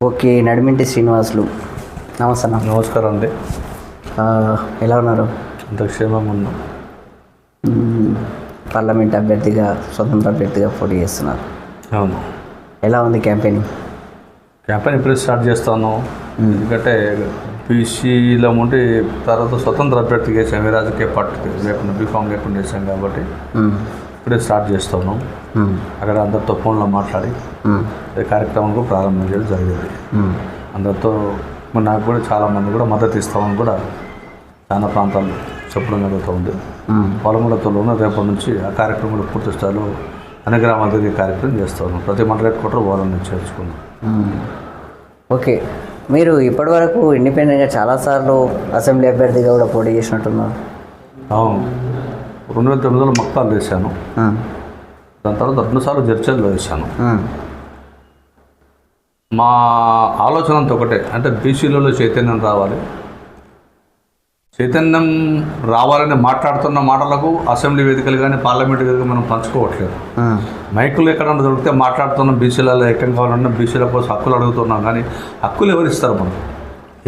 Okay, Nadiminti Srinivasulu. నమస్తే అన్న. నమస్కారం అండి. ఎలా ఉన్నారు? అంత క్షేమంగా ఉన్నాం. పార్లమెంట్ అభ్యర్థిగా, స్వతంత్ర అభ్యర్థిగా పోటీ చేస్తున్నారు. అవును. ఎలా ఉంది క్యాంపెయినింగ్? క్యాంపెయిన్ ఇప్పుడు స్టార్ట్ చేస్తాను. ఎందుకంటే బీసీలో ఉండి తర్వాత స్వతంత్ర అభ్యర్థిగా వేసాం. రాజకీయ పార్టీ లేకుండా బీఫామ్ లేకుండా వేసాం కాబట్టి ఇప్పుడే స్టార్ట్ చేస్తాను. అక్కడ అందరితో ఫోన్లో మాట్లాడి కార్యక్రమం కూడా ప్రారంభం చేయడం జరిగేది. అందరితో నాకు కూడా చాలామంది కూడా మద్దతు ఇస్తామని కూడా చాలా ప్రాంతాలు చెప్పడం జరుగుతుంది. పొలములతోనూ రేపటి నుంచి ఆ కార్యక్రమంలో పూర్తి స్థాయిలో అన్ని గ్రామాల దగ్గర కార్యక్రమం చేస్తాను. ప్రతి మండల హెడ్ క్వార్టర్ వాళ్ళని చేర్చుకున్నాం. ఓకే, మీరు ఇప్పటివరకు ఇండిపెండెంట్గా చాలాసార్లు అసెంబ్లీ అభ్యర్థిగా కూడా పోటీ చేసినట్టున్నారు. అవును, 2009లో మక్తాలు వేసాను. దాని తర్వాత 2 సార్లు జడ్చర్లో వేసాను. మా ఆలోచన అంతా ఒకటే, అంటే బీసీలలో చైతన్యం రావాలి. చైతన్యం రావాలని మాట్లాడుతున్న మాటలకు అసెంబ్లీ వేదికలు కానీ పార్లమెంట్ వేదికలు మనం పంచుకోవట్లేదు. మైకులు ఎక్కడన్నా దొరికితే మాట్లాడుతున్నాం, బీసీలలో ఏకం కావాలన్నా బీసీల కోసం హక్కులు అడుగుతున్నాం. కానీ హక్కులు ఎవరు ఇస్తారు? మనం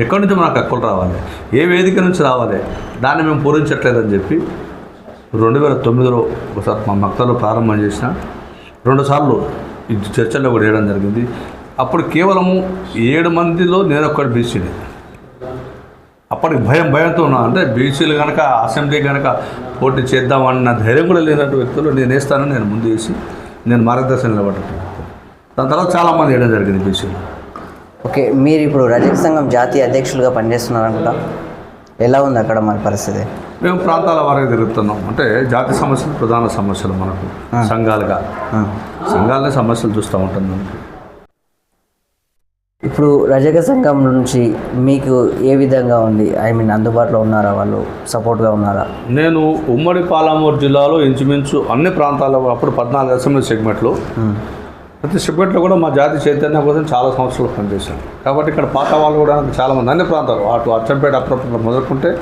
ఎక్కడి నుంచి మనకు హక్కులు రావాలి, ఏ వేదిక నుంచి రావాలి, దాన్ని మేము పూరించట్లేదని చెప్పి 2009లో ఒకసారి మా మక్తలో ప్రారంభం చేసిన, 2 సార్లు ఈ చర్చల్లో కూడా వేయడం జరిగింది. అప్పుడు కేవలము 7 మందిలో నేను ఒక్కటి బీసీని. అప్పటికి భయంతో ఉన్నా, అంటే బీసీలు కనుక అసెంబ్లీ కనుక పోటీ చేద్దామన్న ధైర్యం కూడా లేనట్టు వ్యక్తులు నేను వేస్తానని నేను ముందు వేసి నేను మార్గదర్శనం నిలబడ్డాను. దాని తర్వాత చాలామంది వేయడం జరిగింది బీసీలు. ఓకే, మీరు ఇప్పుడు రజక సంఘం జాతీయ అధ్యక్షులుగా పనిచేస్తున్నారనుకుంటా. ఎలా ఉంది అక్కడ మన పరిస్థితి? మేము ప్రాంతాల వారికి తిరుగుతున్నాం. అంటే జాతి సమస్యలు ప్రధాన సమస్యలు మనకు సంఘాలనే సమస్యలు చూస్తూ ఉంటాం. మనకి ఇప్పుడు రజక సంఘం నుంచి మీకు ఏ విధంగా ఉంది? అందుబాటులో ఉన్నారా? వాళ్ళు సపోర్ట్గా ఉన్నారా? నేను ఉమ్మడి పాలమూరు జిల్లాలో ఇంచుమించు అన్ని ప్రాంతాల్లో అప్పుడు 14 అసెంబ్లీ సెగ్మెంట్లు, ప్రతి సెగ్మెంట్లో కూడా మా జాతి చైతన్యం కోసం చాలా సంవత్సరాలు పనిచేశాను. కాబట్టి ఇక్కడ పాత వాళ్ళు కూడా చాలామంది అన్ని ప్రాంతాలు, అటు అచ్చంపేట అప్పుడప్పుడు మొదలుకుంటే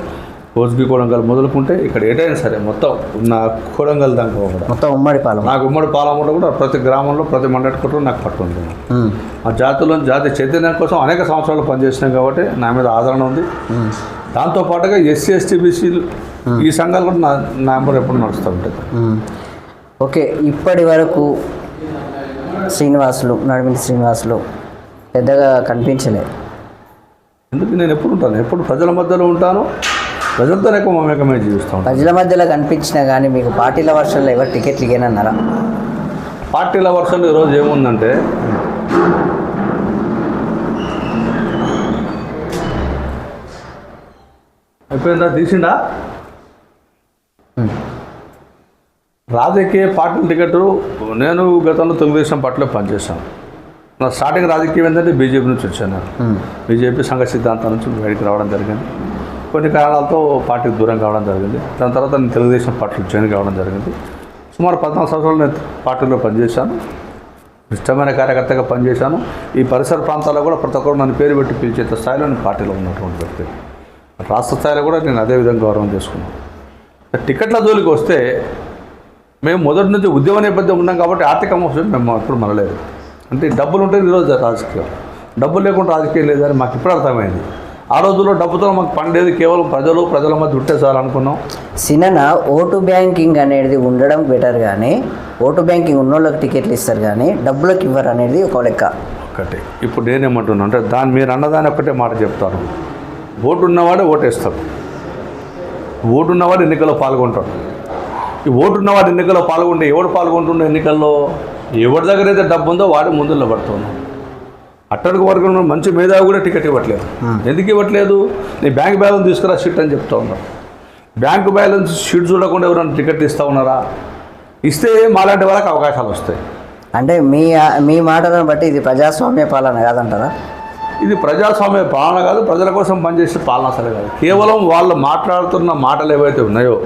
కోస్బీ కొడంగల్ మొదలుకుంటే ఇక్కడ ఏదైనా సరే మొత్తం నా కొడంగల్ దాకా కూడా మొత్తం ఉమ్మడి పాలెం, నాకు ఉమ్మడి పాలమూరులో కూడా ప్రతి గ్రామంలో ప్రతి మండలి నాకు పట్టుకుంటుంది. ఆ జాతి చైతన్యం కోసం అనేక సంవత్సరాలు పనిచేసినాం కాబట్టి నా మీద ఆదరణ ఉంది. దాంతోపాటుగా ఎస్సీ ఎస్టీ బీసీలు ఈ సంఘాలు కూడా నా నెంబర్ ఎప్పుడు నడుస్తూ ఉంటుంది. ఓకే, ఇప్పటి వరకు నడిమింటి శ్రీనివాసులు పెద్దగా కనిపించలేదు. ఎందుకు? నేను ఎప్పుడు ఉంటాను, ఎప్పుడు ప్రజల మధ్యలో ఉంటాను, ప్రజలతో ఎక్కువ మమేకమే జీవిస్తాం. ప్రజల మధ్యలో కనిపించినా కానీ మీకు పార్టీల వర్షంలో ఎవరు టికెట్లు ఇవ్వనన్నారా? పార్టీల వర్షంలో ఈరోజు ఏముందంటే, అయిపోయిందా, తీసిండా? రాజకీయ పార్టీల టికెట్ నేను గతంలో తెలుగుదేశం పార్టీలో పనిచేశాను. నా స్టార్టింగ్ రాజకీయం ఏంటంటే బీజేపీ నుంచి వచ్చాను. బీజేపీ సంఘ సిద్ధాంతం నుంచి బయటికి రావడం జరిగింది. కొన్ని కారణాలతో పార్టీకి దూరం కావడం జరిగింది. దాని తర్వాత నేను తెలుగుదేశం పార్టీలో జాయిన్ కావడం జరిగింది. సుమారు 14 సంవత్సరాలు నేను పార్టీలో పనిచేశాను. ఇష్టమైన కార్యకర్తగా పనిచేశాను. ఈ పరిసర ప్రాంతాల్లో కూడా ప్రతి ఒక్కరు నన్ను పేరు పెట్టి పిలిచేంత స్థాయిలో నేను పార్టీలో ఉన్నటువంటి వ్యక్తి. రాష్ట్ర స్థాయిలో కూడా నేను అదే విధంగా గౌరవం చేసుకున్నాను. టికెట్ల జోలికి వస్తే మేము మొదటి నుంచి ఉద్యమ నేపథ్యం ఉన్నాం కాబట్టి ఆర్థిక అంశం మేము ఎప్పుడు మనలేదు. అంటే డబ్బులు ఉంటే ఈరోజు రాజకీయం, డబ్బులు లేకుండా రాజకీయం లేదని మాకు ఇప్పుడు అర్థమైంది. ఆ రోజుల్లో డబ్బుతో మాకు పండేది కేవలం ప్రజల మధ్య ఉంటే చాలు అనుకున్నాం. సినన ఓటు బ్యాంకింగ్ అనేది ఉండడం బెటర్, కానీ ఓటు బ్యాంకింగ్ ఉన్నోళ్ళకి టికెట్లు ఇస్తారు కానీ డబ్బులకు ఇవ్వరు అనేది ఒక లెక్క. ఒకటి ఇప్పుడు నేనేమంటున్నాను అంటే, మీరు అన్నదాన్ని ఒకటే మాట చెప్తాను. ఓటు ఉన్నవాడే ఓటేస్తాడు, ఓటు ఉన్నవాడు ఎన్నికల్లో పాల్గొంటాడు. ఈ ఓటు ఉన్నవాడు ఎన్నికల్లో పాల్గొంటే ఎవడు పాల్గొంటుండే ఎన్నికల్లో? ఎవరి దగ్గర అయితే డబ్బు ఉందో వాడు ముందులో పడుతున్నాడు. అట్టడుగు వర్గంలో మంచి మేధావి కూడా టికెట్ ఇవ్వట్లేదు. ఎందుకు ఇవ్వట్లేదు? నీ బ్యాంక్ బ్యాలెన్స్ తీసుకురా షీట్ అని చెప్తా ఉన్నారు. బ్యాంకు బ్యాలెన్స్ షీట్ చూడకుండా ఎవరైనా టికెట్ ఇస్తూ ఉన్నారా? ఇస్తే మాలాంటి వాళ్ళకి అవకాశాలు వస్తాయి. అంటే మీ మాటలను బట్టి ఇది ప్రజాస్వామ్య పాలన కాదంటారా? ఇది ప్రజాస్వామ్య పాలన కాదు, ప్రజల కోసం పనిచేసే పాలన అసలే కాదు. కేవలం వాళ్ళు మాట్లాడుతున్న మాటలు ఏవైతే ఉన్నాయో,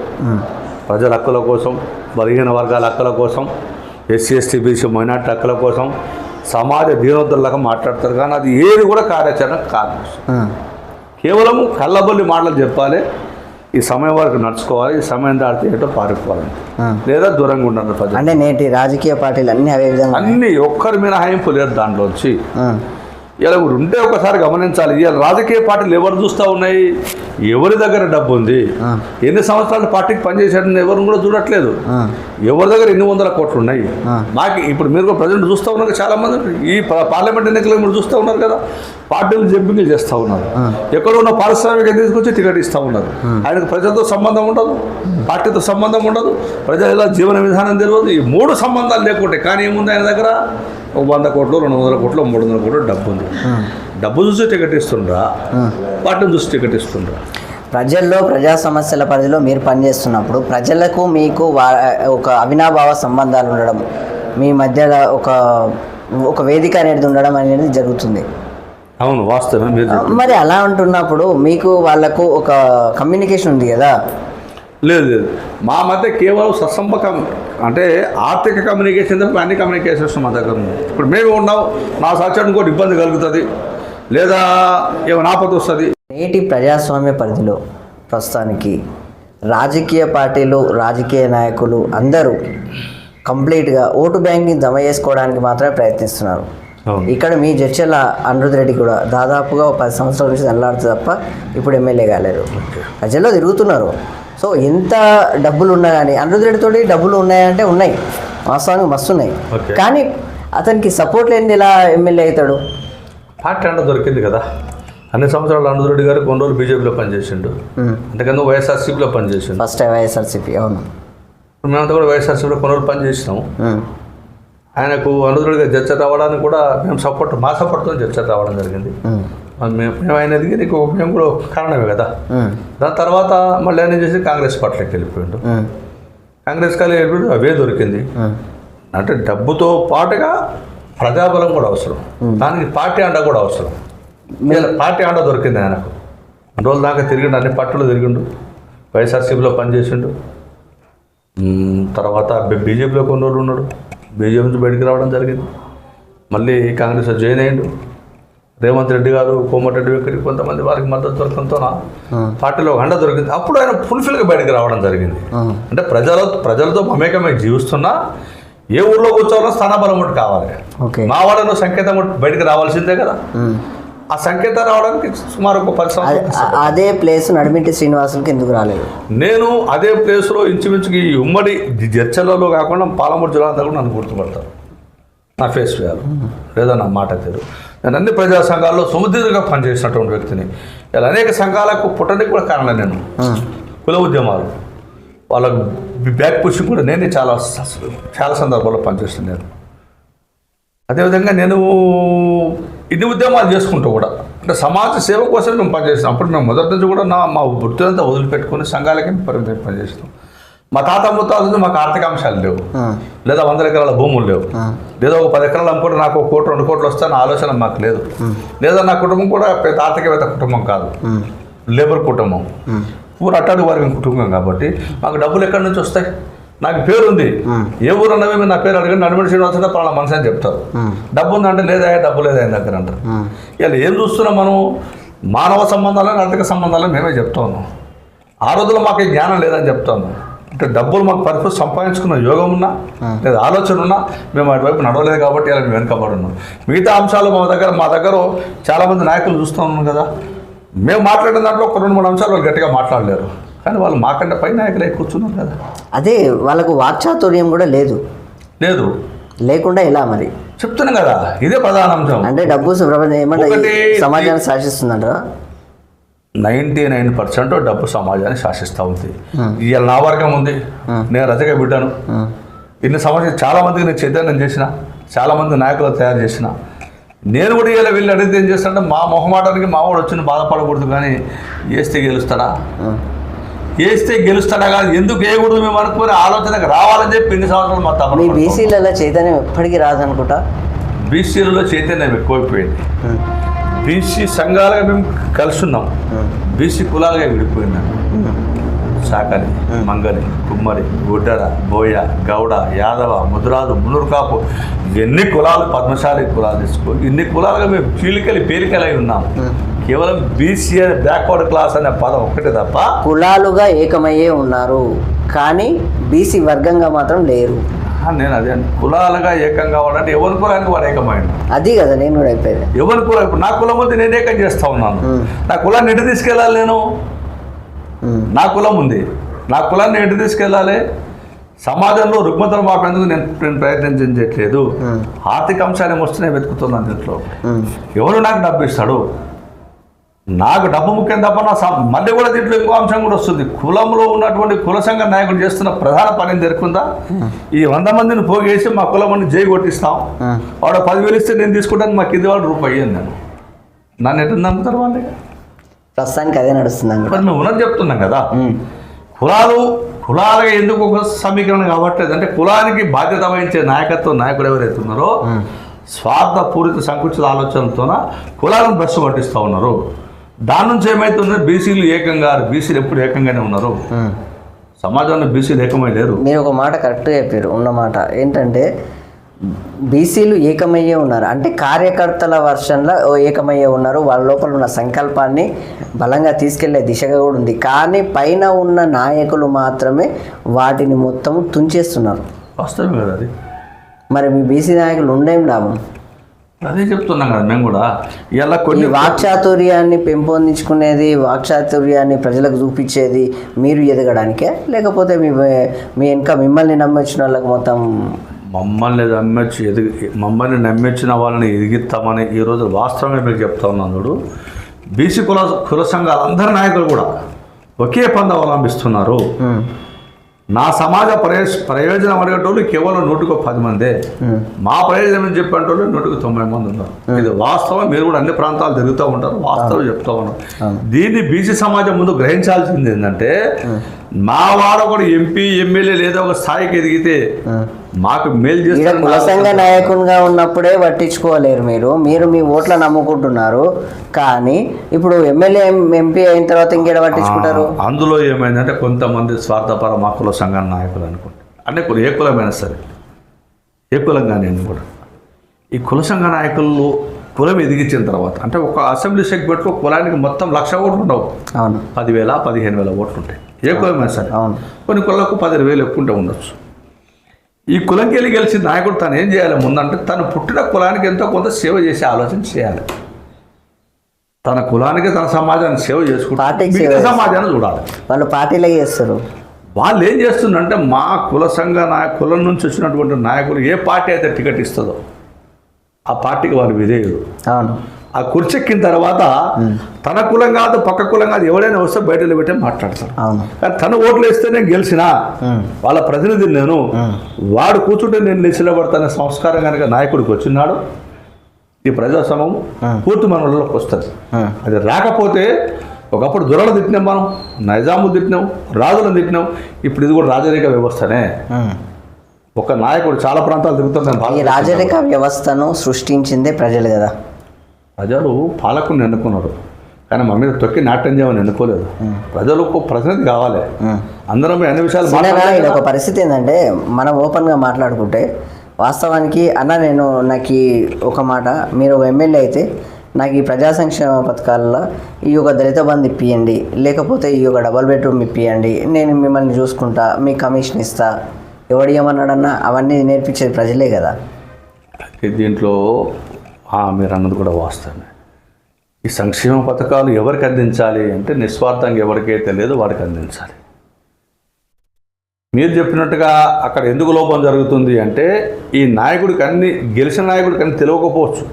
ప్రజల హక్కుల కోసం, బలహీన వర్గాల హక్కుల కోసం, ఎస్సీ ఎస్టీ బీసీ మైనార్టీ హక్కుల కోసం, సమాజ దీనోద్ధులకు మాట్లాడతారు. కానీ అది ఏది కూడా కార్యాచరణ కాదు. కేవలము కళ్ళబొల్లి మాటలు చెప్పాలి, ఈ సమయం వరకు నడుచుకోవాలి, ఈ సమయం దాటితే ఏటో పారిపోవాలి, లేదా దూరంగా ఉండాలి ప్రజలు. అంటే నేటి రాజకీయ పార్టీలు అన్నీ అవే విధంగా అన్నీ ఒక్కరి మినహాయింపు లేదు దాంట్లోంచి. ఇలా ఉంటే ఒకసారి గమనించాలి. ఇలా రాజకీయ పార్టీలు ఎవరు చూస్తూ ఉన్నాయి, ఎవరి దగ్గర డబ్బు ఉంది, ఎన్ని సంవత్సరాలు పార్టీకి పనిచేసాడని ఎవరు కూడా చూడట్లేదు. ఎవరి దగ్గర ఎన్ని వందల కోట్లు ఉన్నాయి. మాకు ఇప్పుడు మీరు కూడా ప్రజెంట్ చూస్తూ ఉన్నారు, చాలామంది ఈ పార్లమెంట్ ఎన్నికలు మీరు చూస్తూ ఉన్నారు కదా, పార్టీలు జంపింగ్లు చేస్తూ ఉన్నారు. ఎక్కడ ఉన్న పారిశ్రామిక తీసుకొచ్చి టికెట్ ఇస్తూ ఉన్నారు. ఆయనకు ప్రజలతో సంబంధం ఉండదు, పార్టీతో సంబంధం ఉండదు, ప్రజల జీవన విధానం తెలియదు. ఈ 3 సంబంధాలు లేకుంటే కానీ ఏముంది ఆయన దగ్గర, 100 కోట్లు, 200 కోట్లు, 300 కోట్లు డబ్బు ఉంది. డబ్బు చూసి టికెట్ ఇస్తుండ్రా, పార్టీని చూసి టికెట్ ఇస్తుండ్రా. ప్రజల్లో ప్రజా సమస్యల పరిధిలో మీరు పనిచేస్తున్నప్పుడు ప్రజలకు మీకు ఒక అవినాభావ సంబంధాలు ఉండడం, మీ మధ్యలో ఒక వేదిక అనేది ఉండడం అనేది జరుగుతుంది. అవును, వాస్తవమే మీరు. మరి అలా ఉంటున్నప్పుడు మీకు వాళ్ళకు ఒక కమ్యూనికేషన్ ఉంది కదా? లేదు, మా మధ్య కేవలం సత్సంబకం అంటే ఆర్థిక కమ్యూనికేషన్ తప్ప అన్ని కమ్యూనికేషన్స్ మా దగ్గర ఉంది. ఇప్పుడు మేము ఉన్నాం, నా సహచరునికి కూడా ఇబ్బంది కలుగుతుంది, లేదా ఏమైనా ఆపద వస్తుంది. నేటి ప్రజాస్వామ్య పరిధిలో ప్రస్తుతానికి రాజకీయ పార్టీలు, రాజకీయ నాయకులు అందరూ కంప్లీట్గా ఓటు బ్యాంక్ని జమ చేసుకోవడానికి మాత్రమే ప్రయత్నిస్తున్నారు. ఇక్కడ మీ జడ్చర్ల అనిరుద్ రెడ్డి కూడా దాదాపుగా 10 సంవత్సరాల నుంచి నల్లాడుతుంది తప్ప ఇప్పుడు ఎమ్మెల్యే కాలేరు. ప్రజల్లో తిరుగుతున్నారు. సో ఎంత డబ్బులు ఉన్నా కానీ అనిరుద్ రెడ్డితో డబ్బులు ఉన్నాయంటే ఉన్నాయి, వాస్తవానికి మస్తు ఉన్నాయి. కానీ అతనికి సపోర్ట్ లేని ఎలా ఎమ్మెల్యే అవుతాడు? పార్టీ అండ దొరికింది కదా. అన్ని సంవత్సరాలు అనిరుద్ రెడ్డి గారు కొన్ని రోజులు బీజేపీలో పనిచేసిండు, అంతకన్నా వైఎస్ఆర్సీపీలో పనిచేసిండు. ఫస్ట్ వైఎస్ఆర్సీపీ. అవును, మేమంతా కూడా వైఎస్ఆర్సీపీలో కొన్ని రోజులు పనిచేసినాము. ఆయనకు అనిరుద్ రెడ్డి గారు చర్చ రావడానికి కూడా మేము మా సపోర్ట్తో చర్చ రావడం జరిగింది. మేము ఆయన ఎదిగి నీకు మేము కూడా కారణమే కదా. దాని తర్వాత మళ్ళీ ఆయన చేసి కాంగ్రెస్ పార్టీలోకి వెళ్ళిపోయిండు. కాంగ్రెస్ కాలేజీ వెళ్ళిపోయి అవే దొరికింది. అంటే డబ్బుతో పాటుగా ప్రజాబలం కూడా అవసరం, దానికి పార్టీ అండ కూడా అవసరం. పార్టీ అండ దొరికింది ఆయనకు. 2 రోజుల దాకా తిరిగిండు, అన్ని పార్టీలో తిరిగిండు, వైఎస్ఆర్సీపీలో పనిచేసిండు. తర్వాత బీజేపీలో కొన్ని రోజులు ఉన్నాడు, బీజేపీ నుంచి బయటికి రావడం జరిగింది. మళ్ళీ కాంగ్రెస్లో జాయిన్ అయ్యిండు. రేవంత్ రెడ్డి గారు, కోమటిరెడ్డి వెంకటరెడ్డి కొంతమంది వారికి మద్దతు దొరకంతో పార్టీలో అండ దొరికింది. అప్పుడు ఆయన ఫుల్ఫిల్గా బయటకు రావడం జరిగింది. అంటే ప్రజలతో మమేకమై జీవిస్తున్నా ఏ ఊళ్ళో కూర్చోవాలో స్థానబలం ఒకటి కావాలి. మా వాళ్ళలో సంకేతం బయటకు రావాల్సిందే కదా. ఆ సంకేతం రావడానికి సుమారు ఒక 10 సంవత్సరాలు. అదే ప్లేస్ నడిమిటి శ్రీనివాసులకి ఎందుకు రాలేదు? నేను అదే ప్లేస్లో ఇంచుమించుకి ఈ ఉమ్మడి జడ్చర్లలో కాకుండా పాలమూరు జిల్లా అంతా కూడా నన్ను గుర్తుపడతాను. నా ఫేస్ వేయాలి లేదా నా మాట తీరు. నేను అన్ని ప్రజా సంఘాల్లో సుమదీర్ఘంగా పనిచేసినటువంటి వ్యక్తిని. ఇలా అనేక సంఘాలకు పుట్టడానికి కూడా కారణం నేను. కుల ఉద్యమాలు వాళ్ళకు బ్యాక్ పుష్ కూడా నేనే చాలా సందర్భాల్లో పనిచేస్తాను నేను. అదేవిధంగా నేను ఇన్ని ఉద్యమాలు చేసుకుంటూ కూడా అంటే సమాజ సేవ కోసం మేము పనిచేస్తాం. అప్పుడు మేము మొదటి నుంచి కూడా మా వృత్తులంతా వదిలిపెట్టుకుని సంఘాలకి పనిచేస్తాం. మా తాత ముత్తాతలు మాకు ఆర్థిక అంశాలు లేవు, లేదా 100 ఎకరాల భూములు లేవు, లేదా ఒక 10 ఎకరాలు అమ్ముకుంటే నాకు 1 కోటి 2 కోట్లు వస్తాయన్న ఆలోచన మాకు లేదు. లేదా నా కుటుంబం కూడా ఆర్థికవేత్త కుటుంబం కాదు, లేబర్ కుటుంబం, ఊరు అట్టాడు వర్గం కుటుంబం. కాబట్టి మాకు డబ్బులు ఎక్కడి నుంచి వస్తాయి? నాకు పేరు ఉంది, ఏ ఊరు అన్నవి నా పేరు అడిగిన నడిమిడి శ్రీనివాస పలానా మనిషి అని చెప్తారు. డబ్బు ఉందంటే లేదా డబ్బు లేదా ఆయన దగ్గర అంటారు. ఇలా ఏం చూస్తున్నాం మనం? మానవ సంబంధాలను, ఆర్థిక సంబంధాలను మేమే చెప్తా ఉన్నాం. ఆ రోజుల్లో మాకు జ్ఞానం లేదని చెప్తాను. అంటే డబ్బులు మాకు పర్పస్ సంపాదించుకున్న యోగం ఉన్నా లేదా ఆలోచన ఉన్నా మేము అటువైపు నడవలేదు కాబట్టి ఇలా మేము వెనుకబడి ఉన్నాం. మిగతా అంశాలు మా దగ్గర చాలామంది నాయకులు చూస్తూ ఉన్నాం కదా. మేము మాట్లాడిన దాంట్లో ఒక 2-3 అంశాలు వాళ్ళు గట్టిగా మాట్లాడలేరు, కానీ వాళ్ళు మాకంటే పై నాయకులే కూర్చున్నారు కదా. అదే వాళ్ళకు వాక్చాతుర్యం కూడా లేదు. లేకుండా ఎలా మరి? చెప్తున్నాం కదా, ఇదే ప్రధాన అంశం. అంటే డబ్బు సమాజాన్ని శాసిస్తుందంటారా? 99% డబ్బు సమాజాన్ని శాసిస్తూ ఉంది. ఇవాళ నా వర్గం ఉంది, నేను రజక బిడ్డను. ఇన్ని సంవత్సరాలు చాలామందికి నేను చైతన్యం చేసిన, చాలామంది నాయకులు తయారు చేసిన. నేను కూడా ఇలా వెళ్ళి అడిగితే ఏం చేస్తానంటే మా మొహమాటానికి మావాడు వచ్చి బాధపడకూడదు, కానీ వేస్తే గెలుస్తాడా కానీ ఎందుకు వేయకూడదు మేము అనుకునే ఆలోచనకు రావాలని చెప్పి 2 సంవత్సరాలు మా తప్ప. బీసీలలో చైతన్యం ఎప్పటికీ రాదనుకుంటా. బీసీలలో చైతన్యం ఎక్కువైపోయింది. బీసీ సంఘాలుగా మేము కలుస్తున్నాం, బీసీ కులాలుగా విడిపోయినాం. సాకలి, మంగలి, కుమ్మరి, గుడ్డర, బోయ, గౌడ, యాదవ, ముద్రాదు, మునురుకాపు, ఎన్ని కులాలు, పద్మశాలి కులాలు తీసుకో, ఇన్ని కులాలుగా మేము పేలికలై ఉన్నాం. కేవలం బీసీ బ్యాక్వర్డ్ క్లాస్ అనే పదం ఒక్కటే తప్ప కులాలుగా ఏకమయ్యే ఉన్నారు, కానీ బీసీ వర్గంగా మాత్రం లేరు. నేను అదే కులాలుగా ఏకం కావాలంటే ఎవరి కులానికి వాడు ఏకమైంది. అది కదా నేను కూడా అయిపోయింది. ఎవరి కులం ఇప్పుడు నా కులం ఉంది, నేను ఏకం చేస్తా ఉన్నాను. నా కులాన్ని ఎటు తీసుకెళ్ళాలి? నేను నా కులం ఉంది, నా కులాన్ని ఎటు తీసుకెళ్ళాలి? సమాజంలో రుగ్మతలు మాపేందుకు నేను ప్రయత్నం చేయట్లేదు. ఆర్థిక అంశాలు వస్తున్నాయి వెతుకుతున్నాను దీంట్లో. ఎవరు నాకు డబ్బు ఇస్తాడు? నాకు డబ్బు ముఖ్యం తప్ప మళ్ళీ కూడా దీంట్లో ఇంకో అంశం కూడా వస్తుంది. కులంలో ఉన్నటువంటి కుల సంఘ నాయకుడు చేస్తున్న ప్రధాన పని జరుగుతుందా? ఈ 100 మందిని పోగేసి మా కులం జై కొట్టిస్తాం, వాడు 10,000 ఇస్తే నేను తీసుకుంటాను, మా కింది వాడు రూపాయి అయ్యాను. నేను నన్ను ఎటు నమ్ముతారు వాళ్ళే? ప్రస్తుతానికి అదే నడుస్తుంది. మరి మేము ఉన్నది చెప్తున్నాం కదా. కులాలుగా ఎందుకు ఒక సమీకరణ కావట్లేదు అంటే కులానికి బాధ్యత వహించే నాయకుడు ఎవరైతే ఉన్నారో స్వార్థపూరిత సంకుచిత ఆలోచనలతోన కులాలను భ్రష్టు పట్టిస్తూ ఉన్నారు. దాని నుంచి ఏమైతుందో బీసీలు ఏకంగా, బీసీలు ఎప్పుడు ఏకంగానే ఉన్నారు. సమాజంలో బీసీలు ఏకమై లేరు. మీరు ఒక మాట కరెక్ట్గా చెప్పారు. ఉన్నమాట ఏంటంటే బీసీలు ఏకమయ్యే ఉన్నారు అంటే కార్యకర్తల వర్షన్లో ఏకమయ్యే ఉన్నారు. వాళ్ళ లోపల ఉన్న సంకల్పాన్ని బలంగా తీసుకెళ్లే దిశగా కూడా ఉంది. కానీ పైన ఉన్న నాయకులు మాత్రమే వాటిని మొత్తం తుంచేస్తున్నారు. వాస్తవమే కదా అది. మరి మీ బీసీ నాయకులు ఉండేం లాభం? అదే చెప్తున్నాం కదా మేము కూడా. ఇలా కొన్ని వాక్చాతుర్యాన్ని పెంపొందించుకునేది, వాక్చాతుర్యాన్ని ప్రజలకు చూపించేది మీరు ఎదగడానికే, లేకపోతే మీ ఇంకా మిమ్మల్ని నమ్మొచ్చిన వాళ్ళకి మొత్తం మమ్మల్ని నమ్మించిన వాళ్ళని ఎదిగిస్తామని ఈరోజు వాస్తవమే మీకు చెప్తా ఉన్నాను. బీసీ కుల సంఘాలు అందరి నాయకులు కూడా ఒకే పంద అవలంబిస్తున్నారు. నా సమాజ ప్రయోజనం అడిగేటోళ్ళు కేవలం 110 మందే. మా ప్రయోజనం అని చెప్పేటోళ్ళు 190 మంది ఉన్నారు. ఇది వాస్తవం. మీరు కూడా అన్ని ప్రాంతాలు తిరుగుతూ ఉంటారు, వాస్తవం చెప్తా ఉన్నారు. దీన్ని బీసీ సమాజం ముందు గ్రహించాల్సింది ఏంటంటే మా వాడు ఒకడు ఎంపీ ఎమ్మెల్యే లేదా ఒక స్థాయికి ఎదిగితే మాకు మేలు చేస్తారు. కుల సంఘ నాయకునిగా ఉన్నప్పుడే పట్టించుకోలేరు. మీరు మీ ఓట్ల నమ్ముకుంటున్నారు, కానీ ఇప్పుడు ఎమ్మెల్యే ఎంపీ అయిన తర్వాత ఇంకేడ పట్టించుకుంటారు? అందులో ఏమైందంటే కొంతమంది స్వార్థపర మా కుల సంఘ నాయకులు అనుకుంటారు. అంటే ఏ కులమైనా సరే, ఏ కులంగా నేను కూడా ఈ కుల సంఘ నాయకులు కులం ఎదిగించిన తర్వాత అంటే ఒక అసెంబ్లీ సెగ్మెంట్లో కులానికి మొత్తం 1,00,000 ఓట్లు ఉండవు. అవును, 10,000 15,000 ఓట్లు ఉంటాయి. ఏ కులమైనా సరే. అవును, కొన్ని కులకు 10,000 ఎక్కువ ఉంటే ఉండొచ్చు. ఈ కులంకి వెళ్ళి గెలిచిన నాయకుడు తను ఏం చేయాలి ముందంటే తను పుట్టిన కులానికి ఎంతో కొంత సేవ చేసే ఆలోచన చేయాలి. తన కులానికి తన సమాజానికి సేవ చేసుకుంటే సమాజాన్ని చూడాలి. వాళ్ళు పార్టీలే చేస్తారు. వాళ్ళు ఏం చేస్తుందంటే మా కుల సంఘ కులం నుంచి వచ్చినటువంటి నాయకులు ఏ పార్టీ అయితే టికెట్ ఇస్తుందో ఆ పార్టీకి వాళ్ళు విధేయుడు. అవును, ఆ కుర్చెక్కిన తర్వాత తన కులం కాదు పక్క కులం కాదు ఎవడైనా వస్తే బయటలో పెట్టే మాట్లాడతారు. కానీ తన ఓట్లు వేస్తేనే గెలిచినా వాళ్ళ ప్రతినిధిని నేను, వాడు కూర్చుంటే నేను నిలబడతానే సంస్కారం కనుక నాయకుడికి వచ్చినాడు ఈ ప్రజాస్వామ్యం పూర్తి మనలోకి వస్తుంది. అది రాకపోతే ఒకప్పుడు దొరలు తిట్టినాం, మనం నైజాములు తిట్టినాం, రాజులను తిట్టినాం. ఇప్పుడు ఇది కూడా రాజరిక వ్యవస్థనే. ఒక నాయకుడు చాలా ప్రాంతాలు తిరుగుతున్నాను. ఈ రాజరిక వ్యవస్థను సృష్టించిందే ప్రజలు కదా. ప్రజలు పాలకుని ఎన్నుకున్నారు, కానీ మా మీద తొక్కి నాట్యం చేయమని ఎన్నుకోలేదు. ప్రజలకు ప్రతినిధి కావాలి. అందరం అన్ని విషయాలు. ఇది ఒక పరిస్థితి ఏంటంటే మనం ఓపెన్గా మాట్లాడుకుంటే వాస్తవానికి నాకు ఒక మాట, మీరు ఒక ఎమ్మెల్యే అయితే నాకు ఈ ప్రజా సంక్షేమ పథకాలలో ఈ యొక్క దళిత బంధు ఇప్పియండి, లేకపోతే ఈ యొక్క డబల్ బెడ్రూమ్ ఇప్పియండి, నేను మిమ్మల్ని చూసుకుంటా, మీ కమిషన్ ఇస్తా, ఎవడు ఏమన్నాడన్నా అవన్నీ నేర్పించేది ప్రజలే కదా. దీంట్లో మీరు అన్నది కూడా వాస్తవమే. ఈ సంక్షేమ పథకాలు ఎవరికి అందించాలి అంటే నిస్వార్థంగా ఎవరికైతే లేదో వాడికి అందించాలి. మీరు చెప్పినట్టుగా అక్కడ ఎందుకు లోపం జరుగుతుంది అంటే ఈ నాయకుడికి గెలిచిన నాయకుడికి అన్ని తెలియకపోవచ్చు.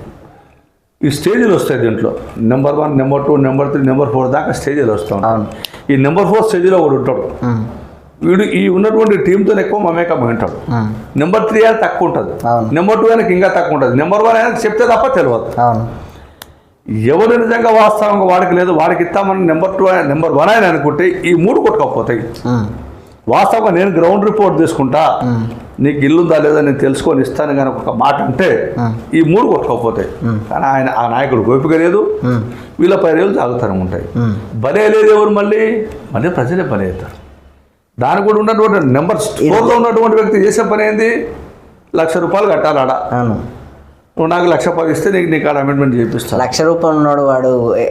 ఈ స్టేజీలు వస్తాయి దీంట్లో, నెంబర్ 1, నెంబర్ 2, నెంబర్ 3, నెంబర్ 4 దాకా స్టేజీలు వస్తాం. ఈ నెంబర్ 4 స్టేజీలో ఒకడు ఉంటాడు. వీడు ఈ ఉన్నటువంటి టీంతో ఎక్కువ మమేకం ఉంటాడు. నెంబర్ 3 అనేది తక్కువ ఉంటుంది, నెంబర్ 2 ఆయనకి ఇంకా తక్కువ ఉంటుంది, నెంబర్ 1 ఆయనకి చెప్తే తప్ప తెలియదు. ఎవరు నిజంగా వాస్తవంగా వాడికి లేదు వాడికి ఇస్తామని నెంబర్ 2 నెంబర్ 1 ఆయన అనుకుంటే ఈ 3 కొట్టుకోకపోతాయి. వాస్తవంగా నేను గ్రౌండ్ రిపోర్ట్ తీసుకుంటా, నీకు ఇల్లుందా లేదా నేను తెలుసుకొని ఇస్తాను కానీ ఒక మాట అంటే ఈ 3 కొట్టుకోకపోతాయి. కానీ ఆ నాయకుడు గోపిక లేదు, వీళ్ళ 10 ఏళ్ళు జాగ్రత్తగా ఉంటాయి. బలే లేదు ఎవరు మళ్ళీ ప్రజలే బలి అవుతారు. దానికి కూడా ఉన్నటువంటి నెంబర్ 4లో ఉన్నటువంటి వ్యక్తి చేసే పని ఏంది, ₹1,00,000 కట్టాలాడా, నువ్వు నాకు ₹1,10,000 ఇస్తే నీకు ఆడ అమెండ్మెంట్ చేపిస్తాను. ₹1,00,000 ఉన్నాడు వాడు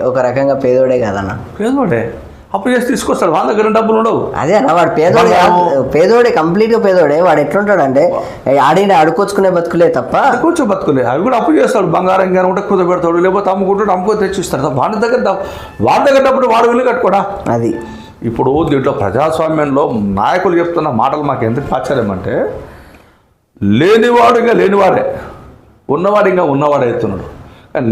ఒక రకంగా పేదోడే కదన్న. పేదోడే అప్పు చేసి తీసుకొస్తాడు, వాళ్ళ దగ్గర డబ్బులు ఉండవు. అదే అన్న, వాడు పేదోడే పేదోడే, కంప్లీట్గా పేదోడే. వాడు ఎట్లుంటాడంటే ఆడిని అడుకొచ్చుకునే బతుకులే తప్ప కూర్చో బతుకులే. అవి కూడా అప్పు చేస్తాడు, బంగారం కానీ ఉంటే కుద పెడతాడు, లేకపోతే అమ్ముకుంటాడు, అమ్ముకొని తెచ్చిస్తాడు. వాళ్ళ దగ్గర డబ్బులు వాడు ఇల్లు కట్టుకోడా. అది ఇప్పుడు దీంట్లో ప్రజాస్వామ్యంలో నాయకులు చెప్తున్న మాటలు మాకు ఎందుకు ఆశ్చర్యం అంటే, లేనివాడు ఇంకా లేనివాడే, ఉన్నవాడు ఇంకా ఉన్నవాడే అవుతున్నాడు. కానీ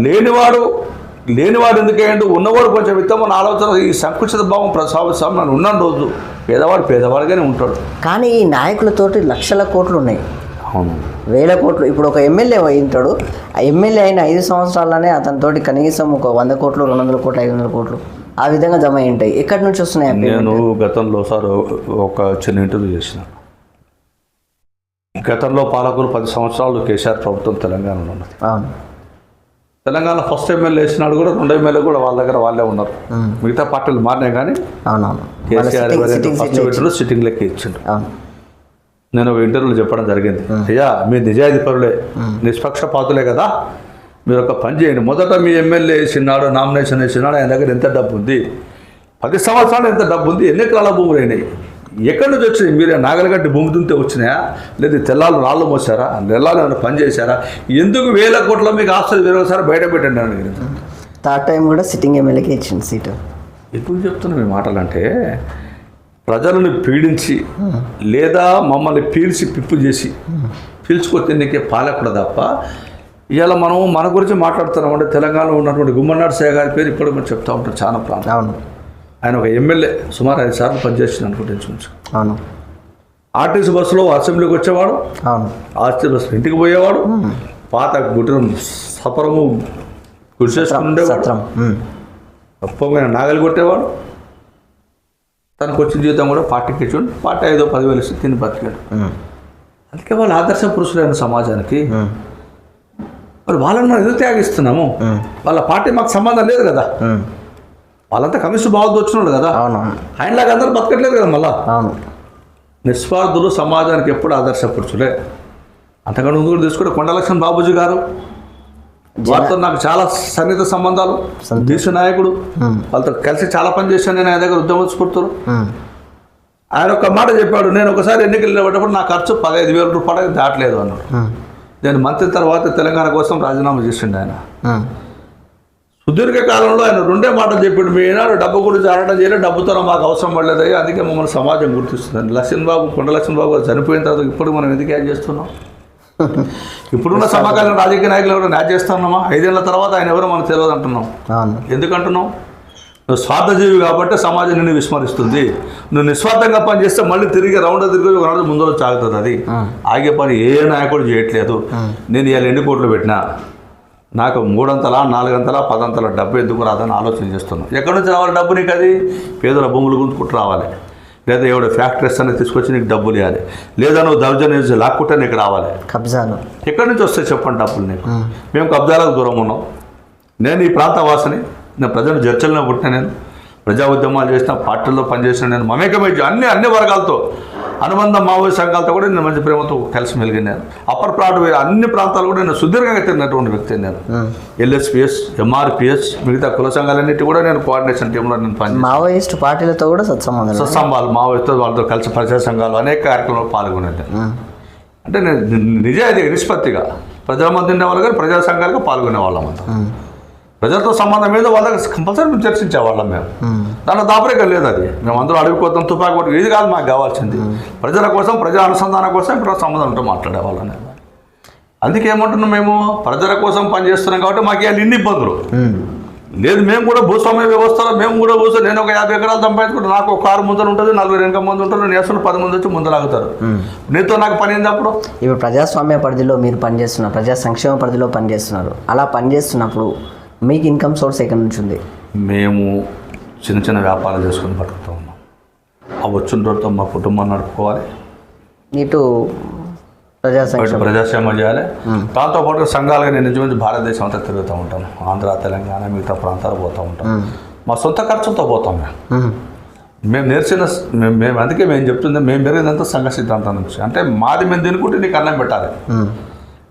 లేనివాడు ఎందుకంటే ఉన్నవాడు కొంచెం ఇస్తామని ఆలోచన, ఈ సంకుచిత భావం ప్రజాస్వామ్యం ఉన్న రోజు పేదవాడిగానే ఉంటాడు. కానీ ఈ నాయకులతోటి లక్షల కోట్లు ఉన్నాయి, అవును, వేల కోట్లు. ఇప్పుడు ఒక ఎమ్మెల్యే ఉంటాడు, ఆ ఎమ్మెల్యే అయిన 5 సంవత్సరాలనే అతనితోటి కనీసం ఒక 100 కోట్లు, 200 కోట్లు, 500 కోట్లు ఆ విధంగా జమ అయి ఉంటాయి. ఎక్కడి నుంచి వస్తున్నాయి? నేను గతంలో సార్ ఒక చిన్న ఇంటర్వ్యూ చేసిన. గతంలో పాలకులు 10 సంవత్సరాలు కేసీఆర్ ప్రభుత్వం తెలంగాణలో ఉన్నది. అవును, తెలంగాణ ఫస్ట్ ఎమ్మెల్యే వేసినాడు కూడా, 2 ఎమ్మెల్యే కూడా వాళ్ళ దగ్గర వాళ్ళే ఉన్నారు. మిగతా పార్టీలు మారినాయి కానీ అవునవును, కేసీఆర్ ఫస్ట్ పెట్టిన సిట్టింగ్ లెక్క ఇచ్చిండు. అవును, నేను ఒక ఇంటర్వ్యూలో చెప్పడం జరిగింది, అయ్యా మీరు నిజాయితీ పరులే, నిష్పక్షపాతులే కదా, మీరు ఒక పని చేయండి. మొదట మీ ఎమ్మెల్యే వేసినాడు, నామినేషన్ వేసినాడు, ఆయన దగ్గర ఎంత డబ్బు ఉంది, 10 సంవత్సరాలు ఎంత డబ్బు ఉంది, ఎన్ని ఎకరాల భూములు అయినాయి, ఎక్కడి నుంచి వచ్చినాయి, మీరు నాగలగడ్డి భూమి దుంతే వచ్చినాయా, లేదా తెల్లాలు రాళ్ళు మోసారా, నెల్లాలు ఏమైనా పని చేశారా, ఎందుకు 1000 కోట్ల మీకు ఆస్తులు వేరొకసారి బయట పెట్టండి అని అడిగింది. థర్డ్ టైం కూడా సిట్టింగ్ ఎమ్మెల్యేకి ఇచ్చింది సీటు. ఎప్పుడు చెప్తున్నాం ఈ మాటలు అంటే, ప్రజలను పీడించి లేదా మమ్మల్ని పీల్చి పిప్పు చేసి పీల్చుకొస్తే నీకే పాలకుడు తప్ప, ఇవాళ మనం మన గురించి మాట్లాడుతున్నాం అంటే, తెలంగాణలో ఉన్నటువంటి గుమ్మనాడు సేవ గారి పేరు ఇప్పుడు మనం చెప్తా ఉంటాం చాలా ప్రాంతం. అవును, ఆయన ఒక ఎమ్మెల్యే సుమారు 5 సార్లు పనిచేసింది అనుకుంటే ఇంచుమించు. అవును, ఆర్టీసీ బస్సులో అసెంబ్లీకి వచ్చేవాడు, అవును, ఆర్టీసీ బస్సులో ఇంటికి పోయేవాడు, పాత గుడ్రం సపరము గుడిసేసుకుని ఉండేవాడు, తప్పమైన నాగలి కొట్టేవాడు, తనకు వచ్చిన జీవితం కూడా పార్టీకి ఇచ్చాడు, పార్టీ 5-10 ఇస్తే తిని బతికాడు. అందుకే వాళ్ళు ఆదర్శ పురుషులైన సమాజానికి మరి వాళ్ళని మనం ఎందుకు త్యాగిస్తున్నాము? వాళ్ళ పార్టీ మాకు సంబంధం లేదు కదా, వాళ్ళంతా కమిషన్ బాగుంది వచ్చినాడు కదా, ఆయనలాగా అందరూ బతకట్లేదు కదా. మళ్ళా నిస్వార్థులు సమాజానికి ఎప్పుడు ఆదర్శ పురుషులే. అంతకంటే ముందు కూడా తీసుకుంటే కొండలక్ష్మణ్ బాబూజీ గారు, వారితో నాకు చాలా సన్నిహిత సంబంధాలు, బీసీ నాయకుడు, వాళ్ళతో కలిసి చాలా పని చేశాను నేను ఆయన దగ్గర, ఉద్యమ స్ఫూర్తులు. ఆయన ఒక మాట చెప్పాడు, నేను ఒకసారి ఎన్నికలు నిలబడ్డప్పుడు నా ఖర్చు 15,000 రూపాయలు దాటలేదు అన్నాడు. నేను మంత్రి తర్వాత తెలంగాణ కోసం రాజీనామా చేసిండు ఆయన. సుదీర్ఘ కాలంలో ఆయన 2 మాటలు చెప్పాడు, మీ ఈనాడు డబ్బు గురించి ఆడటం చేయలేదు, డబ్బుతో మాకు అవసరం పడలేదు, అందుకే మమ్మల్ని సమాజం గుర్తిస్తుంది. కొండ లక్ష్మణ్ బాబు చనిపోయిన తర్వాత ఇప్పుడు మనం ఎందుకు యాడ్ చేస్తున్నాం? ఇప్పుడున్న సమకాలీన రాజకీయ నాయకులు ఎవరు న్యాయ చేస్తున్నామా? 5 ఏళ్ల తర్వాత ఆయన ఎవరో మనకు తెలియదు అంటున్నాం. ఎందుకంటున్నాం? నువ్వు స్వార్థజీవి కాబట్టి సమాజం నిన్ను విస్మరిస్తుంది. నువ్వు నిస్వార్థంగా పని చేస్తే మళ్ళీ తిరిగి తిరిగి ఒక రోజు ముందులో సాగుతుంది. అది ఆగే పని ఏ నాయకుడు చేయట్లేదు. నేను ఇవాళ 2 కోట్లు పెట్టినా నాకు 3 అంతలా 4 అంతలా 10 అంతలా డబ్బు ఎందుకు రాదని ఆలోచన చేస్తున్నాను. ఎక్కడి నుంచి రావాలి డబ్బు? నీకు అది పేదల భూములు గుంతుకుంటూ రావాలి, లేదా ఎవడో ఫ్యాక్టరీస్ అనేది తీసుకొచ్చి నీకు డబ్బులు ఇవ్వాలి, లేదా నువ్వు దౌర్జన్యం లాక్కుంటే నీకు రావాలి. కబ్జాలు ఎక్కడి నుంచి వస్తాయి చెప్పండి డబ్బులు నీకు? మేము కబ్జాలకు దూరం ఉన్నాం. నేను ఈ ప్రాంత వాసిని, నేను ప్రజలు చర్చల్లో పుట్టిన, నేను ప్రజా ఉద్యమాలు చేసిన, పార్టీల్లో పనిచేసిన, నేను మమేకమై అన్ని వర్గాలతో అనుబంధం, మావోయి సంఘాలతో కూడా నేను మంచి ప్రేమతో కలిసి మెలిగినాను. అప్పర్ ప్రాంత అన్ని ప్రాంతాలు కూడా నేను సుదీర్ఘంగా తిరిగినటువంటి వ్యక్తిని. నేను LSPS, MRPS, మిగతా కుల సంఘాలన్నిటి కూడా నేను కోఆర్డినేషన్ టీంలో నేను పని. మావోయిస్ట్ పార్టీలతో కూడా సత్సంబాలు, మావోయిస్టు వాళ్ళతో కలిసి ప్రజా సంఘాలు అనేక కార్యక్రమాలు పాల్గొనేది. అంటే నేను నిజాయితీ నిష్పత్తిగా ప్రజల మధ్య ఉండేవాళ్ళు కానీ ప్రజా సంఘాలుగా పాల్గొనే వాళ్ళం అంతా. ప్రజలతో సంబంధం మీద వాళ్ళకి కంపల్సరీ మేము చర్చించేవాళ్ళం. మేము దాంట్లో దాపరికం లేదు. అది మేము అందరూ అడుగుకోతాం, తుపాకి కొట్టి, ఇది కాదు మాకు కావాల్సింది. ప్రజల కోసం, ప్రజా అనుసంధానం కోసం ఇప్పుడు సంబంధం ఉంటే మాట్లాడేవాళ్ళం. అందుకే ఏమంటున్నాం, మేము ప్రజల కోసం పనిచేస్తున్నాం కాబట్టి మాకు ఇవాళ ఇన్ని ఇబ్బందులు లేదు. మేము కూడా భూస్వామ్య వ్యవస్థలో మేము కూడా నేను ఒక 50 ఎకరాలు సంపాదించుకుంటే నాకు ఒక 6 ముందర ఉంటుంది, 40 వెనక ముందు ఉంటారు, నేను వేస్తున్న 10 మంది వచ్చి ముందలాగుతారు. నీతో నాకు పని ఏంది అప్పుడు? ఇప్పుడు ప్రజాస్వామ్య పరిధిలో మీరు పనిచేస్తున్నారు, ప్రజా సంక్షేమ పరిధిలో పనిచేస్తున్నారు. అలా పనిచేస్తున్నప్పుడు మీకు ఇన్కమ్ సోర్స్ ఎక్కడి నుంచి ఉంది? మేము చిన్న చిన్న వ్యాపారాలు చేసుకొని బతుకుతూ ఉన్నాం. ఆ వచ్చిన రోజుతో మా కుటుంబాన్ని నడుపుకోవాలి, ఇటు ప్రజాసేవ చేయాలి. దాంతోపాటు సంఘాలుగా నేను నిజమైన భారతదేశం అంతా తిరుగుతూ ఉంటాను. ఆంధ్ర, తెలంగాణ, మిగతా ప్రాంతాలు పోతూ ఉంటాం. మా సొంత ఖర్చులతో పోతాం. మేము నేర్చిన మేము అందుకే మేము చెప్తుంది, మేము పెరిగినంత సంఘ సిద్ధాంతం నుంచి. అంటే మాది మేము తినుకుంటే నీకు అన్నం పెట్టాలి.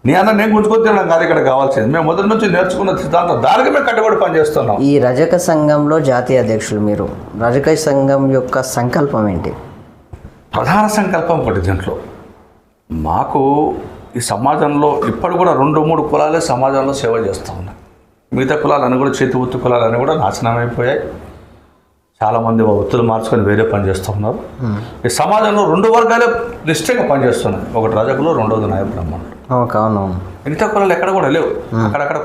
నేను గుంజుకొని తినడం కాదు ఇక్కడ కావాల్సింది. మేము మొదటి నుంచి నేర్చుకున్న సిద్ధాంతం దానికి మేము కట్టుబడి పనిచేస్తున్నాం. ఈ రజక సంఘంలో జాతీయ అధ్యక్షులు మీరు, రజక సంఘం యొక్క సంకల్పం ఏంటి? ప్రధాన సంకల్పం ఒకటి దీంట్లో, మాకు ఈ సమాజంలో ఇప్పటి కూడా 2-3 కులాలే సమాజంలో సేవ చేస్తూ ఉన్నాయి. మిగతా కులాలన్నీ కూడా చేతి వృత్తి కులాలన్నీ కూడా నాశనం అయిపోయాయి. చాలామంది వృత్తులు మార్చుకొని వేరే పని చేస్తూ ఉన్నారు. ఈ సమాజంలో 2 వర్గాలే నిష్ఠంగా పనిచేస్తున్నాయి. ఒకటి రజకులు, రెండోది నాయ బ్రాహ్మణులు. అవును. మిగతా కులాలు ఎక్కడ కూడా లేవు. అక్కడక్కడ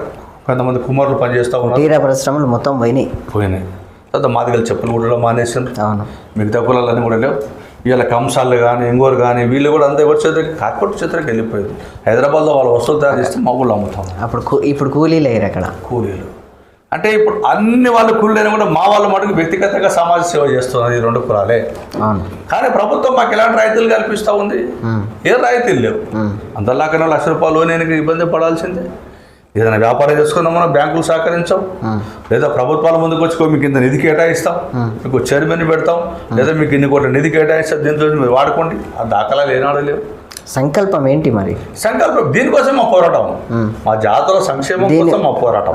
కొంతమంది కుమారులు పనిచేస్తూ ఉన్నారు. తీర పరిశ్రమలు మొత్తం పోయినాయి. తర్వాత మాదిగలు చెప్పులు కూడా మానేసారు. అవును. మిగతా కులాలన్నీ కూడా లేవు. వీళ్ళ కంసాలు కానీ ఇంకోరు కానీ వీళ్ళు కూడా అంతా ఎవరి చేతికి కార్పొరేట్ చేతికి వెళ్ళిపోయింది. హైదరాబాద్లో వాళ్ళ వస్తువులు తయారు చేస్తే మా ఊళ్ళో అమ్ముతాం. ఇప్పుడు కూలీలు అయ్యారు అక్కడ. కూలీలు అంటే ఇప్పుడు అన్ని వాళ్ళు కూలీలైనా కూడా మా వాళ్ళ మటుకు వ్యక్తిగతంగా సమాజ సేవ చేస్తున్నారు ఈ 2 కులాలే. కానీ ప్రభుత్వం మాకు ఎలాంటి రాయితీలు కల్పిస్తూ ఉంది? ఏ రాయితీలు లేవు. అంతలాకైనా ₹1,00,000 నేను ఇబ్బంది పడాల్సిందే. ఏదైనా వ్యాపారం చేసుకుందామన్నా బ్యాంకులు సహకరించాం, లేదా ప్రభుత్వాల ముందుకు వచ్చి మీకు ఇంత నిధి కేటాయిస్తాం, మీకు చైర్మన్ పెడతాం, లేదా మీకు ఇన్ని కోట్ల నిధి కేటాయిస్తాం, దీంతో మీరు వాడుకోండి. ఆ దాఖలాలు ఏనాడు లేవు. సంకల్పం ఏంటి మరి? సంకల్పం దీనికోసం మా పోరాటం, మా జాతుల సంక్షేమం కోసం మా పోరాటం.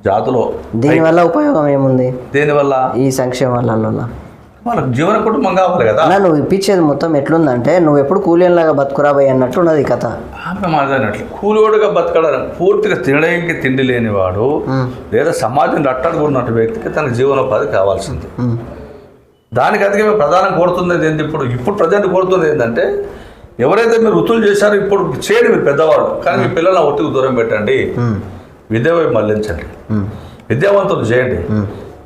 జాతులో దీనివల్ల ఉపయోగం ఏముంది? దీనివల్ల ఈ సంక్షేమాల వాళ్ళకి జీవన కుటుంబం కావాలి కదా. నువ్వు ఇప్పించేది మొత్తం ఎట్లుందంటే నువ్వు ఎప్పుడు కూలీలాగా బతుకురాబోయ్ అన్నట్టు ఉన్నది కథ. మాదన్నట్లు కూలివాడుగా బతకడం, పూర్తిగా తినడానికి తిండి లేనివాడు లేదా సమాజంలో అట్టడుగున్నట్టు వ్యక్తికి తన జీవనోపాధి కావాల్సింది. దానికి అందుకే మేము ప్రధానం కోరుతున్నది ఏంటి, ఇప్పుడు ప్రజెంట్ కోరుతున్నది ఏంటంటే ఎవరైతే మీరు వృత్తులు చేశారో ఇప్పుడు చేయండి మీరు పెద్దవాళ్ళు, కానీ మీ పిల్లల ఒత్తికి దూరం పెట్టండి, విద్య వైపు మళ్లించండి, విద్యావంతులు చేయండి.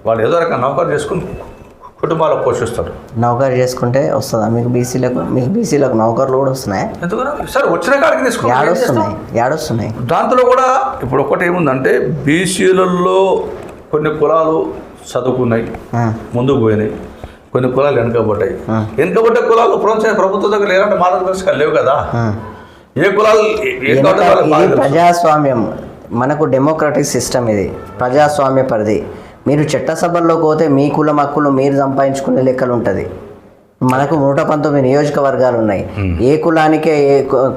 వాళ్ళు ఏదో రకంగా నౌకరు చేసుకుని కుటుంబాలు పోషిస్తారు. నౌకరు చేసుకుంటే వస్తుందా మీకు బీసీలకు నౌకర్లు కూడా వస్తున్నాయి? సరే వచ్చిన కాడికి తీసుకుని ఏడొస్తున్నాయి. దాంట్లో కూడా ఇప్పుడు ఒకటి ఏముందంటే బీసీలలో కొన్ని కులాలు చదువుకున్నాయి, ముందుకు పోయినాయి, కొన్ని కులాలు వెనుకబడ్డాయి కులాలు ప్రభుత్వం దగ్గర ఎలాంటి మార్గదర్శకాలు లేవు కదా. ఏ కులాలు ప్రజాస్వామ్యం, మనకు డెమోక్రటిక్ సిస్టమ్, ఇది ప్రజాస్వామ్య పరిధి. మీరు చట్టసభల్లోకి పోతే మీ కులం హక్కులు మీరు సంపాదించుకునే లెక్కలు ఉంటుంది. మనకు 119 నియోజకవర్గాలు ఉన్నాయి. ఏ కులానికే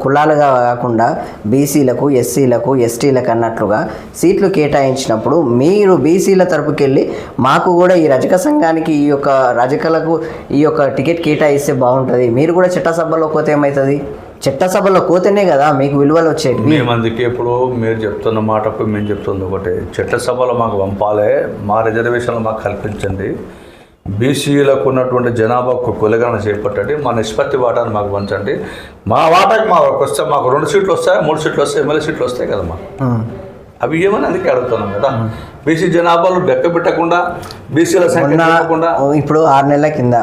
కులాలుగా కాకుండా బీసీలకు, ఎస్సీలకు, ఎస్టీలకు అన్నట్లుగా సీట్లు కేటాయించినప్పుడు మీరు బీసీల తరపుకెళ్ళి మాకు కూడా ఈ రజక సంఘానికి ఈ యొక్క రజకలకు ఈ యొక్క టికెట్ కేటాయిస్తే బాగుంటుంది, మీరు కూడా చట్టసభలో పోతే ఏమవుతుంది? చట్టసభలో పోతేనే కదా మీకు విలువలు వచ్చేది. మేము అందుకే ఇప్పుడు మీరు చెప్తున్న మాటకు మేము చెప్తుంది ఒకటి, చట్టసభలో మాకు పంపాలి, మా రిజర్వేషన్లు మాకు కల్పించండి, బీసీలకు ఉన్నటువంటి జనాభా కులగణన చేపట్టండి, మా నిష్పత్తి వాటాను మాకు పంచండి, మా వాటాకి మాకు వస్తే మాకు 2 సీట్లు వస్తాయి, 3 సీట్లు వస్తాయి, ఎమ్మెల్యే సీట్లు వస్తాయి కదా మాకు. అవి ఏమని అందుకే అడుగుతున్నాం కదా. బీసీ జనాభాలు లెక్క పెట్టకుండా బీసీల సంఖ్య పెట్టకుండా ఇప్పుడు 6 నెలల కింద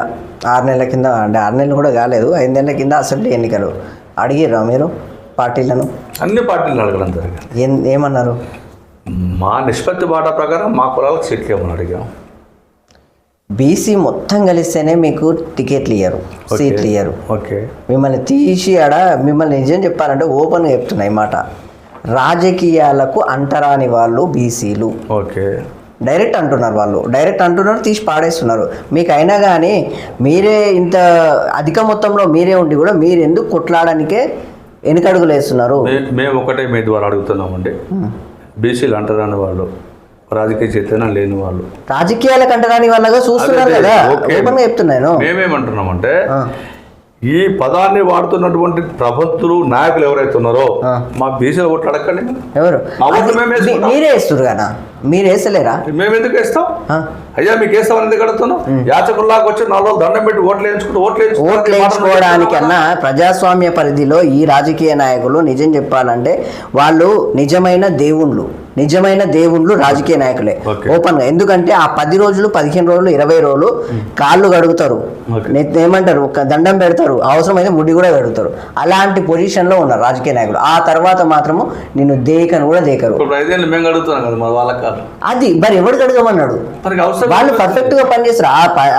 అంటే 6 నెలలు కూడా కాలేదు, 5 నెలల కింద అసెంబ్లీ ఎన్నికలు అడిగిర్రా మీరు పార్టీలను? అన్ని పార్టీలను అడగడం జరిగింది. ఏమన్నారు? మా నిష్పత్తి వాటా ప్రకారం మా కులాలకు సీట్లు ఏమని అడిగాం. బీసీ మొత్తం కలిస్తేనే మీకు టికెట్లు ఇయ్యరు, సీట్లు ఇయ్యరు. ఓకే, మిమ్మల్ని తీసి మిమ్మల్ని నిజం చెప్పాలంటే ఓపెన్గా చెప్తున్నాయి మాట, రాజకీయాలకు అంటరాని వాళ్ళు బీసీలు. ఓకే, డైరెక్ట్ అంటున్నారు, తీసి పాడేస్తున్నారు. మీకు అయినా కానీ మీరే ఇంత అధిక మొత్తంలో మీరే ఉండి కూడా మీరు ఎందుకు కొట్లాడడానికే వెనుకడుగులు వేస్తున్నారు? మేము ఒకటే మీ ద్వారా అడుగుతున్నామండి, బీసీలు అంటరాని వాళ్ళు, రాజకీయ చైతన్యం లేని వాళ్ళు, రాజకీయాలకు అంటరాని వాళ్ళగా చూస్తున్నారు కదా, ఓపెన్గా చెప్తున్నాను. మేమేమంటున్నామంటే ఈ పదాన్ని వాడుతున్నటువంటి ప్రభుత్వులు నాయకులు ఎవరైతే ఉన్నారో మా బీసీలు ఓట్లు అడగండి. ఎవరు? మీరే వేస్తున్నారు కదా, మీరు వేస్తలేరా? మేము ఎందుకు వేస్తాం అయ్యా? మీకు వేస్తామని ఎందుకు అడుగుతున్నాం? యాచకుల్లాగా వచ్చి 4 రోజులు దండం పెట్టి ఓట్లు వేయించుకోవడానికన్నా ప్రజాస్వామ్య పరిధిలో ఈ రాజకీయ నాయకులు నిజం చెప్పాలంటే వాళ్ళు నిజమైన దేవుళ్ళు రాజకీయ నాయకులే ఓపెన్ గా. ఎందుకంటే ఆ 10 రోజులు, 15 రోజులు, 20 రోజులు కాళ్ళు కడుగుతారు, ఏమంటారు, దండం పెడతారు, అవసరమైతే ముడి కూడా కడుగుతారు. అలాంటి పొజిషన్ లో ఉన్నారు రాజకీయ నాయకులు. ఆ తర్వాత మాత్రము నిన్ను దేకను కూడా దేకరు. అది మరి ఎవరు అడగమన్నాడు? వాళ్ళు పర్ఫెక్ట్ గా పనిచేస్తారు.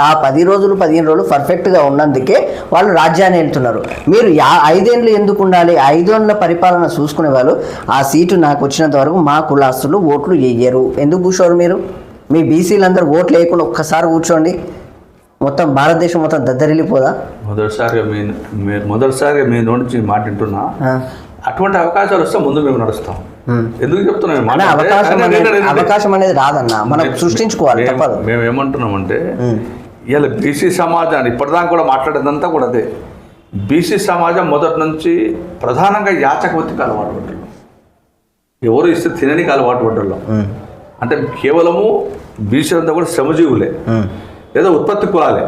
ఆ 10 రోజులు, 15 రోజులు పర్ఫెక్ట్ గా ఉన్నందుకే వాళ్ళు రాజ్యాన్ని వెళ్తున్నారు. మీరు 5 ఏళ్ళు ఎందుకు ఉండాలి? 5 ఏళ్ళ పరిపాలన చూసుకునే వాళ్ళు ఆ సీటు నాకు వచ్చినంత వరకు మా కులాస్తులు ఓట్లు వేయరు. ఎందుకు కూర్చోరు మీరు? మీ బీసీలందరూ ఓట్లు వేయకుండా ఒక్కసారి కూర్చోండి, మొత్తం భారతదేశం మొత్తం దద్దరిల్లిపోదా? మొదటిసారిగా మీ నుంచి మాట వింటున్నా. అటువంటి అవకాశాలు వస్తే ముందు మేము నడుస్తాం. ఎందుకు చెప్తున్నాం అన్న, అవకాశం అనేది రాదన్న, మనం సృష్టించుకోవాలి, తప్పదు. మేము ఏమంటున్నామంటే ఇలా బీసీ సమాజాన్ని ఇప్పటిదాకా కూడా మాట్లాడేదంతా కూడా అదే. బీసీ సమాజం మొదటి నుంచి ప్రధానంగా యాచక వృత్తికి అలవాటు పడ్డారు, ఎవరు ఇస్తే తిననికి అలవాటు పడ్డారు. అంటే కేవలము బీసీ అంతా కూడా శ్రమజీవులే, ఏదో ఉత్పత్తి కులాలే,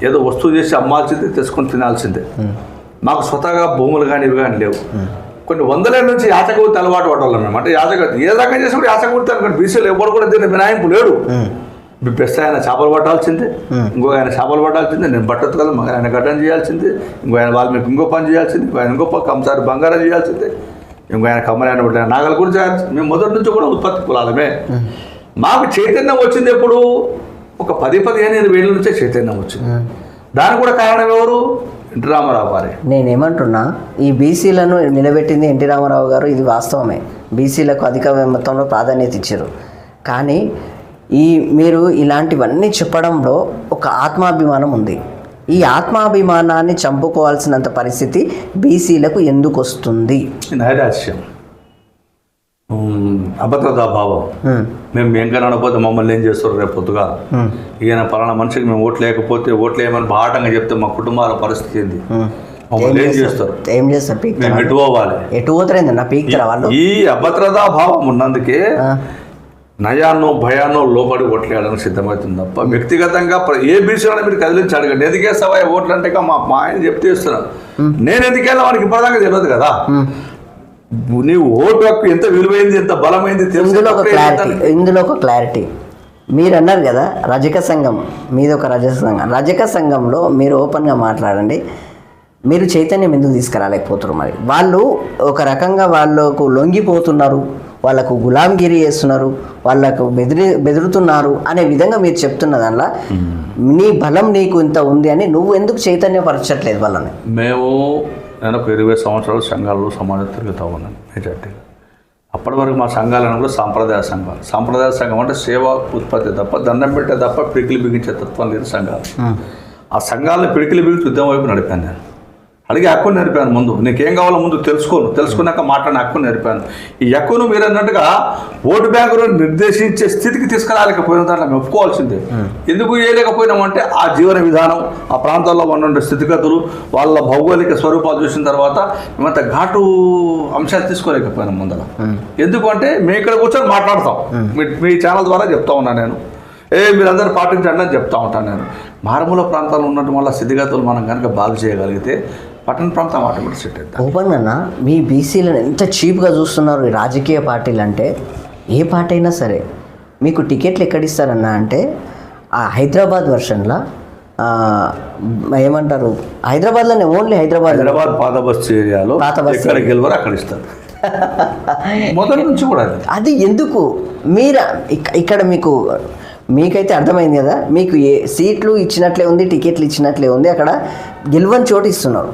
ఏదో వస్తువు చేసి అమ్మాల్సిందే, తెచ్చుకొని తినాల్సిందే. మాకు స్వతహాగా భూములు కానీ ఇవి కానీ లేవు. కొన్ని వందలేళ్ళ నుంచి యాచకవృత్తి అలవాటు పడ్డాం మేము. అంటే యాచకవృత్తి ఏ రకంగా చేసి కూడా యాచకవృత్తి అనుకోండి. బీసీలో ఎవరు కూడా దీన్ని మినాయింపు లేడు. బెస్ట్ ఆయన చేపలు పట్టాల్సిందే, ఇంకో ఆయన చేపలు పట్టాల్సిందే, నేను బట్టలు కదా మగ ఆయన గడ్డం చేయాల్సిందే, ఇంకో ఆయన వాళ్ళు మీకు ఇంకో పని చేయాల్సిందే, ఇంకో ఆయన ఇంకో కంసారి బంగారం చేయాల్సిందే, ఇంకో ఆయన కమ్మరి ఆయన పట్టిన నాగలు కూడా చేయాల్సింది. మేము మొదటి నుంచి కూడా ఉత్పత్తి కులాలమే. మాకు చైతన్యం వచ్చింది ఎప్పుడు? ఒక 10-15 ఏళ్ళ నుంచే చైతన్యం వచ్చింది. దానికి కూడా కారణం ఎవరు? ఎన్టీ రామారావు గారే. నేనేమంటున్నా, ఈ బీసీలను నిలబెట్టింది ఎన్టీ రామారావు గారు, ఇది వాస్తవమే. బీసీలకు అధిక మొత్తంలో ప్రాధాన్యత ఇచ్చారు. కానీ మీరు ఇలాంటివన్నీ చెప్పడంలో ఒక ఆత్మాభిమానం ఉంది. ఈ ఆత్మాభిమానాన్ని చంపుకోవాల్సినంత పరిస్థితి బీసీలకు ఎందుకు వస్తుంది? నైరాశ్యం, అభద్రతా భావం. మేము కనకపోతే మమ్మల్ని ఏం చేస్తారు రేపు పొద్దుగా, ఈయన పలానా మనిషికి మేము ఓట్లు లేకపోతే ఓట్లు వేయమని బాటంగా చెప్తే మా కుటుంబాల పరిస్థితి ఏంది, మమ్మల్ని ఏం చేస్తారు, మేము ఎటు పోవాలి, ఎటు పోతారేందన్న పీక్తారా వాళ్ళు? ఈ అభద్రతా భావం ఉన్నందుకే నయాన్నో భయాన్నో లోపడి ఓట్లేయడానికి సిద్ధమవుతుంది తప్ప వ్యక్తిగతంగా ఏ బీసీలో మీరు కదిలించి అడగండి. ఎందుకేస్తావా ఓట్లు అంటే మా ఆయన చెప్తే ఇస్తున్నాను, నేను ఎందుకేలా వానికి ఇప్పటిదాకా తెలియదు కదా. నీవు ఓటు హక్కు ఎంత విలువైంది, ఎంత బలమైంది ఇందులో ఒక క్లారిటీ. మీరు అన్నారు కదా రజక సంఘం, మీది ఒక రజక సంఘంలో మీరు ఓపెన్గా మాట్లాడండి. మీరు చైతన్యం ఎందుకు తీసుకురాలేకపోతున్నారు? మరి వాళ్ళు ఒక రకంగా వాళ్ళకు లొంగిపోతున్నారు, వాళ్ళకు గులాంగిరి చేస్తున్నారు, వాళ్ళకు బెదురుతున్నారు అనే విధంగా మీరు చెప్తున్న దానిలో నీ బలం నీకు ఇంత ఉంది అని నువ్వు ఎందుకు చైతన్యపరచట్లేదు వాళ్ళని? నేను ఒక 20 సంవత్సరాలు సంఘాల్లో సమాజం తిరుగుతూ ఉన్నాను మెజార్టీగా. అప్పటి వరకు మా సంఘాలను కూడా సాంప్రదాయ సంఘాలు. సాంప్రదాయ సంఘం అంటే సేవా ఉత్పత్తి తప్ప, దండం పెట్టే తప్ప పిడికిలు బిగించే తత్వం లేదు సంఘాలు. ఆ సంఘాలను పిడికిలు బిగించి ఉద్యమం వైపు నడిపాను నేను. అడిగి హక్కును నేర్పాను. ముందు నీకేం కావాలో ముందు తెలుసుకున్నాక మాట్లాడిన హక్కును నేర్పాను. ఈ హక్కును మీరు అన్నట్టుగా ఓటు బ్యాంకును నిర్దేశించే స్థితికి తీసుకురాలేకపోయిన దాంట్లో మేము ఒప్పుకోవాల్సిందే. ఎందుకు వేయలేకపోయినామంటే ఆ జీవన విధానం, ఆ ప్రాంతాల్లో ఉండే స్థితిగతులు, వాళ్ళ భౌగోళిక స్వరూపాలు చూసిన తర్వాత మేమంత ఘాటు అంశాలు తీసుకోలేకపోయినాం ముందర. ఎందుకంటే మేము ఇక్కడ కూర్చొని మాట్లాడతాం, మీ ఛానల్ ద్వారా చెప్తా ఉన్నాను నేను, మీరందరూ పాటించండి అని చెప్తా ఉంటాను నేను. మారుమూల ప్రాంతాల్లో ఉండటం వల్ల స్థితిగతులు మనం కనుక బాగు చేయగలిగితే పట్టణ ప్రాంతం ఆటోమేటిక్ సెట్ అవుతుంది. ఓపెన్గా మీ బీసీలను ఎంత చీప్గా చూస్తున్నారు ఈ రాజకీయ పార్టీలు. అంటే ఏ పార్టీ అయినా సరే మీకు టికెట్లు ఎక్కడిస్తారన్నా అంటే ఆ హైదరాబాద్ వర్షన్లో ఏమంటారు, హైదరాబాద్లోనే ఓన్లీ హైదరాబాద్ పాత బస్తీ ఏరియాలో ఎక్కడ గెలవరు అక్కడ ఇస్తారు మొదటి నుంచి కూడా. అది ఎందుకు మీరు ఇక్కడ మీకైతే అర్థమైంది కదా, మీకు ఏ సీట్లు ఇచ్చినట్లే ఉంది, టికెట్లు ఇచ్చినట్లే ఉంది, అక్కడ గెలవని చోటు ఇస్తున్నారు.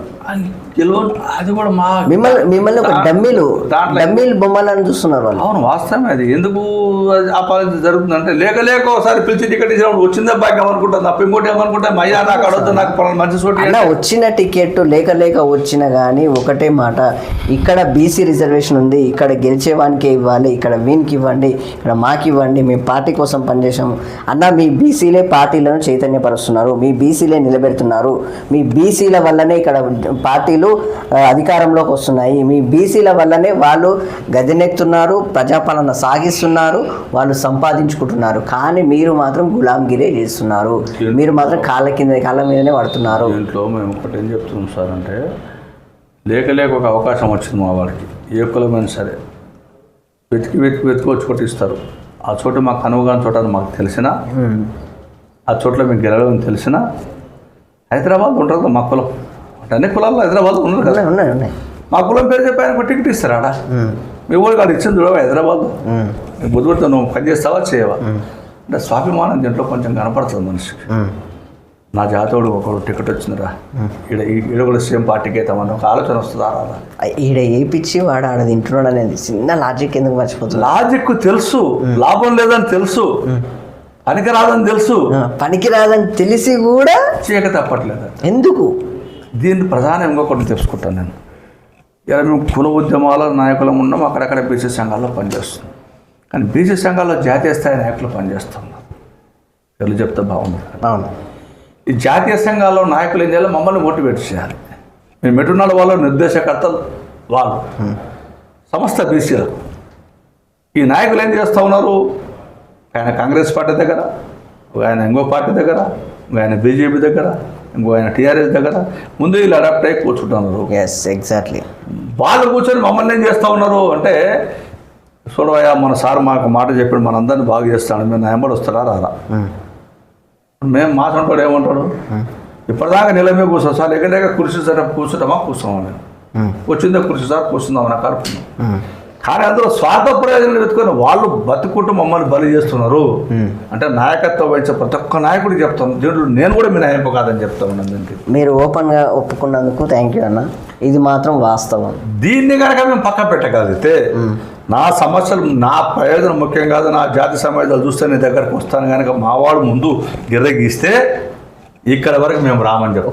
అది కూడా మిమ్మల్ని ఒక డమ్మీలు బొమ్మలని చూస్తున్నారు వాళ్ళు. అవును, వాస్తవమే. అది ఎందుకు ఆ పాలన జరుగుతుందంటే లేక ఒకసారి పిలిచి టికెట్ ఇచ్చినప్పుడు వచ్చిందే భాగ్యం అనుకుంటాను తప్ప ఇంకోటి ఏమనుకుంటా అయ్యా నాకు అడవద్దు, నాకు పలానా మంచి చోటు అలా వచ్చిన టికెట్ లేక వచ్చిన కానీ ఒకటే మాట, ఇక్కడ బీసీ రిజర్వేషన్ ఉంది, ఇక్కడ గెలిచేవానికే ఇవ్వాలి, ఇక్కడ వీనికి ఇవ్వండి, ఇక్కడ మాకు ఇవ్వండి, మేము పార్టీ కోసం పనిచేసాము అన్న. మీ బీసీలే పార్టీలను చైతన్యపరుస్తున్నారు, మీ బీసీలే నిలబెడుతున్నారు, మీ బీసీల వల్లనే ఇక్కడ పార్టీలు అధికారంలోకి వస్తున్నాయి, మీ బీసీల వల్లనే వాళ్ళు గద్దెనెక్కుతున్నారు, ప్రజాపాలన సాగిస్తున్నారు, వాళ్ళు సంపాదించుకుంటున్నారు. కానీ మీరు మాత్రం గులాంగిరే చేస్తున్నారు, మీరు మాత్రం కాళ్ళ మీదనే పడుతున్నారు. దీంట్లో మేము ఒకటి ఏం చెప్తున్నాం సార్ అంటే, లేక ఒక అవకాశం వచ్చింది మా వాడికి, ఏ కులమైనా సరే వెతికి కొట్టిస్తారు. ఆ చోట మాకు అనువుగాని చోట మాకు తెలిసినా, ఆ చోట్ల మీకు గెలవని తెలిసినా, హైదరాబాద్ ఉంటుంది మా కులం, అన్ని కులాల్లో హైదరాబాద్ ఉన్నారు కదా, ఉన్నాయి. మా కులం పేరు చెప్పి ఆయన టికెట్ ఇస్తారు ఆడ. మీ ఊరికి ఆడ ఇచ్చింది చూడవా హైదరాబాద్, బుద్ధపడితే నువ్వు పని చేస్తావా చేయవా అంటే స్వాభిమానం దీంట్లో కొంచెం కనపడుతుంది మనిషికి. నా జాతోడు ఒకడు టికెట్ వచ్చిందిరా, ఈడ కూడా సేమ్ పార్టీకి అవుతామని ఒక ఆలోచన వస్తుందా? ఈడ ఏపిచ్చి వాడు ఆడ తింటున్నాడు అనేది చిన్న లాజిక్ ఎందుకు మర్చిపోతుంది? లాజిక్ తెలుసు, లాభం లేదని తెలుసు, పనికిరాదని తెలిసి కూడా చేయక తప్పట్లేదు. ఎందుకు? దీన్ని ప్రధానంగా కొన్ని తెలుసుకుంటాను నేను. ఇలా మేము కుల ఉద్యమాల నాయకులం ఉన్నాం, అక్కడక్కడ బీసీ సంఘాల్లో పనిచేస్తున్నాం. కానీ బీసీ సంఘాల్లో జాతీయ స్థాయి నాయకులు పనిచేస్తున్నారు. ఎవరు చెప్తే బాగుంది. అవును. ఈ జాతీయ సంఘాల్లో నాయకులు ఏం చేయాలి, మమ్మల్ని మోటివేట్ చేయాలి. మేము ఎటున్నాడు వాళ్ళ నిర్దేశకర్తలు వాళ్ళు సమస్త బీసీలు. ఈ నాయకులు ఏం చేస్తూ ఉన్నారు, ఆయన కాంగ్రెస్ పార్టీ దగ్గర, ఆయన ఇంకో పార్టీ దగ్గర, ఆయన బీజేపీ దగ్గర, ఇంకో ఆయన టీఆర్ఎస్ దగ్గర ముందు వీళ్ళు అడాప్ట్ అయ్యి కూర్చుంటున్నారు. Yes, exactly. వాళ్ళు కూర్చొని మమ్మల్ని ఏం చేస్తూ ఉన్నారు అంటే, చూడవయ్యా మన సార్ మాకు మాట చెప్పాడు, మనందరినీ బాగా చేస్తాడు, మేము ఎంబడి వస్తారా రారా. మేము మా సొంటాడు ఏమంటాడు, ఇప్పటిదాకా నిలమే కూర్చోం సార్, ఎక్కడెక్క కుర్చీ సార్ కూర్చుంటామా కూర్చోమని, వచ్చిందే కుర్చీ సార్ కూర్చుందామని కలుపుతున్నాం. కానీ అందులో స్వార్థ ప్రయోజనం వెతుకొని వాళ్ళు బతుకుంటూ మమ్మల్ని బలి చేస్తున్నారు. అంటే నాయకత్వం వహించే ప్రతి ఒక్క నాయకుడికి చెప్తాను, దీంట్లో నేను కూడా మీ నాయకు కాదని చెప్తాను. దీనికి మీరు ఓపెన్గా ఒప్పుకున్నందుకు థ్యాంక్ యూ అన్న. ఇది మాత్రం వాస్తవం. దీన్ని కనుక మేము పక్క పెట్టగలిగితే నా సమస్యలు, నా ప్రయోజనం ముఖ్యం కాదు, నా జాతి సమాజాలు చూస్తే నీ దగ్గరకు వస్తాను కనుక మా వాడు ముందు గిర్రగీస్తే ఇక్కడ వరకు మేము రామని చెప్పి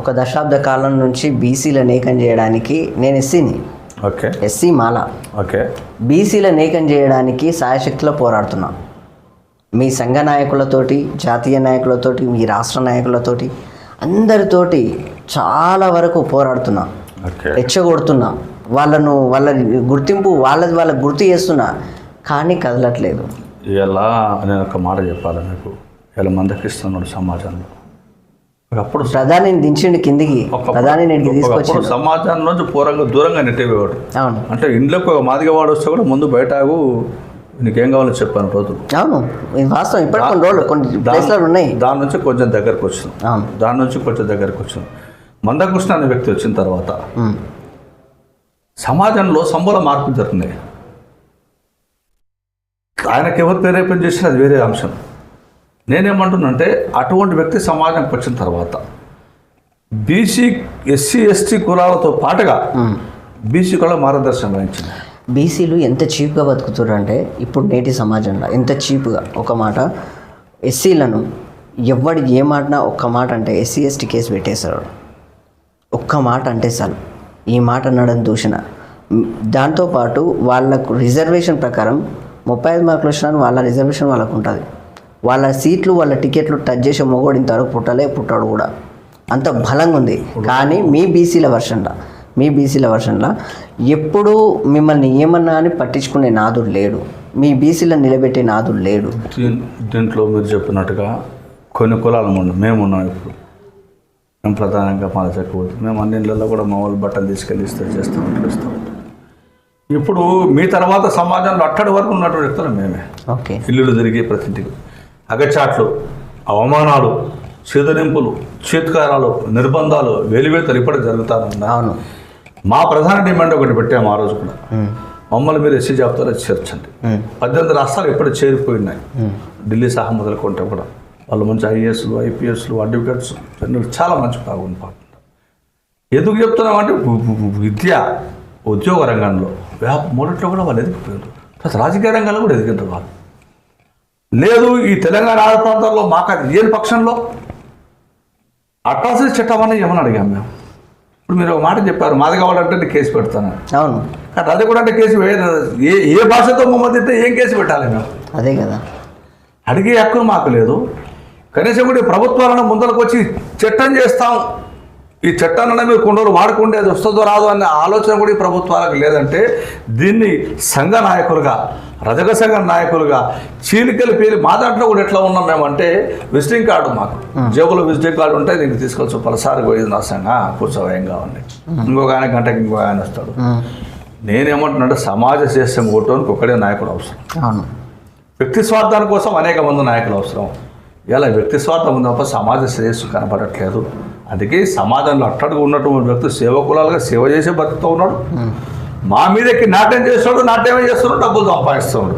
ఒక దశాబ్ద కాలం నుంచి బీసీలను ఏకం చేయడానికి నేను ఎస్సీని, ఓకే, ఎస్సీ మాల, ఓకే, బీసీలను ఏకం చేయడానికి సాయశక్తిలో పోరాడుతున్నా. మీ సంఘ నాయకులతోటి, జాతీయ నాయకులతోటి, మీ రాష్ట్ర నాయకులతోటి, అందరితోటి చాలా వరకు పోరాడుతున్నా, రెచ్చగొడుతున్నా, వాళ్ళ గుర్తింపు వాళ్ళకి గుర్తు చేస్తున్నా, కానీ కదలట్లేదు. ఇలా నేను ఒక మాట చెప్పాలి మీకు, ఇలా మందకిస్తున్నాడు సమాజంలో. ఒకప్పుడు ప్రధానిని దించిండి కిందికి, ప్రధానిని తీసుకొచ్చి సమాజంలోంచి దూరంగా నెట్టేవాడు. అవును. అంటే ఇంట్లోకి ఒక మాదిగవాడు వస్తే కూడా ముందు బయట నీకేం కావాలో చెప్పాను రోజులు. అవును, ఇది వాస్తవం. ఇప్పుడు కొన్ని ప్లేస్లు ఉన్నాయి. దాని నుంచి కొంచెం దగ్గరకు వచ్చింది. మందకృష్ణ అనే వ్యక్తి వచ్చిన తర్వాత సమాజంలో సమూల మార్పులు జరుగుతున్నాయి. ఆయనకి ఎవరు ప్రేరేపణ చేసినా అది వేరే అంశం. నేనేమంటున్నానంటే అటువంటి వ్యక్తి సమాజంకి వచ్చిన తర్వాత బీసీ, ఎస్సీ, ఎస్టీ కులాలతో పాటుగా బీసీ కూడా మార్గదర్శనం వహించింది. బీసీలు ఎంత చీప్గా బతుకుతారంటే ఇప్పుడు నేటి సమాజంలో ఎంత చీప్గా. ఒక మాట ఎస్సీలను ఎవడు ఏ మాటనా ఒక్క మాట అంటే ఎస్సీ ఎస్టీ కేసు పెట్టేశారు. ఒక్క మాట అంటే చాలు, ఈ మాట అన్నడం దూషణ. దాంతోపాటు వాళ్ళకు రిజర్వేషన్ ప్రకారం 35 మార్కులు వచ్చినా వాళ్ళ రిజర్వేషన్ వాళ్ళకు ఉంటుంది. వాళ్ళ సీట్లు, వాళ్ళ టికెట్లు టచ్ చేసే మొగోడు ఇంతవరకు పుట్టాడు కూడా, అంత బలంగా ఉంది. కానీ మీ బీసీల వర్షన్లో ఎప్పుడూ మిమ్మల్ని ఏమన్నా అని పట్టించుకునే నాదుడు లేడు, మీ బీసీలను నిలబెట్టే నాదుడు లేడు. దీంట్లో మీరు చెప్పినట్టుగా కొన్ని కులాలు మేమున్నాం. ఇప్పుడు మేము ప్రధానంగా పాలచకపోతే మేము అన్ని ఇళ్ళల్లో కూడా మా వాళ్ళు బట్టలు తీసుకెళ్ళి చేస్తూ ఉంటాం. ఇప్పుడు మీ తర్వాత సమాజంలో అట్టడి వరకు ఉన్నటువంటి వ్యక్తులు మేమే. ఓకే. ఇల్లులు తిరిగి ప్రతి ఇంటికి అగచాట్లు, అవమానాలు, చేదరింపులు, చేత్కారాలు, నిర్బంధాలు, వెలివేతలు ఇప్పటికి జరుగుతానన్నా. అవును. మా ప్రధాన డిమాండ్ ఒకటి పెట్టాము ఆ రోజు కూడా, మమ్మల్ని మీరు ఎస్సీ జాబితాలో చేర్చండి. 18 రాష్ట్రాలు ఇప్పుడు చేరిపోయినాయి, ఢిల్లీ సహా మొదలుకుంటే కూడా. వాళ్ళు మంచి ఐఏఎస్లు, ఐపీఎస్లు, అడ్వకేట్స్ చాలా మంచి బాగుంది. ఎందుకు చెప్తున్నామంటే విద్య, ఉద్యోగ రంగంలో, మొదట్లో కూడా వాళ్ళు ఎదిగిపోయారు. రాజకీయ రంగంలో కూడా ఎదిగినారు వాళ్ళు. లేదు ఈ తెలంగాణ ఆంధ్ర ప్రాంతాల్లో మాకు అది ఏం పక్షంలో అట్రాసిటీ చట్టం అని ఏమని అడిగాం మేము. ఇప్పుడు మీరు ఒక మాట చెప్పారు, మాది కావాలంటే కేసు పెడతాను. అవును. కానీ అది కూడా అంటే కేసు ఏ భాషతో మమ్మల్ని తింటే ఏం కేసు పెట్టాలి మేము? అదే కదా, అడిగే హక్కులు మాకు లేదు. కనీసం కూడా ప్రభుత్వాలను ముందరకు వచ్చి చట్టం చేస్తాం, ఈ చట్టాన్ని మీరు కొన్ని రోజులు వాడుకుంటే అది వస్తుందో రాదో అనే ఆలోచన కూడా ఈ ప్రభుత్వాలకు లేదంటే దీన్ని సంఘ నాయకులుగా, రజక సంఘ నాయకులుగా చీలికలు పేరు మా దాంట్లో కూడా ఎట్లా ఉన్నాం మేమంటే, విజిటింగ్ కార్డు మాకు జేబులో విజిటింగ్ కార్డు ఉంటే దీనికి తీసుకొచ్చి పలసారి పోయేది నా సంఘ కూర్చోవేం కావండి. ఇంకొక ఆయన గంటకి ఇంకొక ఆయన వస్తాడు. నేనేమంటున్నాంటే సమాజ శ్రేష్టం కొట్టడానికి ఒక్కడే నాయకుడు అవసరం. అవును. వ్యక్తి స్వార్థాల కోసం అనేక మంది నాయకులు అవసరం. ఇలా వ్యక్తి స్వార్థం ఉంది తప్ప సమాజ శ్రేయస్సు కనపడట్లేదు. అందుకే సమాజంలో అట్టడుగు ఉన్నటువంటి వ్యక్తి సేవకులాలుగా సేవ చేసే బతుకుతూ ఉన్నాడు. మా మీదకి నాట్యం చేస్తున్నాడు, నాట్యమే చేస్తున్నాడు, డబ్బులు సంపాదిస్తున్నాడు.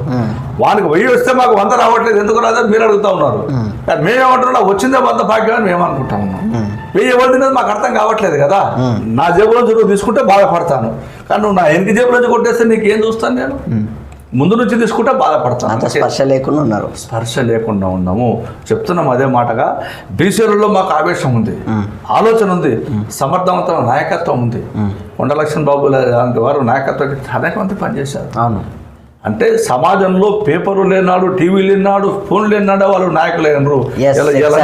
వానికి 1000 వస్తే మాకు 100 రావట్లేదు, ఎందుకు రాదని మీరు అడుగుతూ ఉన్నారు. కానీ మేమేమంటున్నా వచ్చిందే 100 భాగ్యం అని మేము అనుకుంటా ఉన్నాం. 1000 ఎవరు తినేది మాకు అర్థం కావట్లేదు కదా. నా జేబులో నుంచి నువ్వు తీసుకుంటే బాధపడతాను, కానీ నువ్వు నా ఎనికి జేబులో నుంచి కొట్టేస్తే నీకేం చూస్తాను నేను? ముందు నుంచి తీసుకుంటే బాధపడతాం. అంత స్పర్శ లేకుండా ఉన్నారు. స్పర్శ లేకుండా ఉన్నాము. చెప్తున్నాం అదే మాటగా, బీసీలలో మాకు ఆవేశం ఉంది, ఆలోచన ఉంది, సమర్థవంతమైన నాయకత్వం ఉంది. కొండలక్ష్మణ్ బాబు లాంటి వారు నాయకత్వం అనేక మంది పనిచేశారు. అవును. అంటే సమాజంలో పేపరు లేనాడు, టీవీ లేనాడు, ఫోన్ లేనాడు, వాళ్ళు నాయకులు అయినరు.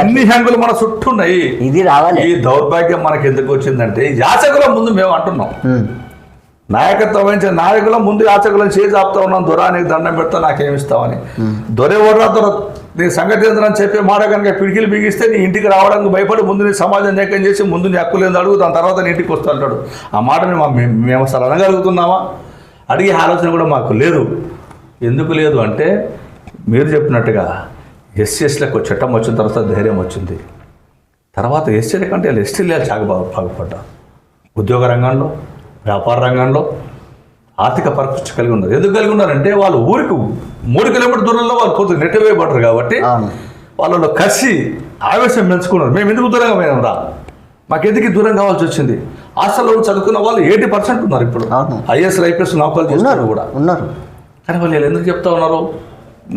అన్ని హ్యాంగులు మన చుట్టూ ఉన్నాయి. ఇది రావాలి. ఈ దౌర్భాగ్యం మనకి ఎందుకు వచ్చిందంటే యాచకుల ముందు మేము అంటున్నాం, నాయకత్వం వహించిన నాయకుల ముందు యాచకులను చేసి ఆపుతా ఉన్నాం. దొరా నీకు దండం పెడతా, నాకేమిస్తావని. దొరే ఓడరా దొర నీ సంగతి ఏందని చెప్పే మాట కనుక పిడికిలు బిగిస్తే నీ ఇంటికి రావడానికి భయపడి ముందు నీ సమాజం నేకం చేసి ముందు నీ హక్కు లేదు అడుగు, దాని తర్వాత నీ ఇంటికి వస్తూ అంటాడు. ఆ మాటని మేము అసలు అనగలుగుతున్నామా? అడిగే ఆలోచన కూడా మాకు లేదు. ఎందుకు లేదు అంటే మీరు చెప్పినట్టుగా ఎస్సీలకు చట్టం వచ్చిన తర్వాత ధైర్యం వచ్చింది. తర్వాత ఎస్సీల కంటే ఎస్టీలు చాలా బాగుపడ్డారు. ఉద్యోగ రంగంలో, వ్యాపార రంగంలో ఆర్థిక పరిపుష్టి కలిగి ఉన్నారు. ఎందుకు కలిగి ఉన్నారంటే వాళ్ళు ఊరికి 3 కిలోమీటర్ దూరంలో వాళ్ళు కొద్దిగా నెట్టివేయబడ్డారు కాబట్టి వాళ్ళలో కసి ఆవేశం పెంచుకున్నారు. మేము ఎందుకు దూరంగా పోయినాం రా, మాకెందుకు దూరం కావాల్సి వచ్చింది. హాస్టల్లో చదువుకున్న వాళ్ళు 80% ఉన్నారు ఇప్పుడు. ఐఏఎస్ ఐపీఎస్ నౌకలు చేస్తున్నారు కూడా ఉన్నారు. కానీ వాళ్ళు ఎందుకు చెప్తా ఉన్నారు?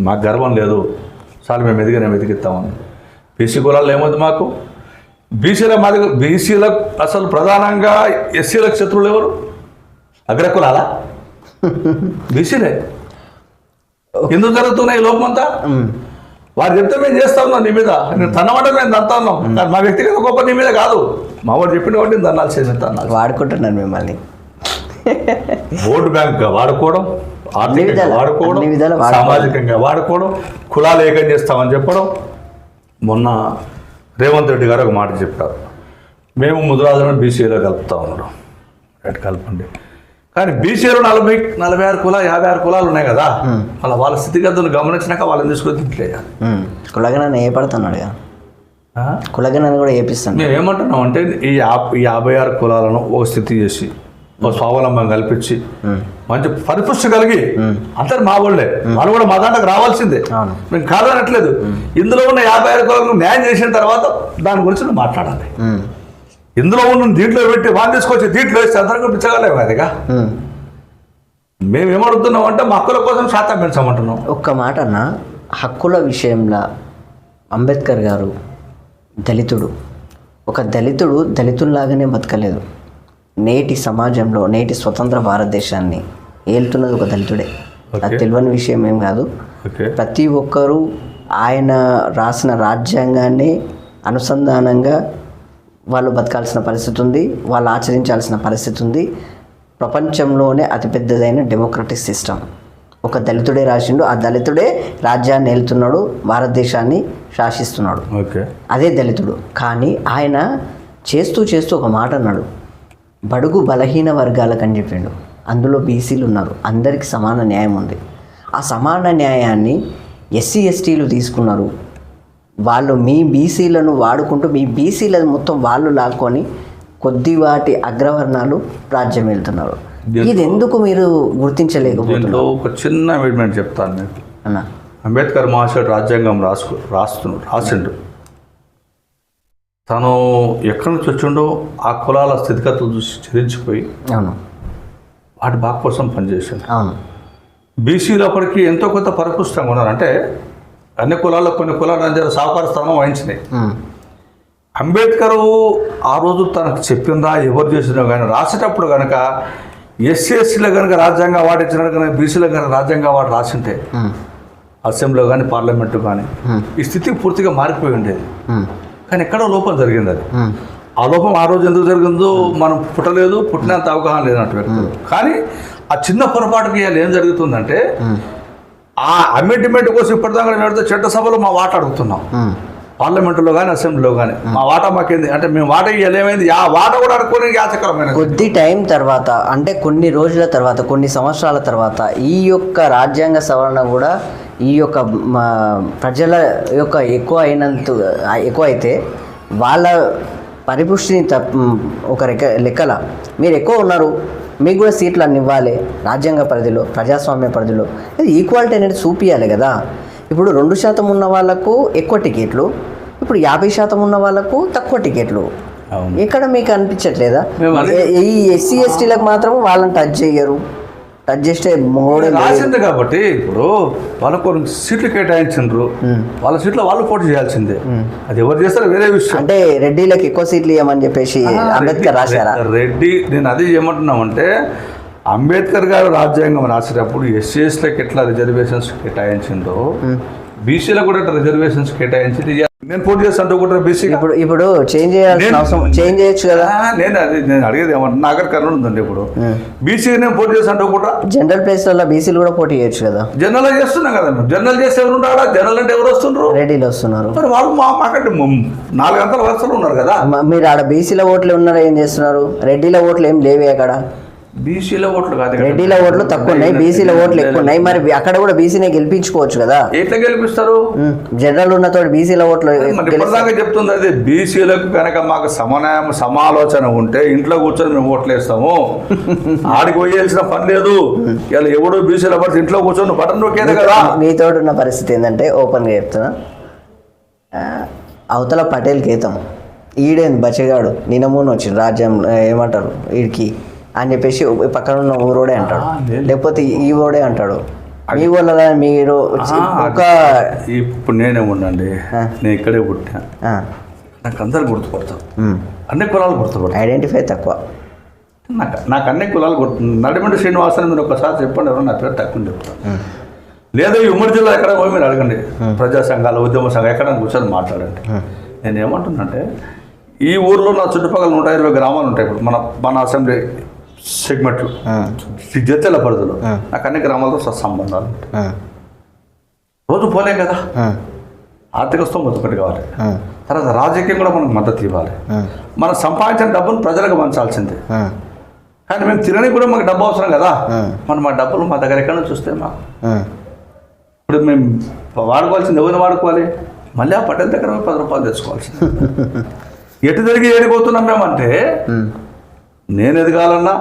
మాకు గర్వం లేదు, చాలు మేము ఎదిగిస్తామని. బీసీ కులాల్లో ఏముంది మాకు? బీసీలకు అసలు ప్రధానంగా ఎస్సీలకు శత్రువులు ఎవరు? అగ్రకులాలా? బీసీలే. ఎందుకు జరుగుతున్నాయి లోపమంతా? వారు చెప్తే మేము చేస్తా ఉన్నాం నీ మీద, నేను తన్నమాట మేము దంతా ఉన్నాం. కానీ మా వ్యక్తిగత గొప్ప నీ మీద కాదు, మా వాడు చెప్పిన వాటిని దన్నాల్సింది. తన్నాలి వాడుకుంటున్నాను మిమ్మల్ని. ఓటు బ్యాంక్గా వాడుకోవడం, ఆర్థికంగా వాడుకోవడం, సామాజికంగా వాడుకోవడం, కులాలు ఏకం చేస్తామని చెప్పడం. మొన్న రేవంత్ రెడ్డి గారు ఒక మాట చెప్పారు, మేము ముదిరాజులను బీసీలో కలుపుతా ఉన్నాం. రైట్, కలపండి. కానీ బీసీలో 46 కులాలు 56 కులాలు ఉన్నాయి కదా, వాళ్ళ స్థితిగతులు గమనించినాక వాళ్ళని తీసుకొని తింటలేదు. కులగణన ఏ పడుతున్నాడు కదా, కులగణన కూడా ఏపిస్తాను. మేము ఏమంటున్నాం అంటే ఈ 56 కులాలను ఒక స్థితి చేసి ఒక స్వావలంబం కల్పించి మంచి పరిపుష్టి కలిగి అందరు మా వాళ్ళే, వాళ్ళు కూడా మా దాంట్లోకి రావాల్సిందే, మేము కాదనట్లేదు. ఇందులో ఉన్న 56 కులాలను న్యాయం చేసిన తర్వాత దాని గురించి నువ్వు మాట్లాడాలి. ఇందులో ఉన్న దీంట్లో పెట్టి వాళ్ళు తీసుకొచ్చి దీంట్లో వేస్తే అందరికీ పిచ్చగలేము అదిగా. మేము ఏమడుగుతున్నాం అంటే మా హక్కుల కోసం శాతం పెంచమంటున్నాం. ఒక్క మాట అన్న, హక్కుల విషయంలో అంబేద్కర్ గారు దళితుడు, ఒక దళితుడు దళితుల్లాగానే బతకలేదు. నేటి సమాజంలో, నేటి స్వతంత్ర భారతదేశాన్ని ఏలుతున్నది ఒక దళితుడే. అది తెలియని విషయం ఏం కాదు. ప్రతి ఒక్కరూ ఆయన రాసిన రాజ్యాంగాన్ని అనుసంధానంగా వాళ్ళు బతకాల్సిన పరిస్థితి ఉంది, వాళ్ళు ఆచరించాల్సిన పరిస్థితి ఉంది. ప్రపంచంలోనే అతిపెద్దదైన డెమోక్రటిక్ సిస్టమ్ ఒక దళితుడే రాసిండు. ఆ దళితుడే రాజ్యాన్ని ఏలుతున్నాడు, భారతదేశాన్ని శాసిస్తున్నాడు. అదే దళితుడు. కానీ ఆయన చేస్తూ ఒక మాట అన్నాడు, బడుగు బలహీన వర్గాలకని చెప్పిండు. అందులో బీసీలు ఉన్నారు, అందరికీ సమాన న్యాయం ఉంది. ఆ సమాన న్యాయాన్ని ఎస్సీ ఎస్టీలు తీసుకున్నారు. వాళ్ళు మీ బీసీలను వాడుకుంటూ మీ బీసీలను మొత్తం వాళ్ళు లాక్కొని కొద్దివాటి అగ్రవర్ణాలు రాజ్యం వెళ్తున్నారు. ఇది ఎందుకు మీరు గుర్తించలేకపోతున్నారు? ఒక చిన్న అమెండ్మెంట్ చెప్తాను మీకు అన్న. అంబేద్కర్ మహాశయుడు రాజ్యాంగం రాసిండు. తను ఎక్కడి నుంచి వచ్చిండో ఆ కులాల స్థితిగతులు చూసి చెల్లించిపోయి వాటి బాగు కోసం పనిచేసాడు. బీసీలు అప్పటికి ఎంతో కొంత పరిపుష్టంగా ఉన్నారు. అంటే అన్ని కులాల్లో కొన్ని కులాలు సహకార స్థానం వహించినాయి. అంబేద్కర్ ఆ రోజు తనకు చెప్పిందా ఎవరు చేసినా కానీ రాసేటప్పుడు కనుక ఎస్సీలో కనుక రాజ్యాంగ అవార్డు ఇచ్చిన కనుక బీసీలో కనుక రాజ్యాంగ అవార్డు రాసింటే అసెంబ్లీలో కానీ పార్లమెంటు కానీ ఈ స్థితి పూర్తిగా మారిపోయి ఉండేది. కానీ ఎక్కడో లోపం జరిగింది. అది ఆ లోపం ఆ రోజు ఎందుకు జరిగిందో మనం పుట్టినంత అవగాహన లేనట్టు వ్యక్తులు. కానీ ఆ చిన్న పొరపాటుకి ఏం జరుగుతుందంటే ఆ అమెండ్మెంట్ కోసం ఇప్పటిదాకా పెడితే చట్టసభలో మా వాట అడుగుతున్నాం, పార్లమెంటులో కానీ అసెంబ్లీలో కానీ మా వాటా మాకేంది అంటే మేము వాట ఇవ్వాలి, ఏమైంది ఆ వాట కూడా అడుక్కోవడానికి యాచకరమైన కొద్ది టైం తర్వాత, అంటే కొన్ని రోజుల తర్వాత, కొన్ని సంవత్సరాల తర్వాత ఈ యొక్క రాజ్యాంగ సవరణ కూడా ఈ యొక్క ప్రజల యొక్క ఎక్కువ అయితే వాళ్ళ పరిపుష్టిని ఒక లెక్కల మీరు ఎక్కువ ఉన్నారు, మీకు కూడా సీట్లు అన్ని ఇవ్వాలి రాజ్యాంగ పరిధిలో, ప్రజాస్వామ్య పరిధిలో. ఇది ఈక్వాలిటీ అనేది చూపించాలి కదా. ఇప్పుడు 2% ఉన్న వాళ్ళకు ఎక్కువ టికెట్లు, ఇప్పుడు 50% ఉన్న వాళ్ళకు తక్కువ టికెట్లు. ఇక్కడ మీకు అనిపించట్లేదా? ఈ ఎస్సీ ఎస్టీలకు మాత్రం వాళ్ళని టచ్ చేయరు, టచ్ చేస్తే మోడే రాసింది కాబట్టి ఇప్పుడు వాళ్ళకు కొన్ని సీట్లు కేటాయించారు, వాళ్ళ సీట్లో వాళ్ళు పోటీ చేయాల్సిందే. అది ఎవరు చేస్తారో వేరే విషయం. అంటే రెడ్డిలకు ఎక్కువ సీట్లు ఇవ్వమని చెప్పేసి అంబేద్కర్ రాశారా? రెడ్డి నేను అది ఏమంటున్నామంటే అంబేద్కర్ గారు రాజ్యాంగం రాసేటప్పుడు ఎస్సీఎస్లకు ఎట్లా రిజర్వేషన్స్ కేటాయించిందో బీసీలకు కూడా రిజర్వేషన్స్ కేటాయించింది. నేను పోటీ చేస్తాను కూడా బీసీ ఇప్పుడు చేంజ్ చేయాల్సిన అవసరం, చేంజ్ చేయొచ్చు కదా. నేను అడిగేది ఏమంటే నాగర్ కర్నూలు ఉందండి, ఇప్పుడు బీసీ నేను పోటీ చేస్తాను కూడా జనరల్ ప్లేస్లలో బీసీలు కూడా పోటీ చేయొచ్చు కదా. జనరల్ చేస్తున్నాం కదా మేము. జనరల్ చేస్తే ఎవరు ఉంటారా? జనరల్ అంటే ఎవరు వస్తున్నారు? రెడ్డిలు వస్తున్నారు. మరి వాళ్ళు మాకంటే 4 గంటల వరుసలు ఉన్నారు కదా. మీరు ఆడ బీసీల ఓట్లు ఉన్నారా, ఏం చేస్తున్నారు? రెడ్డిల ఓట్లు ఏం లేవే అక్కడ. బీసీల ఓట్లు కాదు, రెడ్డిల ఓట్లు తక్కువ ఉన్నాయి, బీసీల ఓట్లు ఎక్కువ ఉన్నాయి. మరి అక్కడ కూడా బీసీనే గెలిపించుకోవచ్చు కదా. ఎట్లా గెలిపిస్తారు? జనరల్ ఉన్న తోటి బీసీల ఓట్లు ఇప్పటిదాకా చెప్తుంది అది. బీసీలకు కనుక మాకు సమాలోచన ఉంటే ఇంట్లో కూర్చొని మేము ఓట్లు వేస్తాము, ఆడికి పోయాల్సిన పని లేదు. ఇలా ఎవడో బీసీల పడితే ఇంట్లో కూర్చొని బటన్ నొక్కేదే కదా. మీతో ఉన్న పరిస్థితి ఏంటంటే ఓపెన్గా చెప్తున్నా, అవతల పటేల్ గీతం ఈడేంది బచ్చగాడు నినమూన వచ్చింది రాజ్యం ఏమంటారు వీడికి అని చెప్పేసి పక్కన ఉన్న ఊరోడే అంటాడు, లేకపోతే ఈ ఊరోడే అంటాడు. మీ ఊళ్ళో మీరు ఒక ఇప్పుడు నేనే ఉండండి, నేను ఇక్కడే పుట్టా, నాకు అందరు గుర్తుపడతారు, అన్ని కులాలు గుర్తుపడతారు. ఐడెంటిఫై తక్కువ. నాకు అన్ని కులాలు గుర్తు. నడిమండి శ్రీనివాసన్ మీరు ఒకసారి చెప్పండి, ఎవరు నా పేరు తక్కువ చెప్తాను. లేదా ఈ ఉమ్మడి జిల్లా ఎక్కడ పోయి మీరు అడగండి, ప్రజా సంఘాలు ఉద్యమ సంఘం ఎక్కడ కూర్చొని మాట్లాడండి. నేను ఏమంటున్నానంటే ఈ ఊర్లో నా చుట్టుపక్కల 120 గ్రామాలు ఉంటాయి. ఇప్పుడు మన అసెంబ్లీ సెగ్మెంట్లు జడ్చల పరిధిలో నాకు అన్ని గ్రామాలతో సంబంధాలు ఉంటాయి. రోజు పోలేం కదా. ఆర్థిక స్తోమత ఒకటి కావాలి, తర్వాత రాజకీయం కూడా మనకు మద్దతు ఇవ్వాలి. మనం సంపాదించిన డబ్బును ప్రజలకు పంచాల్సిందే. కానీ మేము తినడానికి కూడా మాకు డబ్బు అవసరం కదా. మనం మా డబ్బులు మా దగ్గర ఎక్కడ నుంచి చూస్తే మాకు ఇప్పుడు మేము వాడుకోవాల్సింది ఎవరిని వాడుకోవాలి? మళ్ళీ ఆ పట్టణ దగ్గర 10 రూపాయలు తెచ్చుకోవాల్సింది. ఎటు తిరిగి ఏడిపోతున్నాం మేమంటే, నేను ఎదగాలన్నా,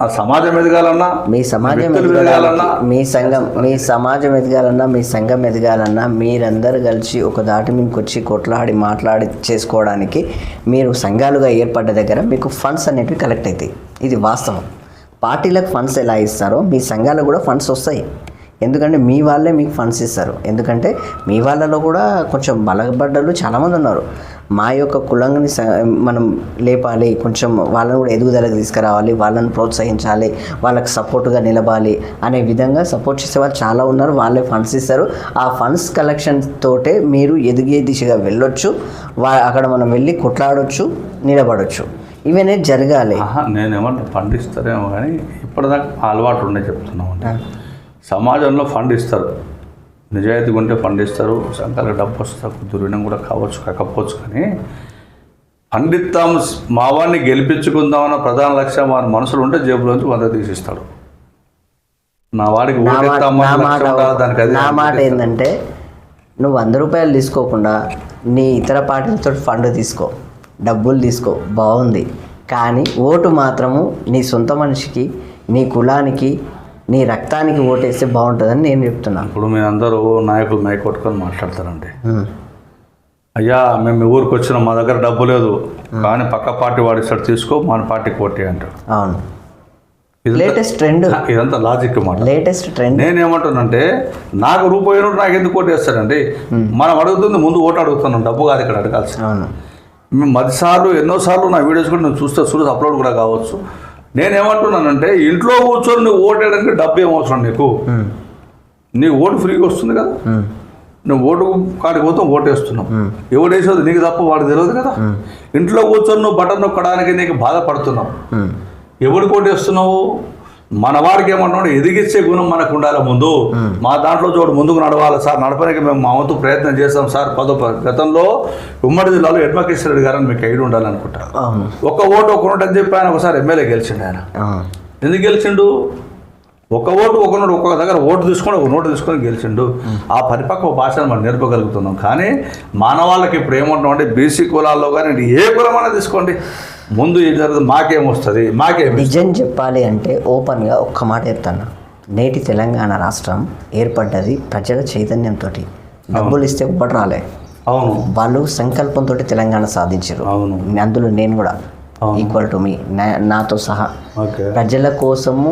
ఆ సమాజం ఎదగాలన్నా, మీ సమాజం ఎదగాలన్నా, మీ సమాజం ఎదగాలన్నా, మీ సంఘం ఎదగాలన్నా, మీరందరూ కలిసి ఒక దాటి మీదకి వచ్చి కొట్లాడి మాట్లాడి చేసుకోవడానికి మీరు సంఘాలుగా ఏర్పడ్డ దగ్గర మీకు ఫండ్స్ అనేటివి కలెక్ట్ అవుతాయి. ఇది వాస్తవం. పార్టీలకు ఫండ్స్ ఎలా ఇస్తారో మీ సంఘాలకు కూడా ఫండ్స్ వస్తాయి. ఎందుకంటే మీ వాళ్ళే మీకు ఫండ్స్ ఇస్తారు. ఎందుకంటే మీ వాళ్ళలో కూడా కొంచెం బలపడ్డలు చాలామంది ఉన్నారు. మా యొక్క కులంని మనం లేపాలి, కొంచెం వాళ్ళని కూడా ఎదుగుదలకు తీసుకురావాలి, వాళ్ళని ప్రోత్సహించాలి, వాళ్ళకి సపోర్ట్గా నిలబాలి అనే విధంగా సపోర్ట్ చేసే వాళ్ళు చాలా ఉన్నారు. వాళ్ళే ఫండ్స్ ఇస్తారు. ఆ ఫండ్స్ కలెక్షన్ తోటే మీరు ఎదిగే దిశగా వెళ్ళొచ్చు. అక్కడ మనం వెళ్ళి కొట్లాడొచ్చు, నిలబడవచ్చు. ఇవన్నీ జరగాలి. నేనేమన్నా ఫండ్ ఇస్తారేమో కానీ ఇప్పటిదాకా అలవాటు ఉండే చెప్తున్నామంటే, సమాజంలో ఫండ్ ఇస్తారు, నిజాయితీగా ఉంటే ఫండ్ ఇస్తారు, సంఘాలకు డబ్బు వస్తారు, దుర్వినియోగం కూడా కావచ్చు కాకపోవచ్చు. కానీ ఫండ్ ఇస్తాం, మా వాడిని గెలిపించుకుందామన్న ప్రధాన లక్ష్యం వారి మనసులో ఉంటే జేబులోంచి 100 తీసిస్తాడు. నా వాడికి నా మాట ఏంటంటే, నువ్వు 100 రూపాయలు తీసుకోకుండా నీ ఇతర పార్టీలతో ఫండ్ తీసుకో, డబ్బులు తీసుకో, బాగుంది. కానీ ఓటు మాత్రము నీ సొంత మనిషికి, నీ కులానికి, నీ రక్తానికి ఓటేస్తే బాగుంటుందని నేను చెప్తున్నాను. ఇప్పుడు మీ అందరూ నాయకులు మైక్ కొట్టుకొని మాట్లాడతారండి, అయ్యా మేము మీ ఊరికి వచ్చినాం, మా దగ్గర డబ్బు లేదు, కానీ పక్క పార్టీ వాడి ఇస్తాడు తీసుకో, మన పార్టీకి ఓటే అంటాడు. అవును, లేటెస్ట్ ట్రెండ్ ఇదంతా లాజిక్ మాట. Latest trend. నేనేమంటానంటే, నాకు రూపాయి నాకు ఎందుకు ఓటు వేస్తారండి? మనం అడుగుతుంది ముందు ఓటు అడుగుతున్నాం, డబ్బు కాదు ఇక్కడ అడగాల్సి. అవును, మేము 10 సార్లు ఎన్నోసార్లు నా వీడియోస్ కూడా నేను చూస్తే అప్లోడ్ కూడా కావచ్చు. నేనేమంటున్నానంటే, ఇంట్లో కూర్చొని నువ్వు ఓటేయడానికి డబ్బు ఏం అవసరం నీకు? నీకు ఓటు ఫ్రీగా వస్తుంది కదా. నువ్వు ఓటు కాడికి పోతాం, ఓటేస్తున్నావు. ఎవడు వేసేది నీకు తప్ప వాడు తెలియదు కదా. ఇంట్లో కూర్చొని నువ్వు బటన్ నొక్కడానికి నీకు బాధపడుతున్నావు. ఎవడికి ఓటేస్తున్నావు? మన వాడికి ఏమంటున్నాడు, ఎదిగించే గుణం మనకు ఉండాలి ముందు. మా దాంట్లో చోటు ముందుకు నడవాలి సార్, నడపడానికి మేము మా వంతు ప్రయత్నం చేస్తాం సార్. గతంలో ఉమ్మడి జిల్లాలో ఎడ్మకేశ్వర రెడ్డి గారని మీకు ఐడి ఉండాలనుకుంటా. ఒక ఓటు ఒక నోటు అని చెప్పి ఆయన ఒకసారి ఎమ్మెల్యే గెలిచిండు. ఆయన ఎందుకు గెలిచిండు? ఒక ఓటు ఒకనోడు ఒక్కొక్క దగ్గర ఓటు తీసుకొని ఒక నోటు తీసుకొని గెలిచిండు. ఆ పరిపక్వ భాషను మనం నేర్పగలుగుతున్నాం. కానీ మానవాళ్ళకి ఇప్పుడు ఏమంటున్నాం అంటే, బీసీ కులాల్లో కానీ ఏ కులమైనా తీసుకోండి, ముందు ఏం జరుగుతుంది, మాకేమొస్తుంది, నిజం చెప్పాలి అంటే ఓపెన్గా ఒక్క మాట చెప్తాను. నేటి తెలంగాణ రాష్ట్రం ఏర్పడ్డది ప్రజల చైతన్యంతో. డబ్బులు ఇస్తే ఒప్పటి రాలే. అవును, వాళ్ళు సంకల్పంతో తెలంగాణ సాధించారు. అవును, అందులో నేను కూడా ఈక్వల్ టు మీ, నాతో సహా. ఓకే. ప్రజల కోసము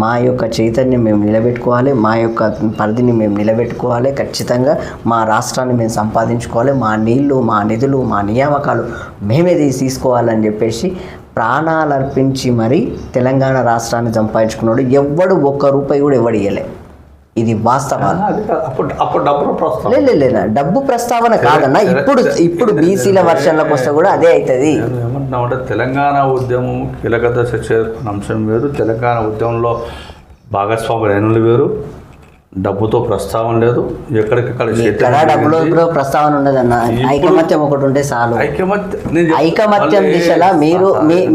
మా యొక్క చైతన్యం మేము నిలబెట్టుకోవాలి, మా యొక్క పరిధిని మేము నిలబెట్టుకోవాలి, ఖచ్చితంగా మా రాష్ట్రాన్ని మేము సంపాదించుకోవాలి, మా నీళ్లు, మా నిధులు, మా నియామకాలు మేమే తీసుకోవాలని చెప్పేసి ప్రాణాలు అర్పించి మరీ తెలంగాణ రాష్ట్రాన్ని సంపాదించుకున్నాడు. ఎవ్వడు ఒక్క రూపాయి కూడా ఎవడు ఇవ్వలే. ఇది వాస్తవాలు. అప్పుడు డబ్బులు ప్రస్తావన లేదా డబ్బు ప్రస్తావన కాదన్నా. ఇప్పుడు బీసీల వర్షన్లకు వస్తే కూడా అదే అవుతుంది. ఏమంటున్నామంటే తెలంగాణ ఉద్యమం కీలక దశ చేరుకున్న అంశం వేరు, తెలంగాణ ఉద్యమంలో భాగస్వాములు అయినలు వేరు. డబ్బుతో ప్రస్తావన లేదు, ఎక్కడికక్కడ డబ్బులో ప్రస్తావన ఉండదన్న. ఐకమత్యం ఒకటి ఉంటే చాలు. ఐకమత్యం దిశలా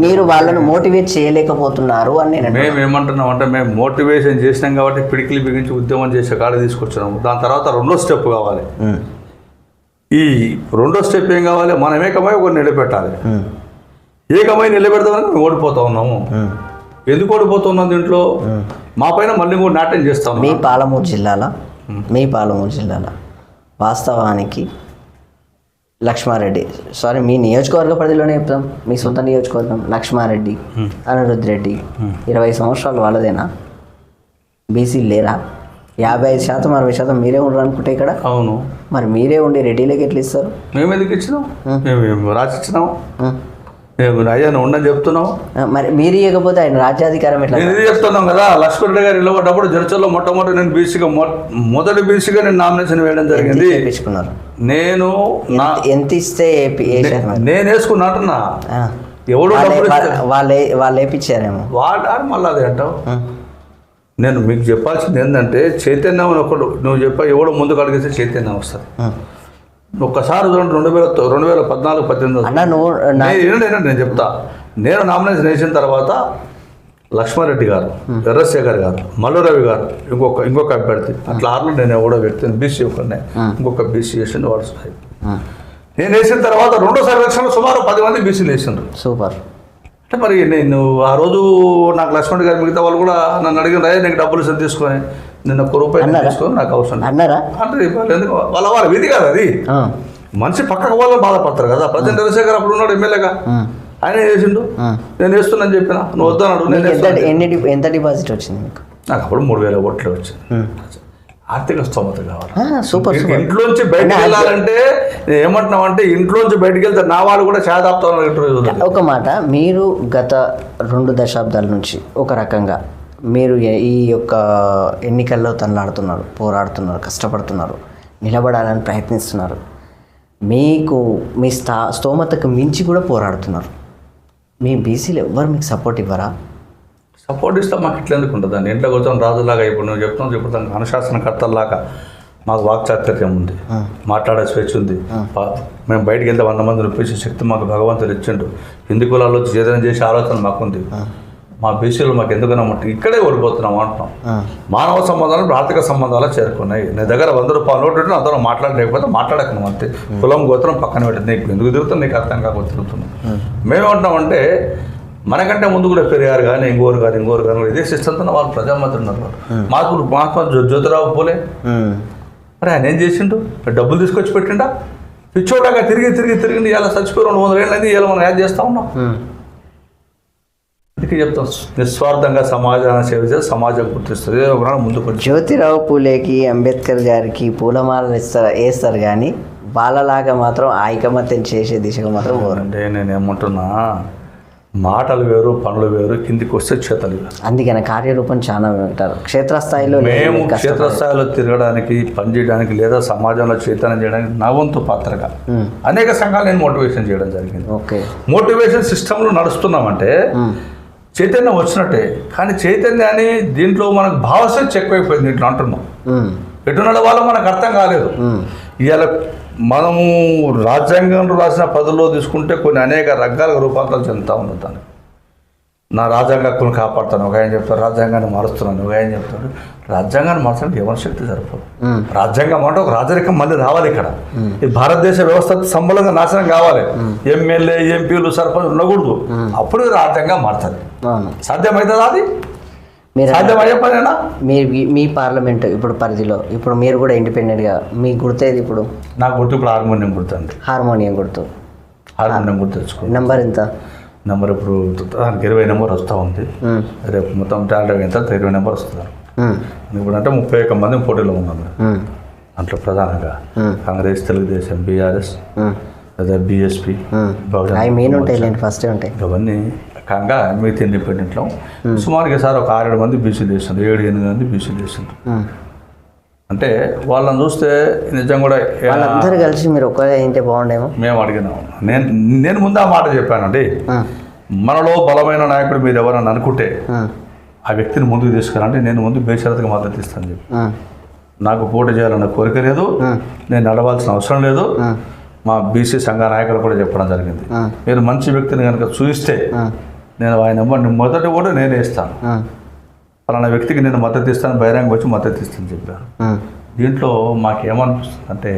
మీరు వాళ్ళను మోటివేట్ చేయలేకపోతున్నారు అని మేము ఏమంటున్నాం అంటే, మేము మోటివేషన్ చేసినాం కాబట్టి పిడికిలి బిగించి ఉద్యమం చేసే కాడ తీసుకొచ్చినాము. దాని తర్వాత రెండో స్టెప్ కావాలి. ఈ రెండో స్టెప్ ఏం కావాలి? మనం ఏకమై ఒకరు నిలబెట్టాలి. ఏకమై నిలబెడతామని మేము ఓడిపోతా ఉన్నాము. ఎందుకు ఓడిపోతున్నాం? దీంట్లో మా పైన మళ్ళీ కూడా నాట్యం చేస్తాం. మీ పాలమూరు జిల్లాలో వాస్తవానికి లక్ష్మారెడ్డి, సారీ మీ నియోజకవర్గ పరిధిలోనే చెప్తాం, మీ సొంత నియోజకవర్గం, లక్ష్మారెడ్డి, అనిరుద్ రెడ్డి 20 సంవత్సరాలు వాళ్ళదేనా? బీసీలు లేరా? 55% 60% మీరే ఉండరు అనుకుంటే ఇక్కడ. అవును, మరి మీరే ఉండి రెడ్డిలోకి ఎట్లా ఇస్తారు? మేము ఎందుకు ఇచ్చినాం? మేము రాసిచ్చినాం. అయ్యా నువ్వు ఉండని చెప్తున్నావు. మరి మీరు ఇవ్వకపోతే ఆయన రాజ్యాధికారం ఎట్లా? నేను ఇది చెప్తున్నాం కదా. లక్ష్మణ్ గారు నిలబడ్డప్పుడు జడ్చల్లో మొట్టమొదటి నేను బీసీగా మొదటి బీసీగా నేను నామినేషన్ వేయడం జరిగింది. నేను ఎంత ఇస్తే నేను వేసుకున్నా అంటున్నా. ఎవడు వాళ్ళు వేపించారేమో మళ్ళీ అదే అంటావు. నేను మీకు చెప్పాల్సింది ఏంటంటే, చైతన్యం ఒకడు నువ్వు ఎవడో ముందుకు అడిగితే చైతన్యం వస్తుంది. ఒక్కసారి 2014-18 నేను చెప్తా. నేను నామినేషన్ వేసిన తర్వాత లక్ష్మారెడ్డి గారు, ఎర్రశేఖర్ గారు, మల్లురవి గారు, ఇంకొక అభ్యర్థి, అట్లా ఆరులో నేను ఎవడో వ్యక్తి బీసీ ఒకరినే, ఇంకొక బీసీ వేసింది వాడు. నేను వేసిన తర్వాత రెండోసారి ఎలక్షన్లో సుమారు 10 మంది బీసీలు వేసిండ్రు. సూపర్. అంటే మరి నేను ఆ రోజు నాకు లక్ష్మణ్ గారు మిగతా వాళ్ళు కూడా నన్ను అడిగిన నీకు డబ్బులు ఇస్తాను తీసుకొని, నిన్న ₹1 తీసుకొని నాకు అవసరం అన్నారా అంటే ఎందుకు వాళ్ళ విధి కాదు అది. మనిషి పక్కకు వాళ్ళు బాధపడతారు కదా. ప్రజెంట్ చంద్రశేఖర్ అప్పుడు ఉన్నాడు ఎమ్మెల్యేగా, ఆయన చేసిండు. నేను వేస్తున్నాను చెప్పిన, నువ్వు వద్దన్నాడు. ఎంత డిపాజిట్ వచ్చింది మీకు? నాకు అప్పుడు 3,000 ఓట్లు వచ్చింది. ఆర్థిక స్తోమత కావాలి. సూపర్. ఇంట్లోంచి బయటకు వెళ్ళాలంటే ఏమంటున్నామంటే, ఇంట్లోంచి బయటకు వెళ్తే నా వాళ్ళు కూడా చేదాపుతారు. ఒక మాట, మీరు గత 2 దశాబ్దాల నుంచి ఒక రకంగా మీరు ఈ యొక్క ఎన్నికల్లో తనలాడుతున్నారు, పోరాడుతున్నారు, కష్టపడుతున్నారు, నిలబడాలని ప్రయత్నిస్తున్నారు. మీకు మీ స్తోమతకు మించి కూడా పోరాడుతున్నారు. మీ బీసీలు ఎవ్వరు మీకు సపోర్ట్ ఇవ్వరా? సపోర్ట్ ఇస్తే మాకు ఇట్లా ఎందుకు ఉంటుంది అండి? ఇంట్లో కూర్చొని రాజులాగా ఇప్పుడు నువ్వు చెప్తాను అనుశాసనకర్తల్లాగా మాకు వాక్చాతుర్యం ఉంది, మాట్లాడే స్వేచ్ఛ ఉంది. మేము బయటికి వెళ్తే 100 మందిని ఒప్పించే శక్తి మాకు భగవంతుడు ఇచ్చిండు. హిందూ కులాల్లో ఛేదన చేసే ఆలోచన మాకుంది. మా బీసీలు మాకు ఎందుకన్నా ఇక్కడే ఓడిపోతున్నాం అంటున్నాం. మానవ సంబంధాలు ఆర్థిక సంబంధాలు చేరుకున్నాయి. నీ దగ్గర ₹100 నోటు ఉంటే అందరూ మాట్లాడలేకపోతే మాట్లాడకను అంతే. కులం గోత్రం పక్కన పెట్టింది. నీకు ఎందుకు తిరుగుతుంది? నీకు అర్థం కాకపోతే తిరుగుతున్నాం. మేమేమంటున్నామంటే, మనకంటే ముందు కూడా పెరియారు కానీ ఇంకోరు కానీ ఇదే సిస్టంతో వాళ్ళు ప్రజామంత్రి ఉన్నారు. మహాత్మా జ్యోతిరావు పూలే మరి ఆయన ఏం చేసిండు? డబ్బులు తీసుకొచ్చి పెట్టిండా? పిచ్చోడాగా తిరిగి ఇలా చచ్చిపోయి 200 ఏళ్ళు అయింది. ఇలా మనం యాడ్ చేస్తూ ఉన్నాం. అందుకే చెప్తాం, నిస్వార్థంగా సమాజాన్ని సేవ చేసి సమాజం గుర్తిస్తుంది. ముందుకు జ్యోతిరావు పూలేకి, అంబేద్కర్ గారికి పూలమాలలు వేస్తారు కానీ వాళ్ళలాగా మాత్రం ఐకమత్యం చేసే దిశగా మాత్రం అంటే నేను ఏమంటున్నా, మాటలు వేరు, పనులు వేరు, కిందికి వస్తే చేతలు వేరు. అందుకని కార్యరూపం చాలా ఉంటారు. క్షేత్రస్థాయిలో మేము క్షేత్రస్థాయిలో తిరగడానికి, పనిచేయడానికి, లేదా సమాజంలో చైతన్యం చేయడానికి నా వంతు పాత్రగా అనేక సంఘాలు నేను మోటివేషన్ చేయడం జరిగింది. ఓకే, మోటివేషన్ సిస్టంలో నడుస్తున్నామంటే చైతన్యం వచ్చినట్టే. కానీ చైతన్యాన్ని దీంట్లో మనకు భావశక్తి ఎక్కువైపోయింది. దీంట్లో అంటున్నాం, ఎటున్న వాళ్ళ మనకు అర్థం కాలేదు. ఇవాళ మనము రాజ్యాంగంలో రాసిన పదుల్లో తీసుకుంటే కొన్ని అనేక రకాల రూపాంతరాలు చెందుతూ ఉన్నది. దాన్ని నా రాజ్యాంగ హక్కులను కాపాడుతాను ఒక ఆయన చెప్తాడు, రాజ్యాంగాన్ని మారుస్తున్నాను ఒక ఆయన చెప్తాడు. రాజ్యాంగాన్ని మార్చడానికి ఎవరి శక్తి సరిపోదు. రాజ్యాంగం అంటే ఒక రాజరికం మళ్ళీ రావాలి. ఇక్కడ ఈ భారతదేశ వ్యవస్థ సంబలంగా నాశనం కావాలి. ఎమ్మెల్యే, ఎంపీలు, సర్పంచ్ ఉండకూడదు. అప్పుడు రాజ్యాంగం మారుతుంది. సాధ్యమవుతుంది? అది సాధ్యమయ్యే పనేనా? మీ పార్లమెంట్ ఇప్పుడు పరిధిలో ఇప్పుడు మీరు కూడా ఇండిపెండెంట్గా మీ గుర్తేది? ఇప్పుడు నాకు గుర్తు ఇప్పుడు హార్మోనియం గుర్తు అండి. హార్మోనియం గుర్తు గుర్తు తెచ్చుకో. నెంబర్ ఎంత? నెంబర్ ఇప్పుడు దానికి 20 నెంబర్ వస్తూ ఉంది. రేపు మొత్తం టాలెంట్ అయిన తర్వాత 20 నెంబర్ వస్తున్నారు. ఇప్పుడు అంటే 31 మంది పోటీలో ఉన్నాం దాంట్లో ప్రధానంగా కాంగ్రెస్, తెలుగుదేశం, బీఆర్ఎస్, అదే బీఎస్పీ, ఇవన్నీ కాగా మిగతా ఇండిపెండెంట్లో సుమారుగా సార్ ఒక 6-7 మంది బీసీలు చేస్తుంది, 7-8 మంది బీసీలు చేస్తుంది. అంటే వాళ్ళని చూస్తే నిజం కూడా అందరూ కలిసి మీరు ఒక్కరే ఏంటే బాగుండేమో మేము అడిగినాము. నేను ముందు ఆ మాట చెప్పానండి, మనలో బలమైన నాయకుడు మీరు ఎవరని అనుకుంటే ఆ వ్యక్తిని ముందుకు తీసుకురంటే నేను ముందు బేషరతుగా మద్దతు ఇస్తాను చెప్పి. నాకు పోటీ చేయాలన్న కోరిక లేదు, నేను నడవాల్సిన అవసరం లేదు. మా బీసీ సంఘ నాయకులు కూడా చెప్పడం జరిగింది, మీరు మంచి వ్యక్తిని కనుక చూపిస్తే నేను ఆయన మొదటి కూడా నేనే ఇస్తాను, పలానా వ్యక్తికి నేను మద్దతు ఇస్తాను, బహిరంగ వచ్చి మద్దతు ఇస్తాను చెప్పారు. దీంట్లో మాకేమనిపిస్తుంది అంటే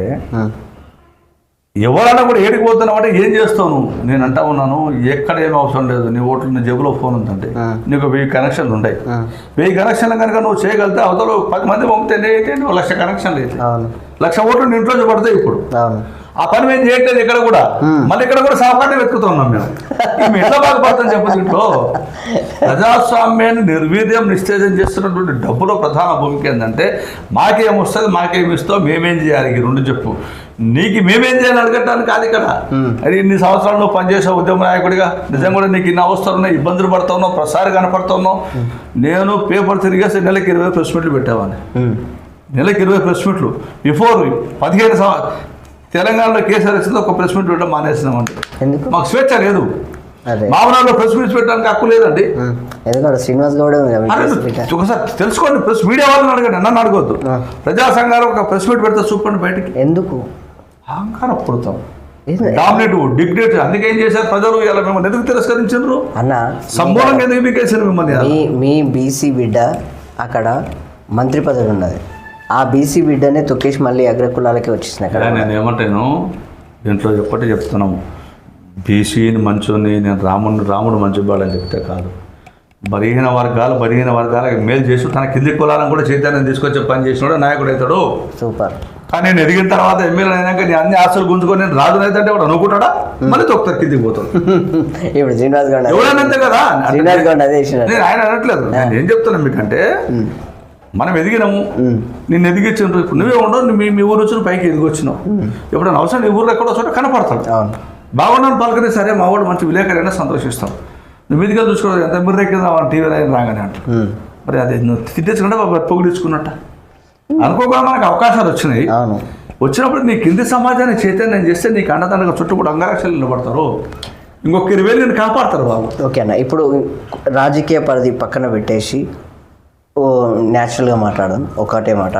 ఎవరైనా కూడా ఏడికి పోతున్నావు అంటే ఏం చేస్తావు నువ్వు, నేను అంటా ఉన్నాను ఎక్కడ ఏమి అవసరం లేదు, నీ ఓట్లు నీ జేబులో ఫోన్ ఉందంటే నీకు 1000 కనెక్షన్లు ఉంటాయి. 1000 కనెక్షన్లు కనుక నువ్వు చేయగలిగితే అవతల 10 మంది పంపితే అయితే 1,00,000 కనెక్షన్లు అయితే 1,00,000 ఓట్లు నీ ఇంట్లో పడతాయి. ఇప్పుడు ఆ పని మేము చేయట్లేదు ఇక్కడ కూడా, మళ్ళీ ఇక్కడ కూడా సహకారం వెతుకుతున్నాం మేము ఎట్లా బాగుపడతాం చెప్పు. దీంట్లో ప్రజాస్వామ్యాన్ని నిర్వీర్యం నిస్తేజం చేస్తున్నటువంటి డబ్బులో ప్రధాన భూమిక ఏంటంటే మాకేమొస్తుంది, మాకేమిస్తావు, మేమేం చేయాలి, ఈ 2 చెప్పు. నీకు మేమేం చేయాలని అడగటానికి కాదు ఇక్కడ. అది ఇన్ని సంవత్సరాలు నువ్వు పనిచేసే ఉద్యమ నాయకుడిగా నిజంగా కూడా నీకు ఇన్ని అవస్థలు ఉన్నాయి, ఇబ్బందులు పడుతున్నావు, ప్రసారి కనపడుతున్నావు. నేను పేపర్ తిరిగేసి నెలకి 20 ప్రెస్ మీట్లు పెట్టేవాడిని, నెలకి 20 ప్రెస్ మీట్లు. బిఫోర్ 15 తెలంగాణలో కేసీఆర్ వచ్చింది ఒక ప్రెస్ మీట్ పెట్టడం మానేసినామంటే మాకు స్వేచ్ఛ లేదు. మామూలు ప్రెస్ మీట్స్ పెట్టడానికి హక్కు లేదండి. శ్రీనివాస్ గౌడ్ ఒకసారి తెలుసుకోండి, ప్రెస్ మీడియా వాళ్ళని అడగండి, నన్ను అడగొద్దు. ప్రజా సంఘాలు ఒక ప్రెస్ మీట్ పెడితే చూపండి బయటికి. ఎందుకు అహంకారం పుడతాం, డామినేటివ్ డిగ్నేట్. అందుకే ఏం చేశారు ప్రజలు ఇలా మిమ్మల్ని ఎందుకు తిరస్కరించారు అన్న, సంపూర్ణంగా ఎందుకు మీకేసారు మిమ్మల్ని. మీ బీసీ బిడ్డ అక్కడ మంత్రి పదవి ఉన్నది, ఆ బీసీ బిడ్డనే తొక్కేసి మళ్ళీ అగ్రకులాలకి వచ్చేసినాయి కదా. నేను ఏమంటాను దీంట్లో ఎప్పటి చెప్తున్నాము, బీసీని మంచోని నేను రాముడు మంచివాడని చెప్తే కాదు. బలహీన వర్గాలకు మేలు చేస్తూ తన కింది కులాలను కూడా చైతన్యం తీసుకొచ్చే పని చేసినాడు నాయకుడు అవుతాడు. సూపర్. కానీ నేను ఎదిగిన తర్వాత ఎమ్మెల్యే అయినాక నేను అన్ని ఆస్తులు గుంజుకొని నేను రాజు అయితే వాడు అనుకుంటాడా, మళ్ళీ తొక్కుతారు కిందికి పోతాడు. ఇప్పుడు శ్రీనివాస్ గౌడ్ ఎవరైనా అంతే కదా, నేను ఆయన అనట్లేదు, నేను ఏం చెప్తున్నాను మీకంటే మనం ఎదిగినాము, నిన్ను ఎదిగించారు. ఇప్పుడు నువ్వే ఉండవు, మీ ఊరు వచ్చిన పైకి ఎదిగొచ్చినావు. ఎప్పుడైనా అవసరం నీ ఊరు ఎక్కడో చోట కనపడతాడు, బాగున్నాను పలకరి, సరే మా వాడు మంచి విలేకరైనా సంతోషిస్తాం. నువ్వు మీదిగా చూసుకోవడం ఎంత మిర్రెక్కిందా వాళ్ళ టీవీలో అయినా రాగానే అంట. మరి అది నువ్వు తిట్టేసుకుంటే పొగిడించుకున్నట్ట అనుకోకుండా మనకు అవకాశాలు వచ్చినాయి. వచ్చినప్పుడు నీ కింది సమాజాన్ని చైతన్యం చేస్తే నీకు అండదండగా చుట్టూ కూడా అంగరక్షలు నిలబడతారు, ఇంకొక 20 నేను కాపాడతారు బాబు. ఓకే అన్న, ఇప్పుడు రాజకీయ పరిధి పక్కన పెట్టేసి న్యాచురల్గా మాట్లాడదాం. ఒకటే మాట,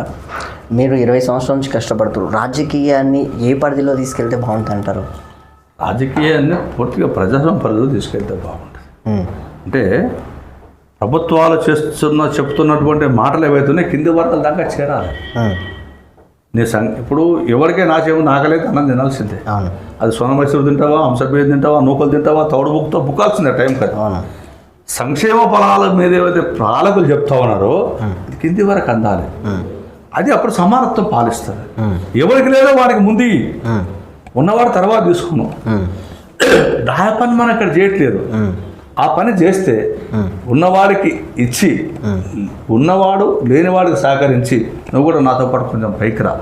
మీరు 20 సంవత్సరాల నుంచి కష్టపడుతున్నారు, రాజకీయాన్ని ఏ పరిధిలో తీసుకెళ్తే బాగుంటుంది అంటారు? రాజకీయాన్ని పూర్తిగా ప్రజాస్వామ్య పరిధిలో తీసుకెళ్తే బాగుంటుంది. అంటే ప్రభుత్వాలు చెప్తున్నటువంటి మాటలు ఏవైతున్నాయి కింది వర్గాల దాకా చేరాలి. ఇప్పుడు ఎవరికే నాకలేదు అన్నం తినాల్సిందే. అది సోన మైసూరు తింటావా, హంసబేది తింటావా, నూకలు తింటావా, తౌడు బుక్తో బుక్కాల్సిందే టైం కదా. సంక్షేమ ఫలాల మీద ఏవైతే పాలకులు చెప్తా ఉన్నారో అది కింది వరకు అందాలి. అది అప్పుడు సమానత్వం పాలిస్తుంది. ఎవరికి లేదో వాడికి ముందు ఉన్నవాడు తర్వాత తీసుకున్నాం. ఆ పని మనం ఇక్కడ చేయట్లేదు. ఆ పని చేస్తే ఉన్నవాడికి ఇచ్చి ఉన్నవాడు లేనివాడికి సహకరించి నువ్వు కూడా నాతో పాటు కొంచెం పైకి రా,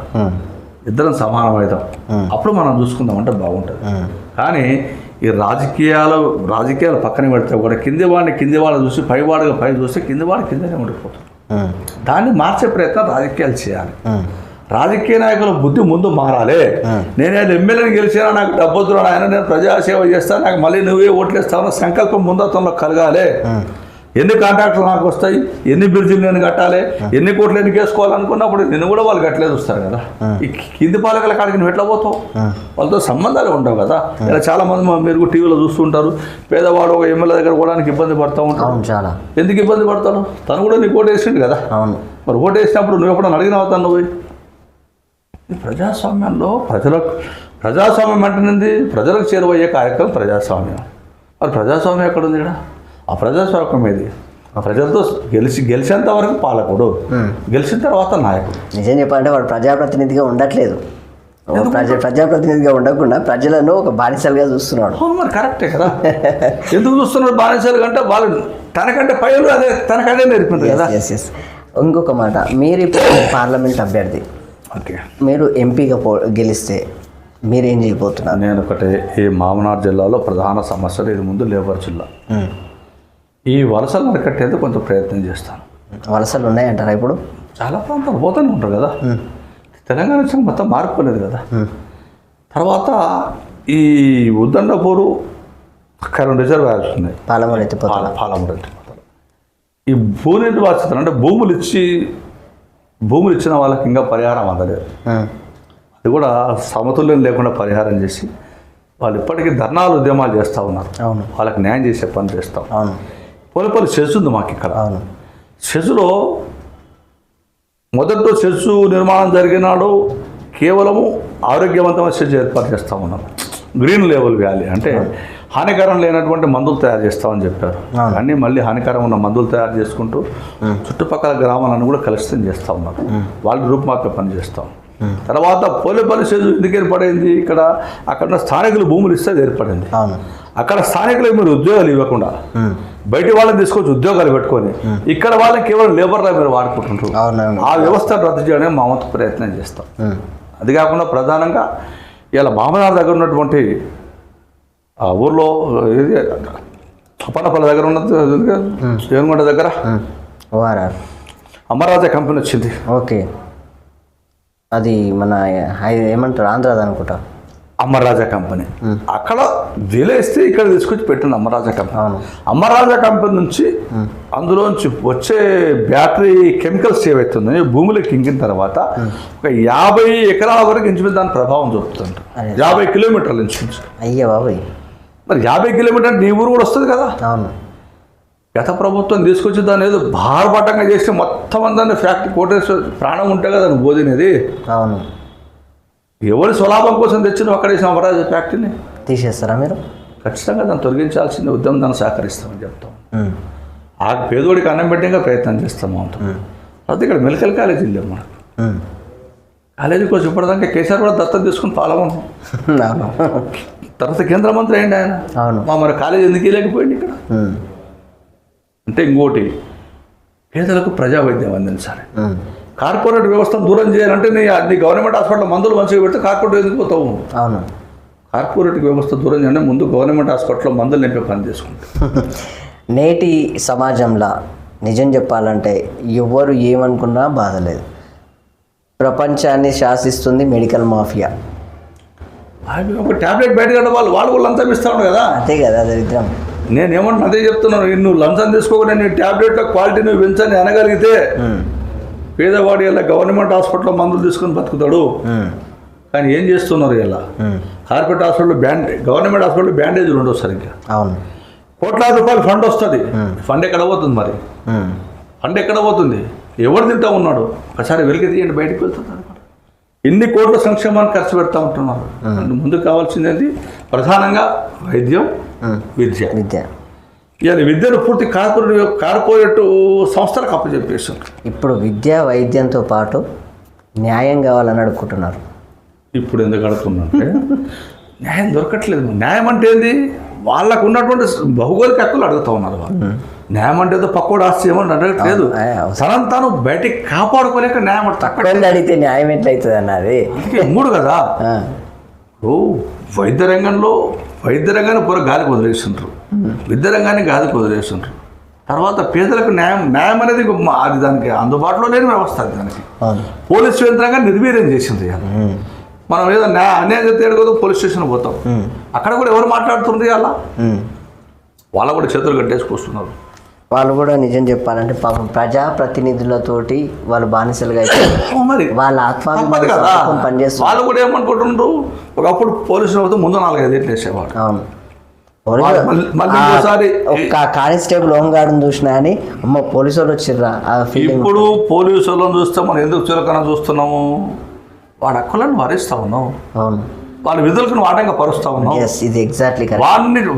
ఇద్దరం సమానమవుతాం, అప్పుడు మనం చూసుకుందాం అంటే బాగుంటుంది. కానీ ఈ రాజకీయాలు పక్కన పెడితే కూడా కింది వాడిని చూసి పైవాడుగా పై చూస్తే కిందివాడు కిందనే ఉండిపోతాడు. దాన్ని మార్చే ప్రయత్నం రాజకీయాలు చేయాలి. రాజకీయ నాయకుల బుద్ధి ముందు మారాలి. నేనేది ఎమ్మెల్యేని గెలిచినా నాకు డబ్బొద్దు ఆయన, నేను ప్రజాసేవ చేస్తాను, నాకు మళ్ళీ నువ్వే ఓట్లేస్తావు సంకల్పం ముందతంలో కలగాలి. ఎన్ని కాంట్రాక్టులు నాకు వస్తాయి, ఎన్ని బిల్జులు నేను కట్టాలి, ఎన్ని కోట్లు ఎన్ని వేసుకోవాలనుకున్నప్పుడు నిన్ను కూడా వాళ్ళు కట్టలేదు వస్తారు కదా. ఈ కింది పాలకుల కాడికి నువ్వు ఎట్లా పోతావు, వాళ్ళతో సంబంధాలు ఉండవు కదా. ఇలా చాలా మంది మీరు టీవీలో చూస్తుంటారు, పేదవాడు ఒక ఎమ్మెల్యే దగ్గర పోవడానికి ఇబ్బంది పడుతూ ఉంటాడు. చాలా ఎందుకు ఇబ్బంది పడతాడు, తను కూడా నీకు ఓటు వేసిండు కదా. మరి ఓటు వేసినప్పుడు నువ్వు ఎప్పుడైనా అడిగినావు తను నువ్వు. ప్రజాస్వామ్యంలో ప్రజాస్వామ్యం అంటున్నది ప్రజలకు చేరువయ్యే కార్యక్రమం ప్రజాస్వామ్యం. మరి ప్రజాస్వామ్యం ఎక్కడుంది ఇక్కడ? ఆ ప్రజాస్వామ్యం ఏది? ప్రజలతో గెలిచేంత వరకు పాలకుడు, గెలిచిన తర్వాత నాయకుడు. నిజం చెప్పాలంటే వాడు ప్రజాప్రతినిధిగా ఉండట్లేదు, ప్రజాప్రతినిధిగా ఉండకుండా ప్రజలను ఒక బానిసలుగా చూస్తున్నాడు. అవును, మరి కరెక్టే కదా. ఎందుకు చూస్తున్నారు బానిసలు అంటే వాళ్ళు తనకంటే పైలు అదే తనకంటే నేర్పింది కదా. ఇంకొక మాట, మీరు ఇప్పుడు పార్లమెంట్ అభ్యర్థి, ఓకే, మీరు ఎంపీగా గెలిస్తే మీరేం చేయబోతున్నారు? నేను ఒకటే, ఈ మామనార్ జిల్లాలో ప్రధాన సమస్యలు ఇది ముందు లేబర్ జిల్లా. ఈ వలసలు అరికట్టేందుకు కొంచెం ప్రయత్నం చేస్తాను. వలసలు ఉన్నాయంటారా ఇప్పుడు? చాలా ప్రాంతాలు పోతూనే ఉంటారు కదా. తెలంగాణ వచ్చాక మొత్తం మారిపోలేదు కదా. తర్వాత ఈ ఉద్దండపూరు కరెంట్ రిజర్వాయర్స్ ఉన్నాయి, పాలమూరు ఎత్తిపోతారు. ఈ భూనిర్వాసితులు అంటే భూములు ఇచ్చిన వాళ్ళకి ఇంకా పరిహారం అందలేదు. అది కూడా సమతుల్యం లేకుండా పరిహారం చేసి వాళ్ళు ఇప్పటికీ ధర్నాలు ఉద్యమాలు చేస్తూ ఉన్నారు. అవును, వాళ్ళకి న్యాయం చేసే పని చేస్తాం. అవును, పోలిపోలి సెజ్ ఉంది మాకు ఇక్కడ. అవును, సెజ్లో మొదట్లో సెజ్ నిర్మాణం జరిగినాడు కేవలము ఆరోగ్యవంతమైన సెజ్ ఏర్పాటు చేస్తూ ఉన్నాం. గ్రీన్ లెవెల్ వ్యాలీ అంటే హానికరం లేనటువంటి మందులు తయారు చేస్తామని చెప్పారు. కానీ మళ్ళీ హానికరం ఉన్న మందులు తయారు చేసుకుంటూ చుట్టుపక్కల గ్రామాలను కూడా కలుషితం చేస్తూ ఉన్నారు. వాళ్ళు రూపుమాపే పని చేస్తాం. తర్వాత పోలేపల్లి సెజ్ ఎందుకు ఏర్పడింది? ఇక్కడ అక్కడ స్థానికులు భూములు ఇస్తే అది ఏర్పడింది. అక్కడ స్థానికులకు మీరు ఉద్యోగాలు ఇవ్వకుండా బయట వాళ్ళని తీసుకొచ్చి ఉద్యోగాలు పెట్టుకొని ఇక్కడ వాళ్ళని కేవలం లేబర్లా మీరు వాడుకుంటుంటారు. ఆ వ్యవస్థను రద్దు చేయడానికి మా వంతు ప్రయత్నం చేస్తాం. అది కాకుండా ప్రధానంగా ఇలా మామనార్ దగ్గర ఉన్నటువంటి ఆ ఊర్లో ఏది అప్పన్నపల్లి దగ్గర ఉన్నది, ఏనుగొండ దగ్గర అమరాజా కంపెనీ వచ్చింది. ఓకే, అది మన ఏమంటారు ఆంధ్రాది అనుకుంటా, అమరాజా కంపెనీ. అక్కడ విలేస్తే ఇక్కడ తీసుకొచ్చి పెట్టింది అమరాజా కంపెనీ. అమరాజా కంపెనీ నుంచి అందులోంచి వచ్చే బ్యాటరీ కెమికల్స్ ఏవైతుందో భూమిలోకి ఇంకిన తర్వాత ఒక 50 ఎకరాల వరకు ఇంచుమించు దాని ప్రభావం చూపుతుంది. 50 కిలోమీటర్లు ఇంచుమించు. అయ్యే బాబాయ్, మరి 50 కిలోమీటర్ నీ ఊరు కూడా వస్తుంది కదా. అవును, గత ప్రభుత్వం తీసుకొచ్చి దాన్ని ఏదో భారపటంగా చేస్తే మొత్తం అందరినీ ఫ్యాక్టరీ కోటేసి ప్రాణం ఉంటే కదా దాన్ని బోధినది. అవును, ఎవరి స్వలాభం కోసం తెచ్చిన అక్కడ వేసిన అమరాజా ఫ్యాక్టరీని తీసేస్తారా మీరు? ఖచ్చితంగా దాన్ని తొలగించాల్సిన ఉద్యమం దాన్ని సహకరిస్తామని చెప్తాం. ఆ పేదోడికి అన్నం పెట్టేగా ప్రయత్నం చేస్తాము అంటాం. తర్వాత ఇక్కడ మెడికల్ కాలేజీ లేవు మనకు. కాలేజీ కోసం ఇప్పటిదాకా కేసీఆర్ కూడా దత్తత తీసుకుని పాల్గొన్నాం. తర్వాత కేంద్ర మంత్రి అయింది ఆయన. మరి కాలేజీ ఎందుకు లేకపోయింది ఇక్కడ అంటే? ఇంకోటి, పేదలకు ప్రజా వైద్యం అందించాలి. కార్పొరేట్ వ్యవస్థను దూరం చేయాలంటే నీ గవర్నమెంట్ హాస్పిటల్ మందులు మంచిగా పెడితే కార్పొరేట్ ఎందుకు పోతావు? అవును, కార్పొరేట్ వ్యవస్థ దూరం చేయాలంటే ముందు గవర్నమెంట్ హాస్పిటల్లో మందులు నింపే పని చేసుకుంటాం. నేటి సమాజంలో నిజం చెప్పాలంటే ఎవరు ఏమనుకున్నా బాధ లేదు. ప్రపంచాన్ని శాసిస్తుంది మెడికల్ మాఫియా. ఒక ట్యాబ్లెట్ బయటకు వాళ్ళు లంచం ఇస్తా ఉన్నారు కదా. అంతే కదా, దరిద్రం. నేనేమన్నా అదే చెప్తున్నాను, నువ్వు లంచం తీసుకోకుండా నీ ట్యాబ్లెట్ల క్వాలిటీ నువ్వు పెంచని అనగలిగితే పేదవాడు ఇలా గవర్నమెంట్ హాస్పిటల్లో మందులు తీసుకొని బతుకుతాడు. కానీ ఏం చేస్తున్నారు ఇలా? కార్పొరేట్ హాస్పిటల్ గవర్నమెంట్ హాస్పిటల్ బ్యాండేజీలు ఉండవు సరిగ్గా. అవును, కోట్లాది రూపాయలు ఫండ్ వస్తుంది. ఫండ్ ఎక్కడ పోతుంది? మరి ఫండ్ ఎక్కడ పోతుంది? ఎవరు తింటా ఉన్నాడు? ఒకసారి వెలికి తీయండి, బయటకు వెళ్తుంది. ఎన్ని కోట్ల సంక్షేమాన్ని ఖర్చు పెడతా ఉంటున్నారు. ముందుకు కావాల్సింది ప్రధానంగా వైద్యం, విద్య. ఇవాళ విద్యను పూర్తి కార్పొరేట్ సంస్థలకు అప్పచెప్పేసారు. ఇప్పుడు విద్య వైద్యంతో పాటు న్యాయం కావాలని అడుగుకుంటున్నారు. ఇప్పుడు ఎందుకు అడుగుతున్నంటే న్యాయం దొరకట్లేదు. న్యాయం అంటే ఏంది? వాళ్ళకు ఉన్నటువంటి భౌగోళిక హక్కులు అడుగుతూ ఉన్నారు. వాళ్ళు న్యాయం అంటే ఏదో పక్కోడు ఆస్తి ఏమని అడగట్లేదు. తనను తాను బయటికి కాపాడుకోలేక న్యాయం తక్కువ అడిగితే న్యాయం ఎట్లయితుంది అన్నది మూడు కదా. వైద్య రంగాన్ని పూర గాలికి వదిలేస్తుంటారు, విద్య రంగాన్ని గాలికి వదిలేస్తుంటారు. తర్వాత పేదలకు న్యాయం అనేది అది దానికి అందుబాటులో లేని వ్యవస్థ. అది దానికి పోలీసు యంత్రంగా నిర్వీర్యం చేసింది. మనం ఏదో అన్యాయం చెప్తే ఎడగదు పోలీస్ స్టేషన్ పోతాం. అక్కడ కూడా ఎవరు మాట్లాడుతుంది? అలా వాళ్ళ కూడా చేతులు కట్టేసుకొస్తున్నారు. వాళ్ళు కూడా నిజం చెప్పాలంటే పాపం ప్రజాప్రతినిధులతోటి వాళ్ళు బానిసలుగా మరి వాళ్ళ ఆత్మాభిమానం పనిచేస్తారు. వాళ్ళు కూడా ఏమనుకుంటుండ్రు, ఒకప్పుడు పోలీసులు అవుతూ ముందు 4-5 ఏళ్ళు వేసేవాడు. అవును, మళ్ళీ కానిస్టేబుల్ హోంగార్డుని చూసినా అని అమ్మ పోలీసు వాళ్ళు వచ్చిర్రా. ఇప్పుడు పోలీసు వాళ్ళని చూస్తే మనం ఎందుకు చులకన చూస్తున్నాము? వాడు హక్కులను వరిస్తా ఉన్నావు. అవును, వాళ్ళ విధులకు నువ్వు ఆటంగా పరుస్తా ఉన్నావు. ఇది ఎగ్జాక్ట్లీ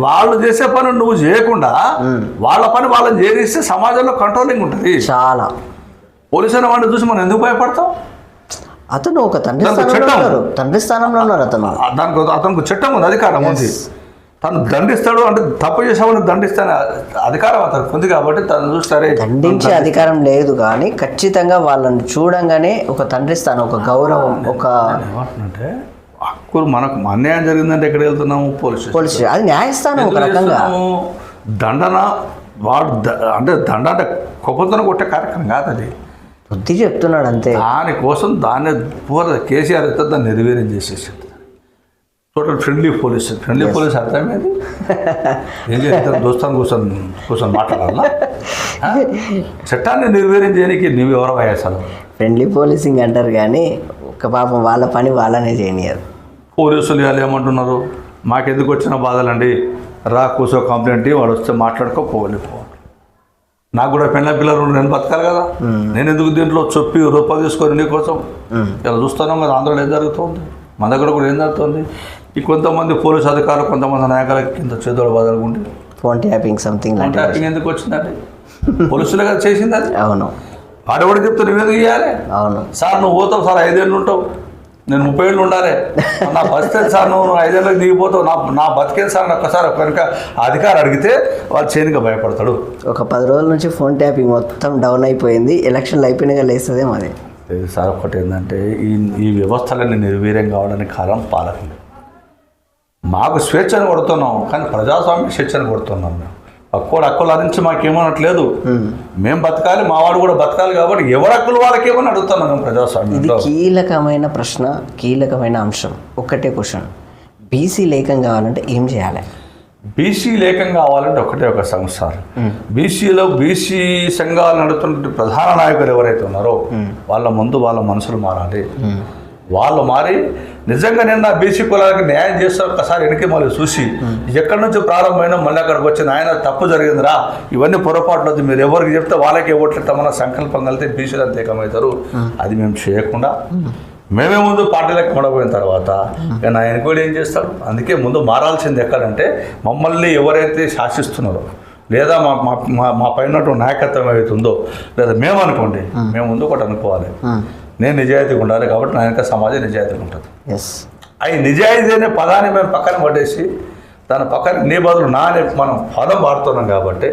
వాళ్ళు చేసే పని నువ్వు చేయకుండా వాళ్ళ పని వాళ్ళని చేస్తే సమాజంలో కంట్రోలింగ్ ఉంటుంది. చాలా పోలీసు అనే వాడిని చూసి మనం ఎందుకు భయపడతాం? అతను ఒక తండ్రి దానికి స్థానంలో చట్టం. ఉన్నారు, తండ్రి స్థానంలో ఉన్నారు అతను. అతనికి చట్టం ఉంది, అధికారం ఉంది. తను దండిస్తాడు అంటే తప్పు చేసామని దండిస్తాను అధికారం అతనికి ఉంది కాబట్టి తను చూస్తారే. దండించే అధికారం లేదు కానీ ఖచ్చితంగా వాళ్ళని చూడంగానే ఒక తండ్రి స్థానం, ఒక గౌరవం, ఒక ఏమంటున్నంటే హక్కులు మనకు అన్యాయం జరిగిందంటే ఎక్కడికి వెళ్తున్నాము? పోలీస్ పోలీసు, అది న్యాయస్థానం ఒక రకంగా. దండన వాడు అంటే దండ అంటే కొప్పతను కొట్టే కార్యక్రమం కాదు అది, బుద్ధి చెప్తున్నాడు అంతే. దానికోసం దాన్ని కేసీఆర్ అయితే దాన్ని నిర్వీర్యం చేసేసి టోటల్ ఫ్రెండ్లీ పోలీస్ అర్థమేది. ఏం చేస్తారు? దోస్తాను కూర్చొని మాట్లాడాలా? చట్టాన్ని నిర్వీర్యం చేయడానికి నువ్వు ఎవరో అసలు? ఫ్రెండ్లీ పోలీసింగ్ అంటారు కానీ ఒక పాపం వాళ్ళ పని వాళ్ళనే చేయనియరు. పోలీసులు ఇవాళ ఏమంటున్నారు? మాకెందుకు వచ్చిన బాధలండి, రా కూర్చో కంప్లైంట్ వాడు వస్తే మాట్లాడుకోపోవాలి. నాకు కూడా పెళ్ళ పిల్లలు నేను బతకాలి కదా, నేను ఎందుకు దీంట్లో చొప్పి రూపాయలు తీసుకొని నీకోసం? ఇలా చూస్తున్నాం కదా ఆంధ్రలో ఏం జరుగుతుంది, మన దగ్గర కూడా ఏం జరుగుతుంది. ఈ కొంతమంది పోలీసు అధికారులు కొంతమంది నాయకుల కింద చేతులు బదలుకుంటే phone tapping something phone tapping ఎందుకు వచ్చిందండి? పోలీసులే కదా చేసింది అది. అవును, వాడు ఎవడు చెప్తే నువ్వేందుకు ఇవ్వాలి? అవును సార్ నువ్వు పోతావు సార్, 5 ఏళ్ళు ఉంటావు, నేను 30 ఏళ్ళు ఉండాలి, నా బతికేది సార్, నువ్వు 5 ఏళ్ళకి దిగిపోతావు, నా బతికేది సార్ ఒక్కసారి కనుక అధికారం అడిగితే వాళ్ళు చేయనిగా భయపడతాడు. ఒక 10 రోజుల నుంచి ఫోన్ ట్యాపింగ్ మొత్తం డౌన్ అయిపోయింది, ఎలక్షన్లు అయిపోయినాక లేస్తుందేమో అది. సార్ ఒకటి ఏంటంటే ఈ వ్యవస్థలన్నీ నిర్వీర్యం కావడానికి కారణం పాలకులు. మాకు స్వేచ్ఛను కొడుతున్నాం కానీ ప్రజాస్వామ్య స్వేచ్ఛను కొడుతున్నాం. మేము హక్కుల నుంచి మాకేమనట్లేదు, మేము బతకాలి, మా వాడు కూడా బతకాలి కాబట్టి ఎవరి హక్కులు వాళ్ళకేమని అడుగుతున్నాం మేము ప్రజాస్వామ్యం. ఇది కీలకమైన ప్రశ్న, కీలకమైన అంశం. ఒకటే క్వశ్చన్, బీసీ లేఖం కావాలంటే ఏం చేయాలి? బీసీ లేఖం కావాలంటే ఒకటే ఒక సంస్థ. బీసీ సంఘాలు నడుపుతున్న ప్రధాన నాయకులు ఎవరైతే ఉన్నారో వాళ్ళ ముందు వాళ్ళ మనసులు మారాలి. వాళ్ళు మారి నిజంగా నేను నా బీసీ కులాలకు న్యాయం చేస్తే ఒక్కసారి వెనక్కి మళ్ళీ చూసి ఎక్కడి నుంచి ప్రారంభమైనా మళ్ళీ అక్కడికి వచ్చి ఆయన తప్పు జరిగిందిరా, ఇవన్నీ పొరపాట్లు వద్దు, మీరు ఎవరికి చెప్తే వాళ్ళకే ఓట్లెట్టమన్న సంకల్పం కలిగితే బీసీలు అంత ఏకమవుతారు. అది మేము చేయకుండా మేమే ముందు పార్టీలకు మొడపోయిన తర్వాత ఇక నా ఎన్నికలు ఏం చేస్తాడు? అందుకే ముందు మారాల్సింది ఎక్కడంటే మమ్మల్ని ఎవరైతే శాసిస్తున్నారో లేదా మా పైన నాయకత్వం ఏదైతుందో లేదా మేము అనుకోండి, మేము ముందు ఒకటి అనుకోవాలి, నేను నిజాయితీగా ఉండాలి కాబట్టి నా వెనక సమాజం నిజాయితీగా ఉంటుంది. అవి నిజాయితీ అనే పదాన్ని మేము పక్కన పట్టేసి దాని పక్కన నీ బదులు నా అనే మనం పదం వాడుతున్నాం కాబట్టి